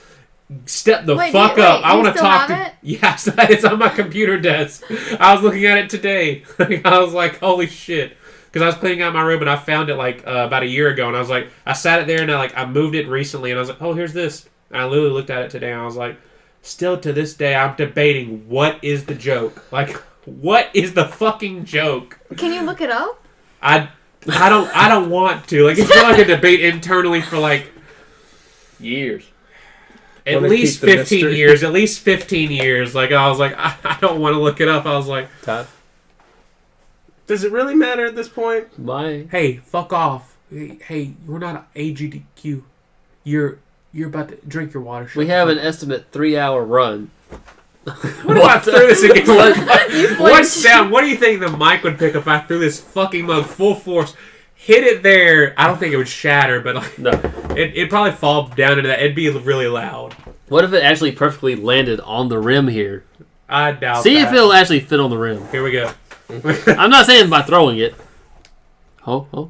Step the fuck up. I want to talk to it? Yes, it's on my computer desk. I was looking at it today. I was like, holy shit. Because I was cleaning out my room and I found it like about a year ago. And I was like, I sat it there and I moved it recently. And I was like, oh, here's this. And I literally looked at it today and I was like, still to this day, I'm debating what is the joke. Like, what is the fucking joke? Can you look it up? I don't want to. Like, it's been like a debate internally for like years. At least 15 years. At least 15 years. Like, I was like, I don't want to look it up. I was like, Todd? Does it really matter at this point? Hey, fuck off. Hey, we're not AGDQ. You're about to drink your water. We have an estimate 3-hour run. What if I threw this again? What sound? What do you think the mic would pick up if I threw this fucking mug full force, hit it there? I don't think it would shatter, but like, No. it'd probably fall down into that. It'd be really loud. What if it actually perfectly landed on the rim here? I doubt See that. if it'll actually fit on the rim. Here we go. I'm not saying by throwing it. Oh.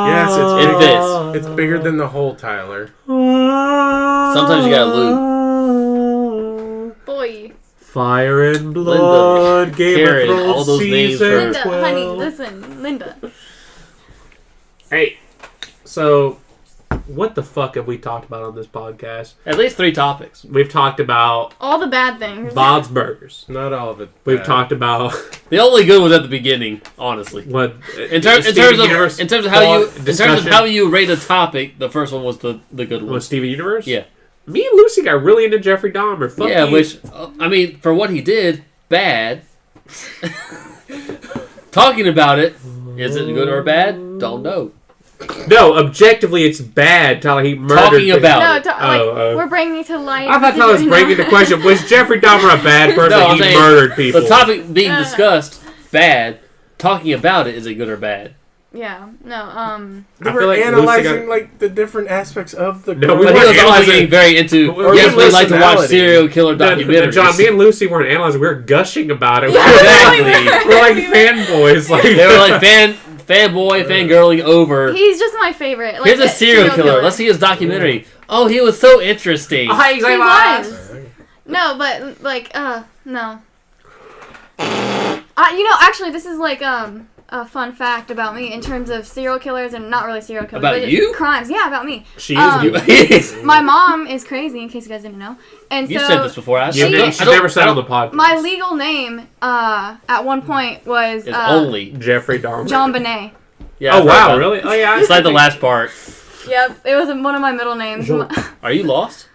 Yes, It fits. It's bigger than the hole, Tyler. Sometimes you gotta lube. Boy. Fire and blood, Linda, Game Karen, of Thrones all those names season for- Linda, 12. honey, listen. Linda. Hey, so what the fuck have we talked about on this podcast? At least 3 topics. We've talked about All the bad things. Bob's Burgers. Not all of it. We've talked about The only good was at the beginning, honestly. what In terms of how you rate a topic, the first one was the good one. was Steven Universe. Yeah. Me and Lucy got really into Jeffrey Dahmer. Fuck Yeah, you. which I mean, for what he did, bad. Talking about it, Is it good or bad? Don't know. No, objectively, it's bad. Tyler, he murdered. Talking about No, it. we're bringing to light. I thought Tyler was breaking the question. Was Jeffrey Dahmer a bad person? No, I'm He saying murdered people. The topic being discussed, bad. Talking about it, is it good or bad? Yeah. No. I We're feel like analyzing Lucy the different aspects of the. No, we But weren't he was also analyzing- getting very into. Or Yes, we like to watch personality. serial killer documentaries. John, me and Lucy weren't analyzing. We were gushing about it. Exactly. We're like fanboys. Like They were like fanboy, fangirling over. He's just my favorite. Like, Here's a serial killer. Let's see his documentary. Oh, he was so interesting. Hi, He was. No, but no. Actually, this is like a fun fact about me in terms of serial killers and not really serial killers. About but you? Crimes. Yeah, about me. She is you. My mom is crazy, in case you guys didn't know. And You've so said this before. She's never said on the podcast. my legal name at one point was It's only. Jeffrey Dahmer. John Bonet. Yeah, Oh I've heard wow, about it. really? Oh yeah. It's like the last part. Yep, it was one of my middle names. Are you lost?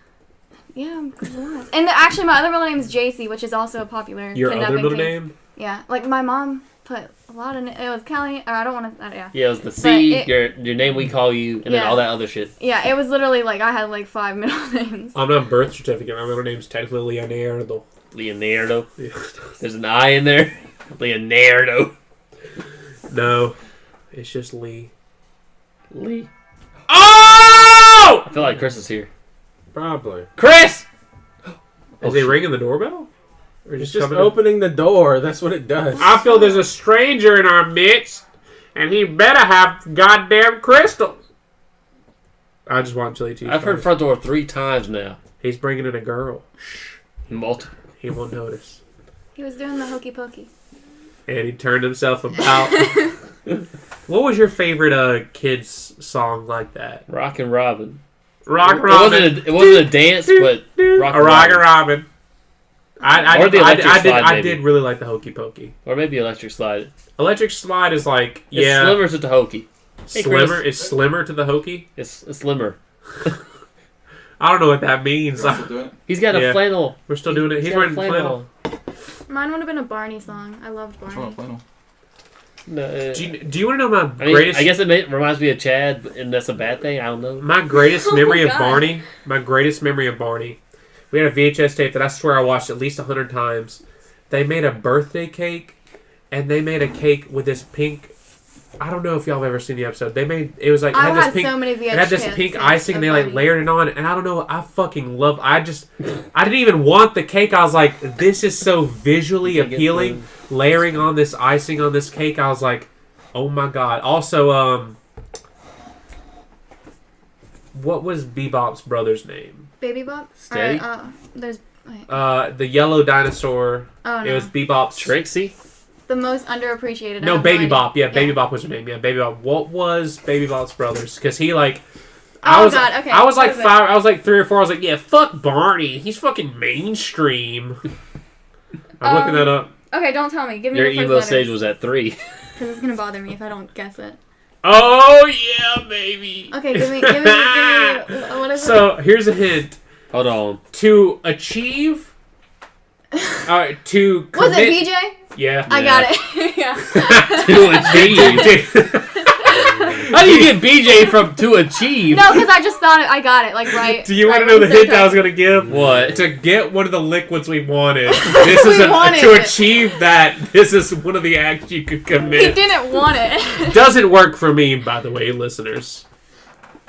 Yeah, I'm lost. And actually, my other middle name is JC, which is also a popular Your kidnapping other middle case. name? Yeah, like my mom put a lot in it. It was Kelly, or I don't want to. Yeah. Yeah, it was the C, But your name we call you, and then Yeah. all that other shit. Yeah, it was literally like I had like 5 middle names. I'm not birth certificate. My middle name's technically Leonardo. Leonardo. There's an I in there. Leonardo. No, it's just Lee. Lee. Oh! I feel like Chris is here. Probably. Chris! Is he ringing the doorbell? Or It's just just coming in? opening the door. That's what it does. I feel there's a stranger in our midst, and he better have goddamn crystal. I just want chili cheese. I've heard fries. front door 3 times now. He's bringing in a girl. Multiple. He won't notice. He was doing the hokey pokey. And he turned himself about. What was your favorite kids song like that? Rockin' Robin. Rock Robin. It wasn't a dance, but Rockin' Rockin' Robin. Robin. I Or the Electric Slide, I maybe. did really like the Hokey Pokey. Or maybe Electric Slide. Electric Slide is like, It's yeah. slimmer to the hokey. Hey, Slimmer? Chris. It's slimmer to the Hokey? It's slimmer. I don't know what that means. Still doing it? He's got Yeah. a flannel. We're still doing it. He's got a wearing flannel. Mine would have been a Barney song. I loved Which Barney. one? Flannel. No, Do you want to know my I mean, greatest... I guess it reminds me of Chad, and that's a bad thing. I don't know. My greatest Oh memory my of God. Barney. My greatest memory of Barney. We had a VHS tape that I swear I watched at least 100 times. They made a birthday cake, and they made a cake with this pink. I don't know if y'all have ever seen the episode. They made it was like it I had this had pink. so many It had this VHS pink tapes icing, and of they like Barney. layered it on. And I don't know. I fucking love. I didn't even want the cake. I was like, this is so visually You can get appealing. Layering on this icing on this cake, I was like, oh my god. Also, what was Bebop's brother's name? Baby Bop? Steady? There's... Wait. The yellow dinosaur. Oh, It no. was Bebop's. Trixie? The most underappreciated. I No, have Baby idea. Bop. Yeah, Baby Bop was her name. Yeah, Baby Bop. What was Baby Bop's brothers? Because he like. Oh, God, okay. I was like What is it? 5. I was like 3 or 4. I was like, yeah, fuck Barney. He's fucking mainstream. I'm looking that up. Okay, don't tell me. Give me Your the first emo letters. stage was at 3. Because it's going to bother me if I don't guess it. Oh yeah, baby. Okay, give me what is it? So here's a hint. Hold on. To achieve. To Was commit. it BJ? Yeah. I Yeah. got it. Yeah. To achieve. How do you get BJ from to achieve? No, because I just thought I got it, like, right. Do you want to right know the when you hint said I was gonna give? What? To get one of the liquids we wanted. This is We wanted to it. achieve that. This is one of the acts you could He commit. didn't want it. Doesn't work for me, by the way, listeners.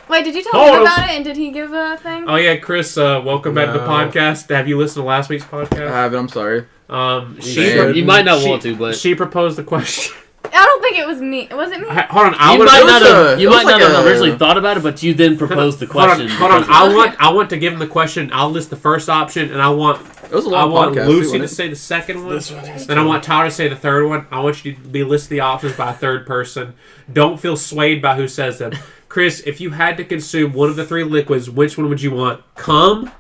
Wait, did you tell Hold him on. about it, and did he give a thing? Oh yeah, Chris. Welcome back to the No. podcast. Have you listened to last week's I podcast? have it. I'm sorry. You might not she- want to, but she proposed the question. I don't think it was me. Was it me? Hold on, I you want might it not was have. a- You it was might not like have a- originally thought about it, but you then proposed the question. Hold on. because- I want to give him the question. I'll list the first option, and I want It was a long podcast. Lucy wasn't to it? say the second one. This one is Then I want Tyler to say the third one. I want you to be list the options by a third person. Don't feel swayed by who says them. Chris, if you had to consume one of the 3 liquids, which one would you want? Cum?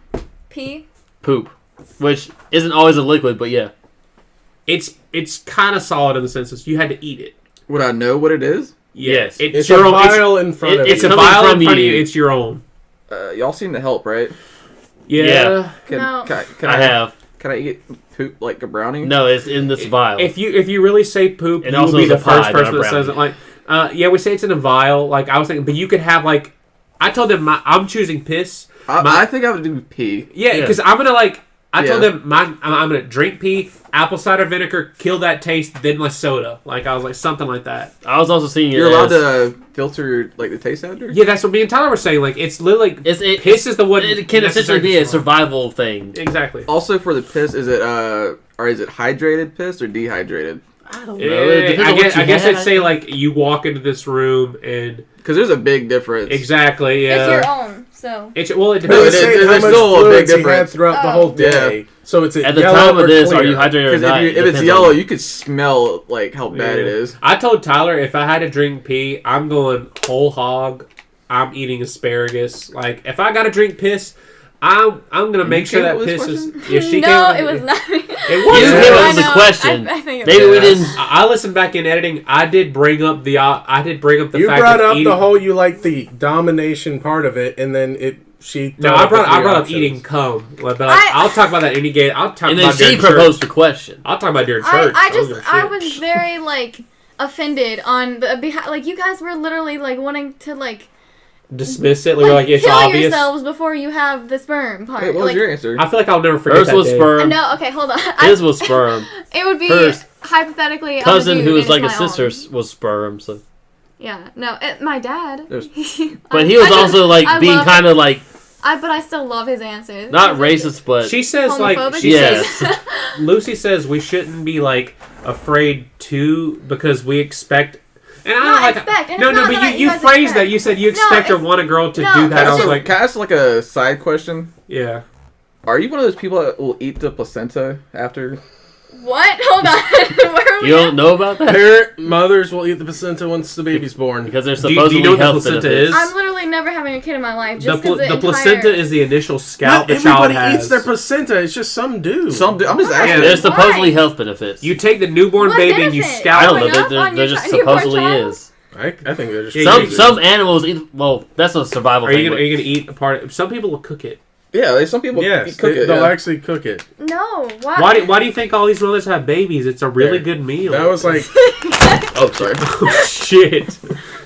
P. poop, which isn't always a liquid, but yeah. It's kind of solid in the sense that you had to eat it. Would I know what it is? Yes. It's your a own. vial in front of It's you. a coming vial in from front of you. you. It's your own. Y'all seem to help, right? Yeah. Yeah. Can, No. can I have. Can I eat poop like a brownie? No, it's in this vial. If you really say poop, It you will also be is the a pie, first person not a that says it. brownie. Like, yeah, we say it's in a vial. Like I was thinking, but you could have like, I told them I'm choosing piss. I think I would do pee. Yeah, Yeah. because I'm gonna like. I told Yeah. them I'm gonna drink pee, apple cider vinegar, kill that taste, then like soda. Like I was like something like that. I was also seeing You're allowed to filter like the taste after. Yeah, that's what me and Tyler were saying. Like it's literally It piss is the one. It can essentially be a survival thing. Exactly. Also, for the piss, is it hydrated piss or dehydrated? I don't know. It depends on what I you guess had. I'd say like you walk into this room and Because there's a big difference. exactly. Yeah. It's your own, so. It depends. No, It's saying how there's much still a big fluids he had difference. throughout the Oh. whole day. Yeah. So it's At the yellow time or of this, clear? are you hydrated or Because not? if it's Depends yellow, on- you could smell like how bad it is. I told Tyler if I had to drink pee, I'm going whole hog. I'm eating asparagus. Like if I got to drink piss, I'm gonna make sure came that up with this piss is. question? Yeah, she No, came it up was with not me. It was. You her. came up I with the know. question. I think it Maybe was. we didn't. I listened back in editing. I did bring up the. I did bring up the You fact brought of up eating. the whole you like the domination part of it, and then she. No, I brought up eating cum. But I'll talk about that any game. I'll talk And then about she during proposed church. the question. I'll talk about during church. I was very like offended on the like you guys were literally like wanting to like dismiss it. Like it's kill obvious. yourselves before you have the sperm part. Wait, what was like, your answer? I feel like I'll never forget Hers that was day. sperm. No, okay, hold on. His was sperm. It would be Hers hypothetically I'm a Cousin, dude who was and like a it's my sister, own. was sperm. So, Yeah, no, my dad. There's- but he was also like being kind of like but I still love his answers. not He's racist, but She says like homophobic. she Yes. says Lucy says we shouldn't be like afraid to because we expect. And I Not don't like expect, and no, it's no, not but that you you guys phrased expect. that. You said you expect or it's- want a girl to no, do that. it's I was just- like, Can I ask like a side question? yeah. Are you one of those people that will eat the placenta after? What? Hold on. Where are we you don't at? know about that Parent mothers will eat the placenta once the baby's born. because there's Do you supposedly know what the health placenta benefits. is? I'm literally never having a kid in my life. The, Just because the placenta is the initial scout Not the child everybody has. eats their placenta. It's just some dude. I'm just Why? asking. There's supposedly Why? health benefits. You take the newborn What baby and you benefit? scout. I don't know. Growing up There on your just newborn supposedly child? is. I think they're just Yeah, Some animals eat. Well, that's a survival Are thing. you gonna eat a part? Some people will cook it. Yeah, some people Yes, cook it. they'll Yeah. actually cook it. No. Why? Why do you think all these mothers have babies? It's a really There. good meal. That was like Oh, sorry. oh, shit.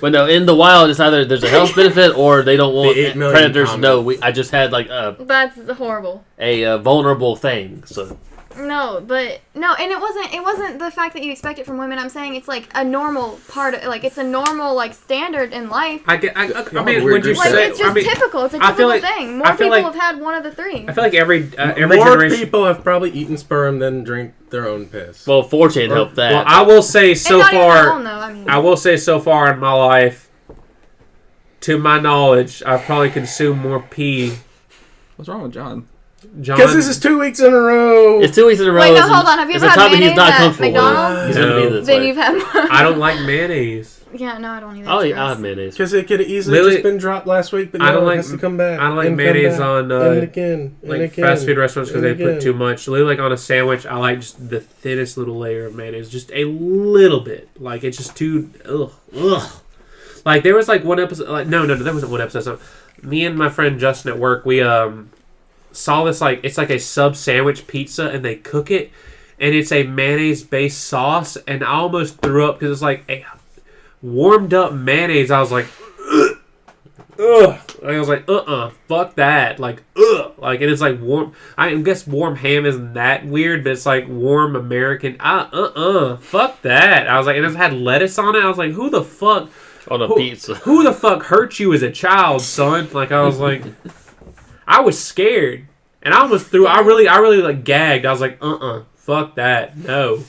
But no, in the wild, it's either there's a health benefit or they don't want The 8 million predators to know. comments. I just had like That's horrible. a vulnerable thing. So No, but no, and it wasn't the fact that you expect it from women. I'm saying it's like a normal part of like it's a normal like standard in life. I mean, weird would you group Like say? it's just I mean, typical. It's a I feel typical like- thing. I More feel people like- have had one of the three. I feel like every more generation. people have probably eaten sperm than drink their own piss. well, 4chan helped that. Well, I will say so and not even far. alone, though. I mean, I will say so far in my life, to my knowledge, I've probably consumed more pee. What's wrong with John? John, Because this is 2 weeks in a row. it's 2 weeks in a row. Wait, no, It's- hold on. Have you it's ever a had topic he's mayonnaise not at comfortable McDonald's? with. He's No. gonna be this Then way. you've had more. I don't like mayonnaise. Yeah, no, I don't either. I'll It's eat. I'll gross. have mayonnaise. Because it could have easily Lily- just been dropped last week, but I don't no, like- it has to come back. I don't like and come mayonnaise back, on, and again, and Like again, fast food restaurants because they and put again. too much. Literally, like on a sandwich, I like just the thinnest little layer of mayonnaise, just a little bit. Like it's just too ugh. Like there was like one episode. Like no, there wasn't one episode. So, me and my friend Justin at work, we saw this like it's like a sub sandwich pizza, and they cook it, and it's a mayonnaise based sauce, and I almost threw up because it's like a warmed up mayonnaise. I was like, ugh. I was like, fuck that. Like, like, and it's like warm. I guess warm ham isn't that weird, but it's like warm American. Fuck that. I was like, and it had lettuce on it. I was like, who the fuck? On a pizza. Who the fuck hurt you as a child, son? Like, I was like, I was scared, and I almost threw. I really like gagged. I was like, fuck that, no.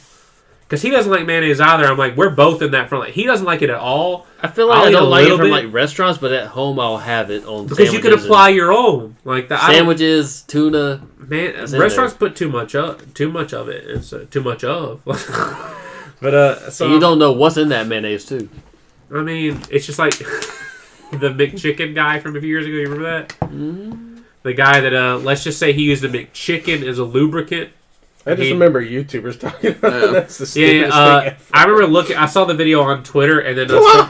Because he doesn't like mayonnaise either. I'm like, we're both in that front. Like, he doesn't like it at all. I feel like I'll I eat don't a like it little from bit. like restaurants, but at home I'll have it on Because you can sandwiches apply your own. Like the and sandwiches, tuna. Man, It's in restaurants put too much of it. It's too much of. But so And you don't know what's in that mayonnaise too. I mean, it's just like the McChicken guy from a few years ago. You remember that? Mm-hmm. The guy that let's just say he used a McChicken as a lubricant. I just remember YouTubers talking about Yeah. that's the Yeah, stupidest thing ever. I remember looking. I saw the video on Twitter, and then Why?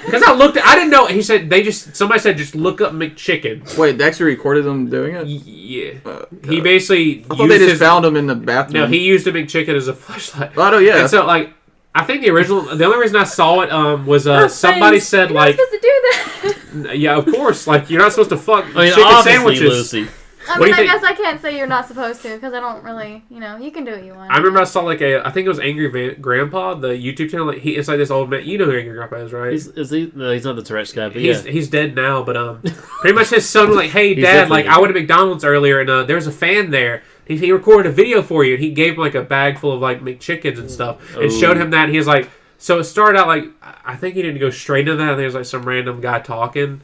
Because I didn't know. He said somebody said just look up McChicken. Wait, they actually recorded them doing it? Yeah. He basically. I thought they just found him in the bathroom. No, he used a McChicken as a flashlight. Oh, no, yeah. And so, like, I think the only reason I saw it was somebody said, You're like. not supposed to do that. Yeah, of course. Like, you're not supposed to fuck chicken obviously, sandwiches. Lucy. I What do mean, you I think? guess I can't say you're not supposed to because I don't really, you can do what you want. I remember I saw like I think it was Angry Grandpa, the YouTube channel. Like it's like this old man. You know who Angry Grandpa is, right? Is he? No, he's not the Tourette's guy, but He's dead now, but pretty much his son was like, "Hey, Dad, like I went to McDonald's earlier and there was a fan there. He recorded a video for you and he gave him like a bag full of like McChickens and stuff and showed him that. And he was like, so it started out like I think he didn't go straight into that. I think it was like some random guy talking,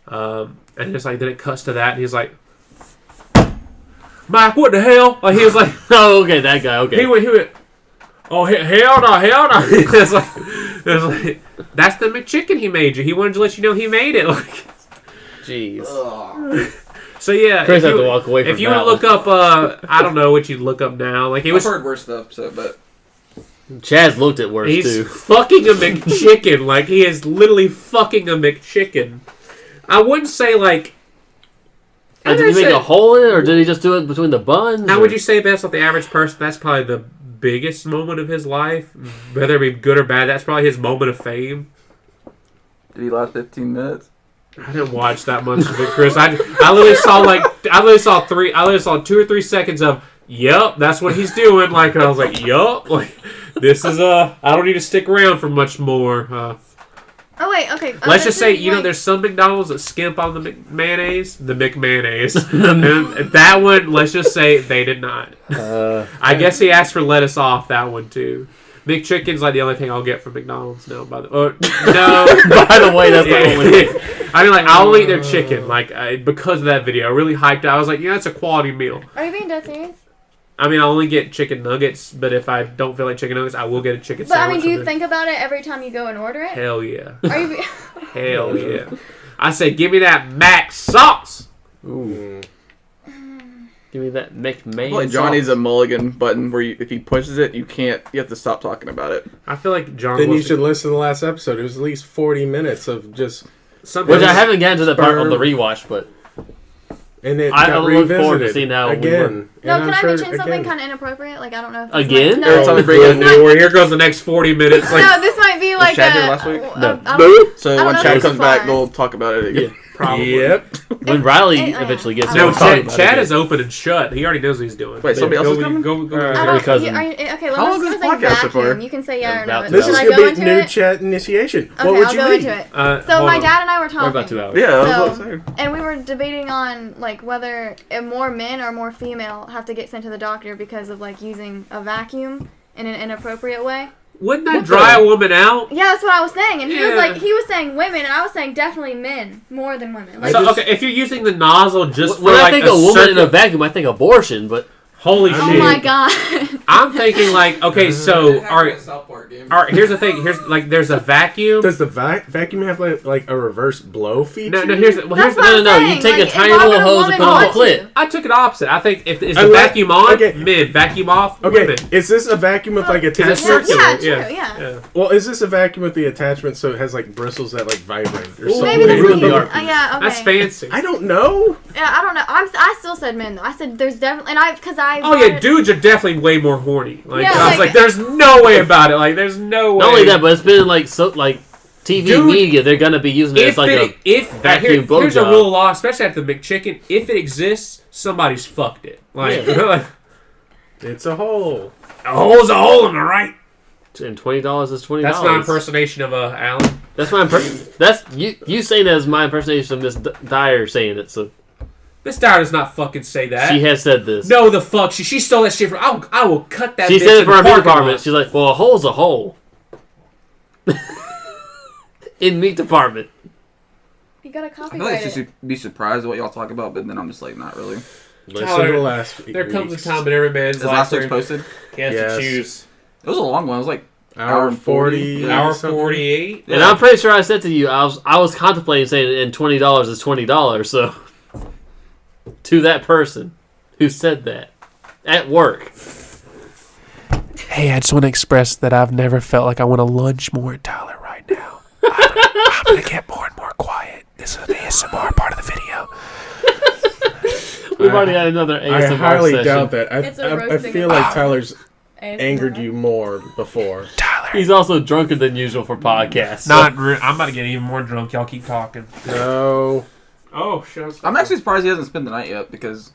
and it's like then it cuts to that and he's like, Mike, what the hell? Like he was like, oh, okay, that guy. Okay, he went. Oh hell no! It's like that's the McChicken he made you. He wanted to let you know he made it. Like, jeez. So yeah, Chris had to walk away from if you want to look up, I don't know what you'd look up now. Like I've heard worse stuff, but Chaz looked at worse he's too. fucking a McChicken. Like he is literally fucking a McChicken. I wouldn't say like. And did he make a hole in it, or did he just do it between the buns? How would you say that's not the average person? That's probably the biggest moment of his life, whether it be good or bad. That's probably his moment of fame. did he last 15 minutes? I didn't watch that much of it, Chris. I literally saw 2 or 3 seconds of yup, that's what he's doing. Like I was like, yup, like this is I don't need to stick around for much more. Oh wait, okay. Let's just say, there's some McDonald's that skimp on the McMayonnaise, and that one, let's just say they did not. I guess he asked for lettuce off that one too. McChicken's like the only thing I'll get from McDonald's now. By the way, that's the only. I mean, like I'll eat their chicken, like because of that video. I really hyped. I was like, it's a quality meal. Are you being dead serious? I mean, I only get chicken nuggets, but if I don't feel like chicken nuggets, I will get a chicken But sandwich. I mean, do you think about it every time you go and order it? Hell yeah. Are you? Hell yeah. I say, give me that Mac sauce. Ooh. Give me that McMahon. Like John needs a mulligan button where if he pushes it, you have to stop talking about it. I feel like John. Then you should listen to the last episode. It was at least 40 minutes of just something. Which I haven't gotten to the part of the rewatch, but. And it I got look forward to revisited seeing how again. No, can I mention something kind of inappropriate? Like I don't know if this again. Might, no, Every time we bring Good in Lord, here goes the next 40 minutes. Like, no, this might be like Chad here last week? No. So when Chad comes back, they'll talk about it again. probably. Yep. When Riley eventually gets No, there, Chad is open and shut. He already knows what he's doing. Wait, somebody else is coming? Go. Your cousin. Okay, How long let's is say this podcast so far? vacuum. You can say yeah or no. This is Should I going go to into be new it? chat initiation. Okay, What would I'll you go read? into it. Hold So my on. dad and I were talking. We're about 2 hours. Yeah, that's So- what I'm saying. And we were debating on like whether more men or more female have to get sent to the doctor because of like using a vacuum in an inappropriate way. Wouldn't that dry a woman out? Yeah, that's what I was saying. And he was Yeah. like, he was saying women, and I was saying definitely men more than women. Like, So, okay, if you're using the nozzle just When for I like think a a woman in a circle- vacuum, I think abortion, but holy Oh oh shit. my god. I'm thinking like, okay, so alright, here's the thing. Here's like, there's a vacuum. Does the vacuum have like a reverse blow feature? No, here's That's here's what no, I'm no, you saying. take a Like, tiny why little would a hose and woman put it on the want clit. to? I took it opposite. I think if is the Unless- vacuum on, okay. men. Vacuum off, Okay, women. is this a vacuum with like It's attachments? circular. Yeah, true, yeah. Well, is this a vacuum with the attachment so it has like bristles that like vibrate or something? Maybe this ruined is the art piece. yeah, okay. That's fancy. I don't know. Yeah, I don't know. I still said men though. I said there's definitely, and because I. Oh yeah, dudes are definitely way more horny. Like Yeah, I was like- like, there's no way about it. Like there's no way. not only that, but it's been like TV Dude, media. They're gonna be using it as like here's vacuum a rule blowjob. of law, especially at the McChicken. If it exists, somebody's fucked it. Like, It's a hole. a hole's a hole, am I right? and $20 is $20. That's my impersonation of Alan. That's my that's you saying that as my impersonation of Miss Dyer saying it. So Miss Dyer does not fucking say that. she has said this. No, the fuck. She stole that shit from. I will cut that. She bitch said it in for the our meat parking department. lot. She's like, well, a hole's a hole. In meat department. You gotta I feel like copyright it's just be surprised at what y'all talk about, but then I'm just like, not really. Listen Tyler, to the last There comes a weeks. time in every man's Is life last where week's posted? he has Yes. to choose. It was a long one. It was like Hour 40. Hour something. 48. And I'm pretty sure I said to you, I was contemplating saying, and $20 is $20. So to that person who said that at work. Hey, I just want to express that I've never felt like I want to lunge more at Tyler right now. I'm gonna get more and more quiet. This is the ASMR part of the video. We've already had another ASMR I highly session. doubt that. It's a I roasting feel of- like Tyler's ASMR. angered you more before. Tyler. He's also drunker than usual for podcasts. I'm about to get even more drunk. Y'all keep talking. No. Oh, shit. I'm actually surprised he hasn't spent the night yet because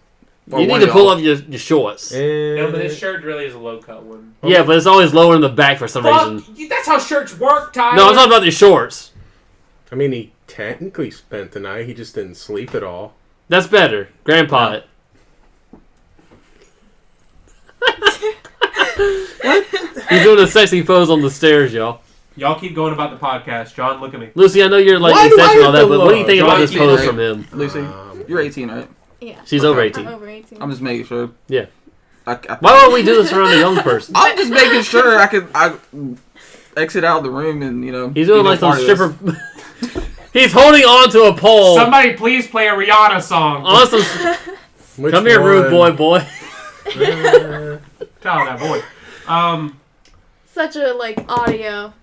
You need to pull up your shorts. No, but this shirt really is a low cut one. Yeah, but it's always lower in the back for some reason. Fuck, that's how shirts work, Tyler. No, I'm talking about your shorts. I mean, he technically spent the night. He just didn't sleep at all. That's better. Grandpa it. He's doing a sexy pose on the stairs, y'all. Y'all keep going about the podcast. John, look at me. Lucy, I know you're like Why do I sexual and all have that, to but what do you look? think about this John, pose right? from him? Lucy, you're 18, right? Yeah. She's over I'm 18. over 18. I'm just making sure. Yeah. I, Why won't we do this around a young person? I'm just making sure I exit out of the room and He's doing be like no some part of this. stripper. He's holding on to a pole. Somebody please play a Rihanna song. Awesome. Which Come here, rude boy. Tell that boy. Such a audio.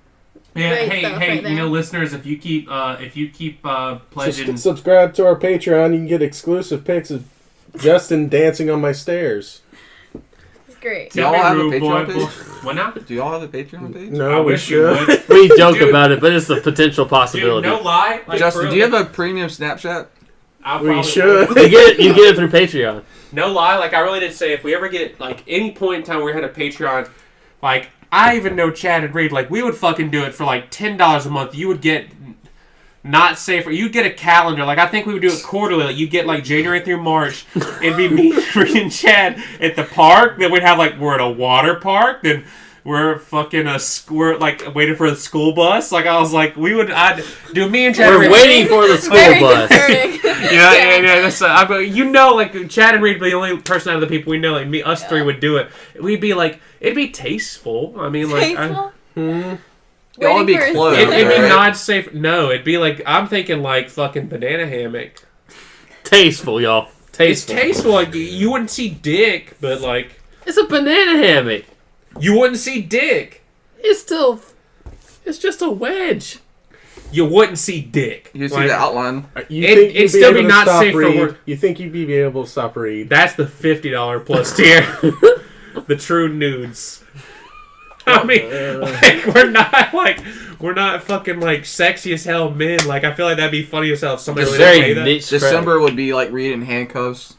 Yeah, Great hey, stuff hey, right there. listeners, if you keep pledging. Just subscribe to our Patreon. You can get exclusive pics of Justin dancing on my stairs. It's great. Do y'all Tell me, have a rude Patreon boy, page? What now? Do y'all have a Patreon page? No, I we wish you should. would. We joke Dude. about it, but it's a potential Dude, possibility. no lie. Like, Justin, for do you real, have a premium Snapchat? I'll We probably- should. You get it through Patreon. No lie, I really did say if we ever get any point in time where we had a Patreon, I even know Chad and Reed, we would fucking do it for $10 a month. You would get not safer. You'd get a calendar. I think we would do it quarterly. You'd get January through March. It'd be me, Reed, and Chad at the park. Then we'd have we're at a water park. Then we're fucking we're waiting for the school bus. I'd do me and Chad. We're and Reed. waiting for the school Very bus. cathartic. Yeah. That's Chad and Reed be the only person out of the people we know. Us three would do it. We'd be it'd be tasteful. I mean, Tasteful. Y'all would be Waiting for a close. second. it'd be Right. not safe. No, it'd be I'm thinking fucking banana hammock. Tasteful, y'all. It's Tasteful. tasteful. You wouldn't see dick, but It's a banana hammock. you wouldn't see dick. It's just a wedge. You wouldn't see dick. You see the outline. It'd you'd still be able to not stop safe for Reed? work. You think you'd be able to stop Reed? That's the $50 plus tier. The true nudes. I mean, we're not fucking sexy as hell men. I feel like that'd be funny as hell if somebody It's really very say that. niche. December would be Reed in handcuffs.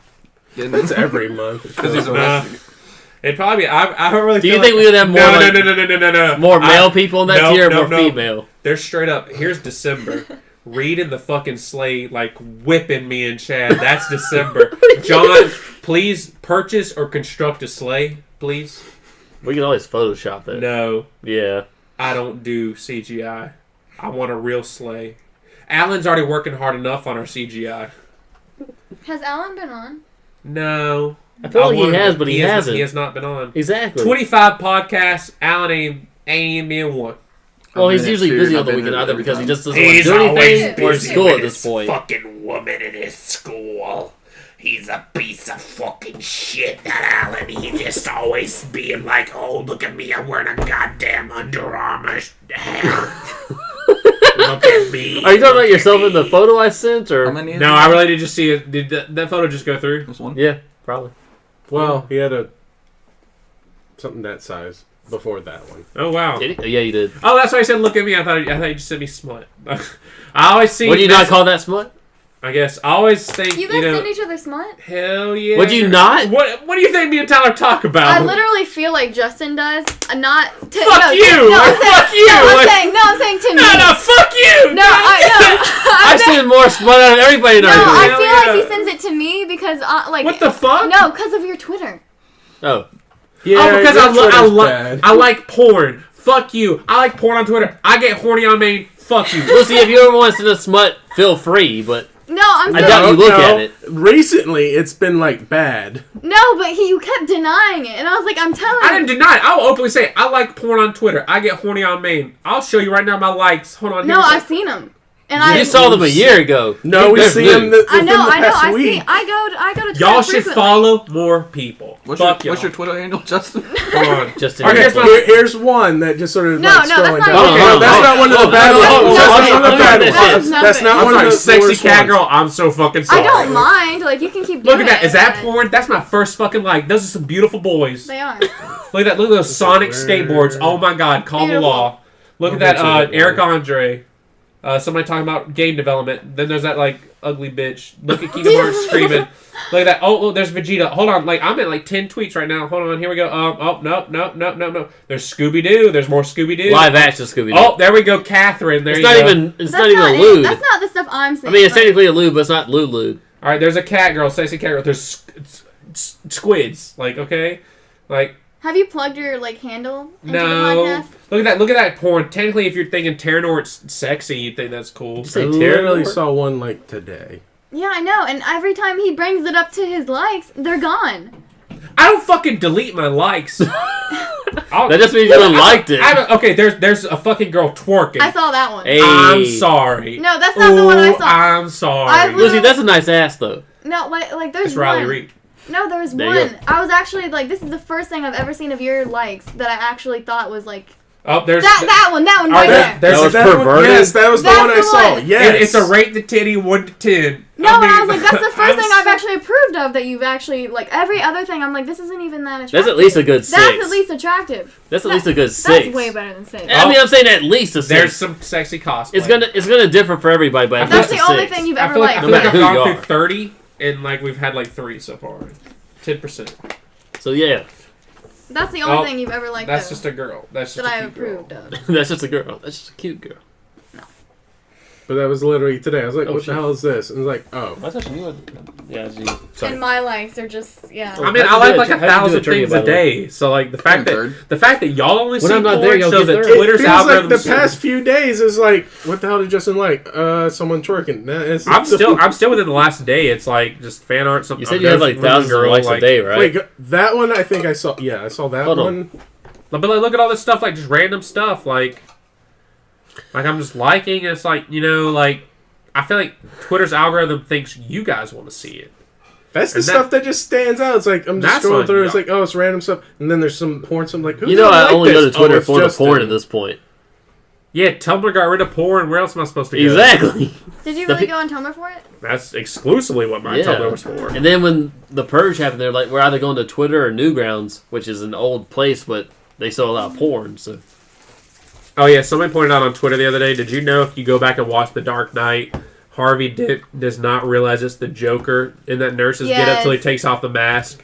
That's every month. Because he's Nah. arrested. It'd probably be. I don't really. Do you feel think we would have more No. more male people in that no, tier or no, more no. female? They're straight up. Here's December. Reed and the fucking sleigh whipping me and Chad. That's December. John, please purchase or construct a sleigh, please. We can always Photoshop it. No, Yeah. I don't do CGI. I want a real sleigh. Alan's already working hard enough on our CGI. Has Alan been on? No. I feel like he wanted has, to- but he hasn't. hasn't. He has not been on. Exactly. 25 podcasts. Alan ain't even been one. Well, I've he's been usually at busy two. on the I've been weekend at either every because he time. just doesn't want to do anything or busy school with at this his point. fucking woman in his school. He's a piece of fucking shit, that Alan. He just always being oh, look at me, I'm wearing a goddamn Under Armour hat. Look at me. Are you talking about yourself in the photo I sent, How or many is No, it? I really did just see it. Did that photo just go through? This one? yeah, probably. Well, he had something that size before that one. Oh, wow. Did he? Yeah, you did. Oh, that's why I said look at me. I thought you just said me smut. I always see. Would you not call that smut? I guess I always think You guys send each other smut? Hell yeah. Would you not? What do you think me and Tyler talk about? I literally feel like Justin does. Not to, Fuck no, you! No, I'm Fuck saying, you! No, I'm saying to me. No, fuck you! No, I I'm saying, send more smut out of everybody in no, our I group. feel yeah. like he sends it to me because What the fuck? No, because of your Twitter. Oh, Yeah, Oh, because your Twitter's bad. I like porn. Fuck you. I like porn on Twitter. I get horny on main. Fuck you. Lucy, if you ever want to send a smut, feel free. But No, I'm I saying doubt you look at it. Recently, it's been bad. no, but you kept denying it, and I was like, I'm telling I you. didn't deny it. I'll openly say I like porn on Twitter. I get horny on main. I'll show you right now my likes. Hold on. No, here's I've seen them, and you saw them a year ago. No, we They're see new. him within I know, the past I week. see. I go to Twitter Y'all should frequently. follow more people. Fuck what's your y'all. Twitter handle, Justin? Hold on. Just Alright, here's my- Here's one that just sort of No, like no, scrolling that's down. not Okay, yours. that's not one of the bad ones. no, That's no, not one of the no, bad no, ones. no, That's no. not I'm one of sorry, the sexy worst cat ones. girl. I'm so fucking sorry. I don't mind. Like, you can keep Look doing at that. it, Is that but porn? That's my first fucking like. Those are some beautiful boys. They are. Look at that. Look at those Sonic weird. skateboards. Oh my god. Call the Beautiful. law. Look at I'll that. bet you Eric that one. Andre. Somebody talking about game development. Then there's that like ugly bitch. Look at Kingdom Hearts screaming. Look at that. Oh, there's Vegeta. Hold on. Like I'm at like 10 tweets right now. Hold on. Here we go. Oh, no. There's Scooby Doo. There's more Scooby Doo. Live action Scooby Doo. Oh, there we go. Catherine. There it's you not go. even. It's That's not even a lewd. That's not the stuff I'm saying. I mean, it's like, technically a lewd, but it's not lewd. All right. There's a cat girl. Sexy cat girl. There's squids. Like okay. Like have you plugged your like handle into the no. podcast? Look at that. Look at that porn. Technically, if you're thinking Terranort's sexy, you'd think that's cool. Say I literally Terranor? saw one like today. Yeah, I know. And every time he brings it up to his likes, they're gone. I don't fucking delete my likes. That just means you don't liked it. Okay, there's a fucking girl twerking. I saw that one. Hey. I'm sorry. No, that's not the one I saw. I'm sorry. I was- Lucy, that's a nice ass though. No, like there's It's Riley one. Reid. No, there was There you one. go. I was actually like, this is the first thing I've ever seen of your likes that I actually thought was like Oh, there's that one All right right, there. there's That was That one- perverted? Yes, that was the That's one I the saw. one. Yes. It's a rate the titty 1 to 10. No, I and mean, I was like, that's the first I'm thing I've so- actually approved of that you've actually like every other thing. I'm like, this isn't even that attractive. That's at least a good 6. That's at least attractive. That's at least a good 6. That's way better than 6. I mean, I'm saying at least a 6. There's some sexy cosplay. It's gonna differ for everybody, but at That's least the a only 6. thing you've I ever feel like, I liked. feel like No I've matter who gone you through are. 30, and like we've had like 3 so far. 10%. So yeah, That's the only Oh, thing you've ever liked. That's though, just a girl. That's just that I a cute girl. approved of. that's just a girl. That's just a cute girl. But that was literally today. I was like, Oh, what shit. the hell is this? And it was like, oh. I thought you knew. Yeah, sorry. And my likes are just yeah. I mean, I How'd like you like do a it? How'd you do 1,000 it, Turkey, things by a the way? day. So like the fact that y'all only When see I'm not porn there, y'all shows get that third. Twitter's It feels like algorithm. the past few days is like, what the hell did Justin like? Someone twerking. I'm still within the last day. It's like just fan art. Something. You said you had like thousands of likes a day, right? Wait, that one I think I saw. Yeah, I saw that Hold on. one. But like, look at all this stuff, like just random stuff, like I'm just liking. And it's like like I feel like Twitter's algorithm thinks you guys want to see it. That's the And stuff that just stands out. It's like I'm just That's scrolling what- through. It's yeah. like, oh, it's random stuff, and then there's some porn. So I'm like, who You know, I like only go to this? Twitter it's for the Justin. porn at this point. Yeah, Tumblr got rid of porn. Where else am I supposed to go? Exactly. Did you The really pe- go on Tumblr for it? That's exclusively what my Yeah. Tumblr was for. And then when the purge happened, they're like, we're either going to Twitter or Newgrounds, which is an old place, but they still allow porn. So Oh yeah, somebody pointed out on Twitter the other day. Did you know if you go back and watch The Dark Knight, Harvey Dent does not realize it's the Joker in that nurse's get up Yes. till he takes off the mask.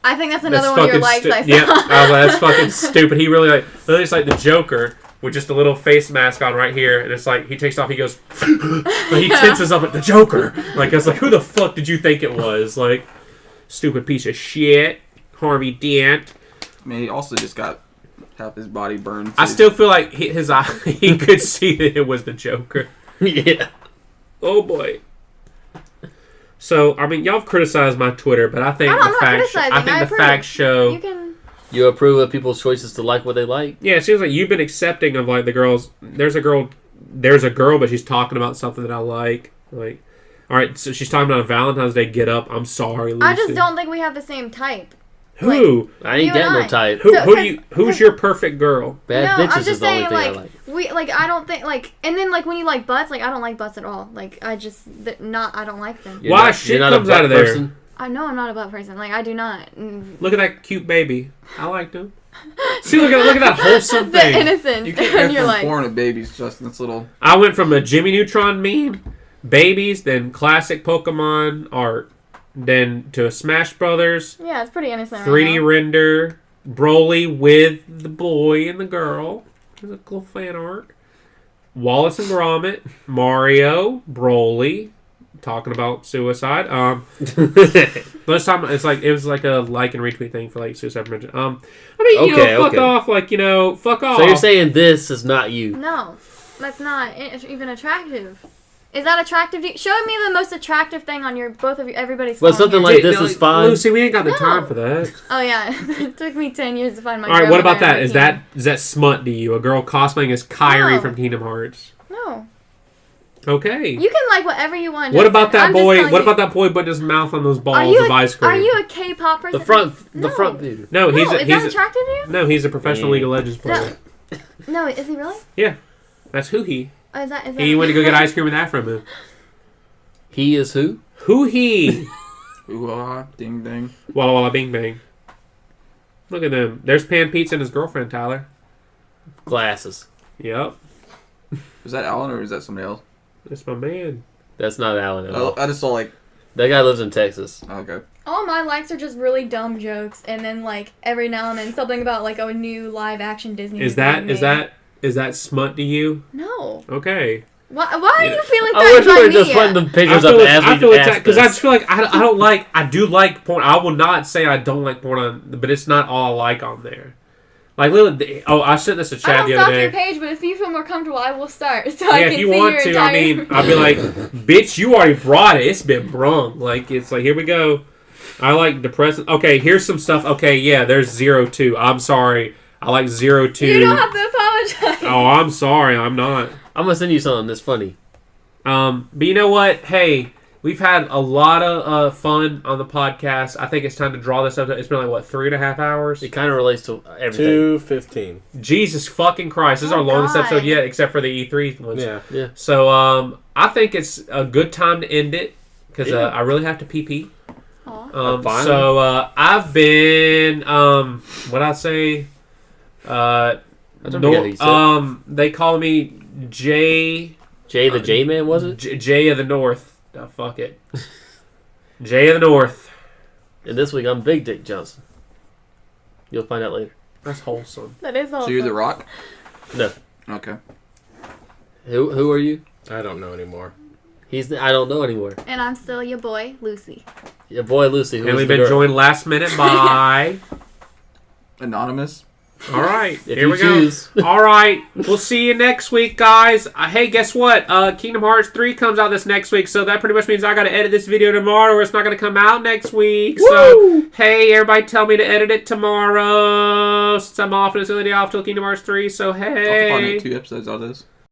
I think that's another one of your likes I saw. Yeah, I was like, that's fucking stupid. He really literally it's like the Joker with just a little face mask on right here, and it's like he takes off, he goes, but he tenses up at the Joker. Like I was like, who the fuck did you think it was? Like, stupid piece of shit, Harvey Dent. I mean, he also just got half his body burned. I still feel like his eye, he could see that it was the Joker. yeah. Oh boy. So I mean, y'all have criticized my Twitter, but I think I'm the not facts. criticizing, I think I the approve. facts show. You can. You approve of people's choices to like what they like? Yeah, it seems like you've been accepting of like the girls. There's a girl, but she's talking about something that I like. Like, all right, so she's talking about a Valentine's Day get up. I'm sorry, Lucy. I just don't think we have the same type. Who? I ain't You got and no I. type. Who? So, Who? 'cause- Who's your perfect girl? Bad no, bitches I'm is just the only saying, thing I like, like. I don't think, like, and then, like, when you like butts, like, I don't like butts at all. Like, I just, I don't like them. Why shit a comes butt out of there? person? I know I'm not a butt person. Like, I do not. Look at that cute baby. I liked him. See, look at that wholesome The thing. innocence You can't in go your from life. porn to babies, Justin. That's little. I went from a Jimmy Neutron meme, babies, then classic Pokemon art, then to a Smash Brothers, Yeah, it's pretty innocent. 3D right now. render, Broly with the boy and the girl. There's a cool fan art. Wallace and Gromit, Mario, Broly, talking about suicide. Most time it's like it was like a like and retweet thing for like suicide prevention. I mean, Okay, fuck okay. off, like fuck off. So you're saying this is not you? No, that's not even attractive. Is that attractive to you? Show me the most attractive thing on everybody's phone. Well, something here. like this is fine. Lucy, we ain't got the No. time for that. Oh, yeah. It took me 10 years to find my All right, what about grandmother that? and Is that smut to you? A girl cosplaying as Kyrie No. from Kingdom Hearts? No. Okay. You can like whatever you want. What about that I'm just boy? telling What you. about that boy putting his mouth on those balls Are of ice cream? Are you a K-pop person? The front No. view. No, Is that he's attractive to you? no, he's a professional League of Legends player. No, is he really? Yeah, that's who he. Oh, is that? He went to go get ice cream with that from him. He is who? Who he? Ooh, ah, ding ding. Walla walla bing bang. Look at them. There's Pan Pizza and his girlfriend Tyler. Glasses. Yep, Is that Alan or is that somebody else? that's my man. That's not Alan at all. I just saw like. That guy lives in Texas. Okay. All my likes are just really dumb jokes, and then like every now and then something about like a new live action Disney. Is movie. that smut to you? No. Okay. Why are you feeling I wish threatened we by were me? just putting the pictures up as I we feel asked because I this. just feel like I don't like. I do like porn. I will not say I don't like porn on, but it's not all I like on there. Like literally, I sent this to I Chad don't the stop other your day. page, but if you feel more comfortable, I will start. So I Yeah, can if you see want your to, entire... I mean, I'll be like, bitch, you already brought it. It's been brung. Like, it's like, here we go. I like depressing. Okay, here's some stuff. Okay, yeah, there's 02. I'm sorry. I like 02. You don't have to apologize. Oh, I'm sorry. I'm not. I'm gonna send you something that's funny. But you know what? Hey, we've had a lot of fun on the podcast. I think it's time to draw this up. It's been like, what, 3.5 hours? It kind of relates to everything. 2:15. Jesus fucking Christ. This is Oh, our longest God. episode yet, except for the E3 ones. Yeah. So, I think it's a good time to end it, because Yeah. I really have to pee-pee. Aw. Fine. So, I've been, what'd I say? I don't forget what you said. They call me Jay Jay the J-Man, was it? Jay of the North. Oh, fuck it. Jay of the North. And this week I'm Big Dick Johnson. You'll find out later. That's wholesome. That is awesome. So you're the Rock. No. Okay. Who are you? I don't know anymore. I don't know anymore. And I'm still your boy, Lucy. Your boy Lucy, who's And we've the been girl. joined last minute by... Anonymous. All right, If here you we choose. go. All right, we'll see you next week, guys. Hey, guess what? Kingdom Hearts 3 comes out this next week, so that pretty much means I got to edit this video tomorrow, or it's not going to come out next week. Woo! So, hey, everybody, tell me to edit it tomorrow, since I'm off and it's only off till Kingdom Hearts 3. So, I'll hey, probably make 2 episodes out of this.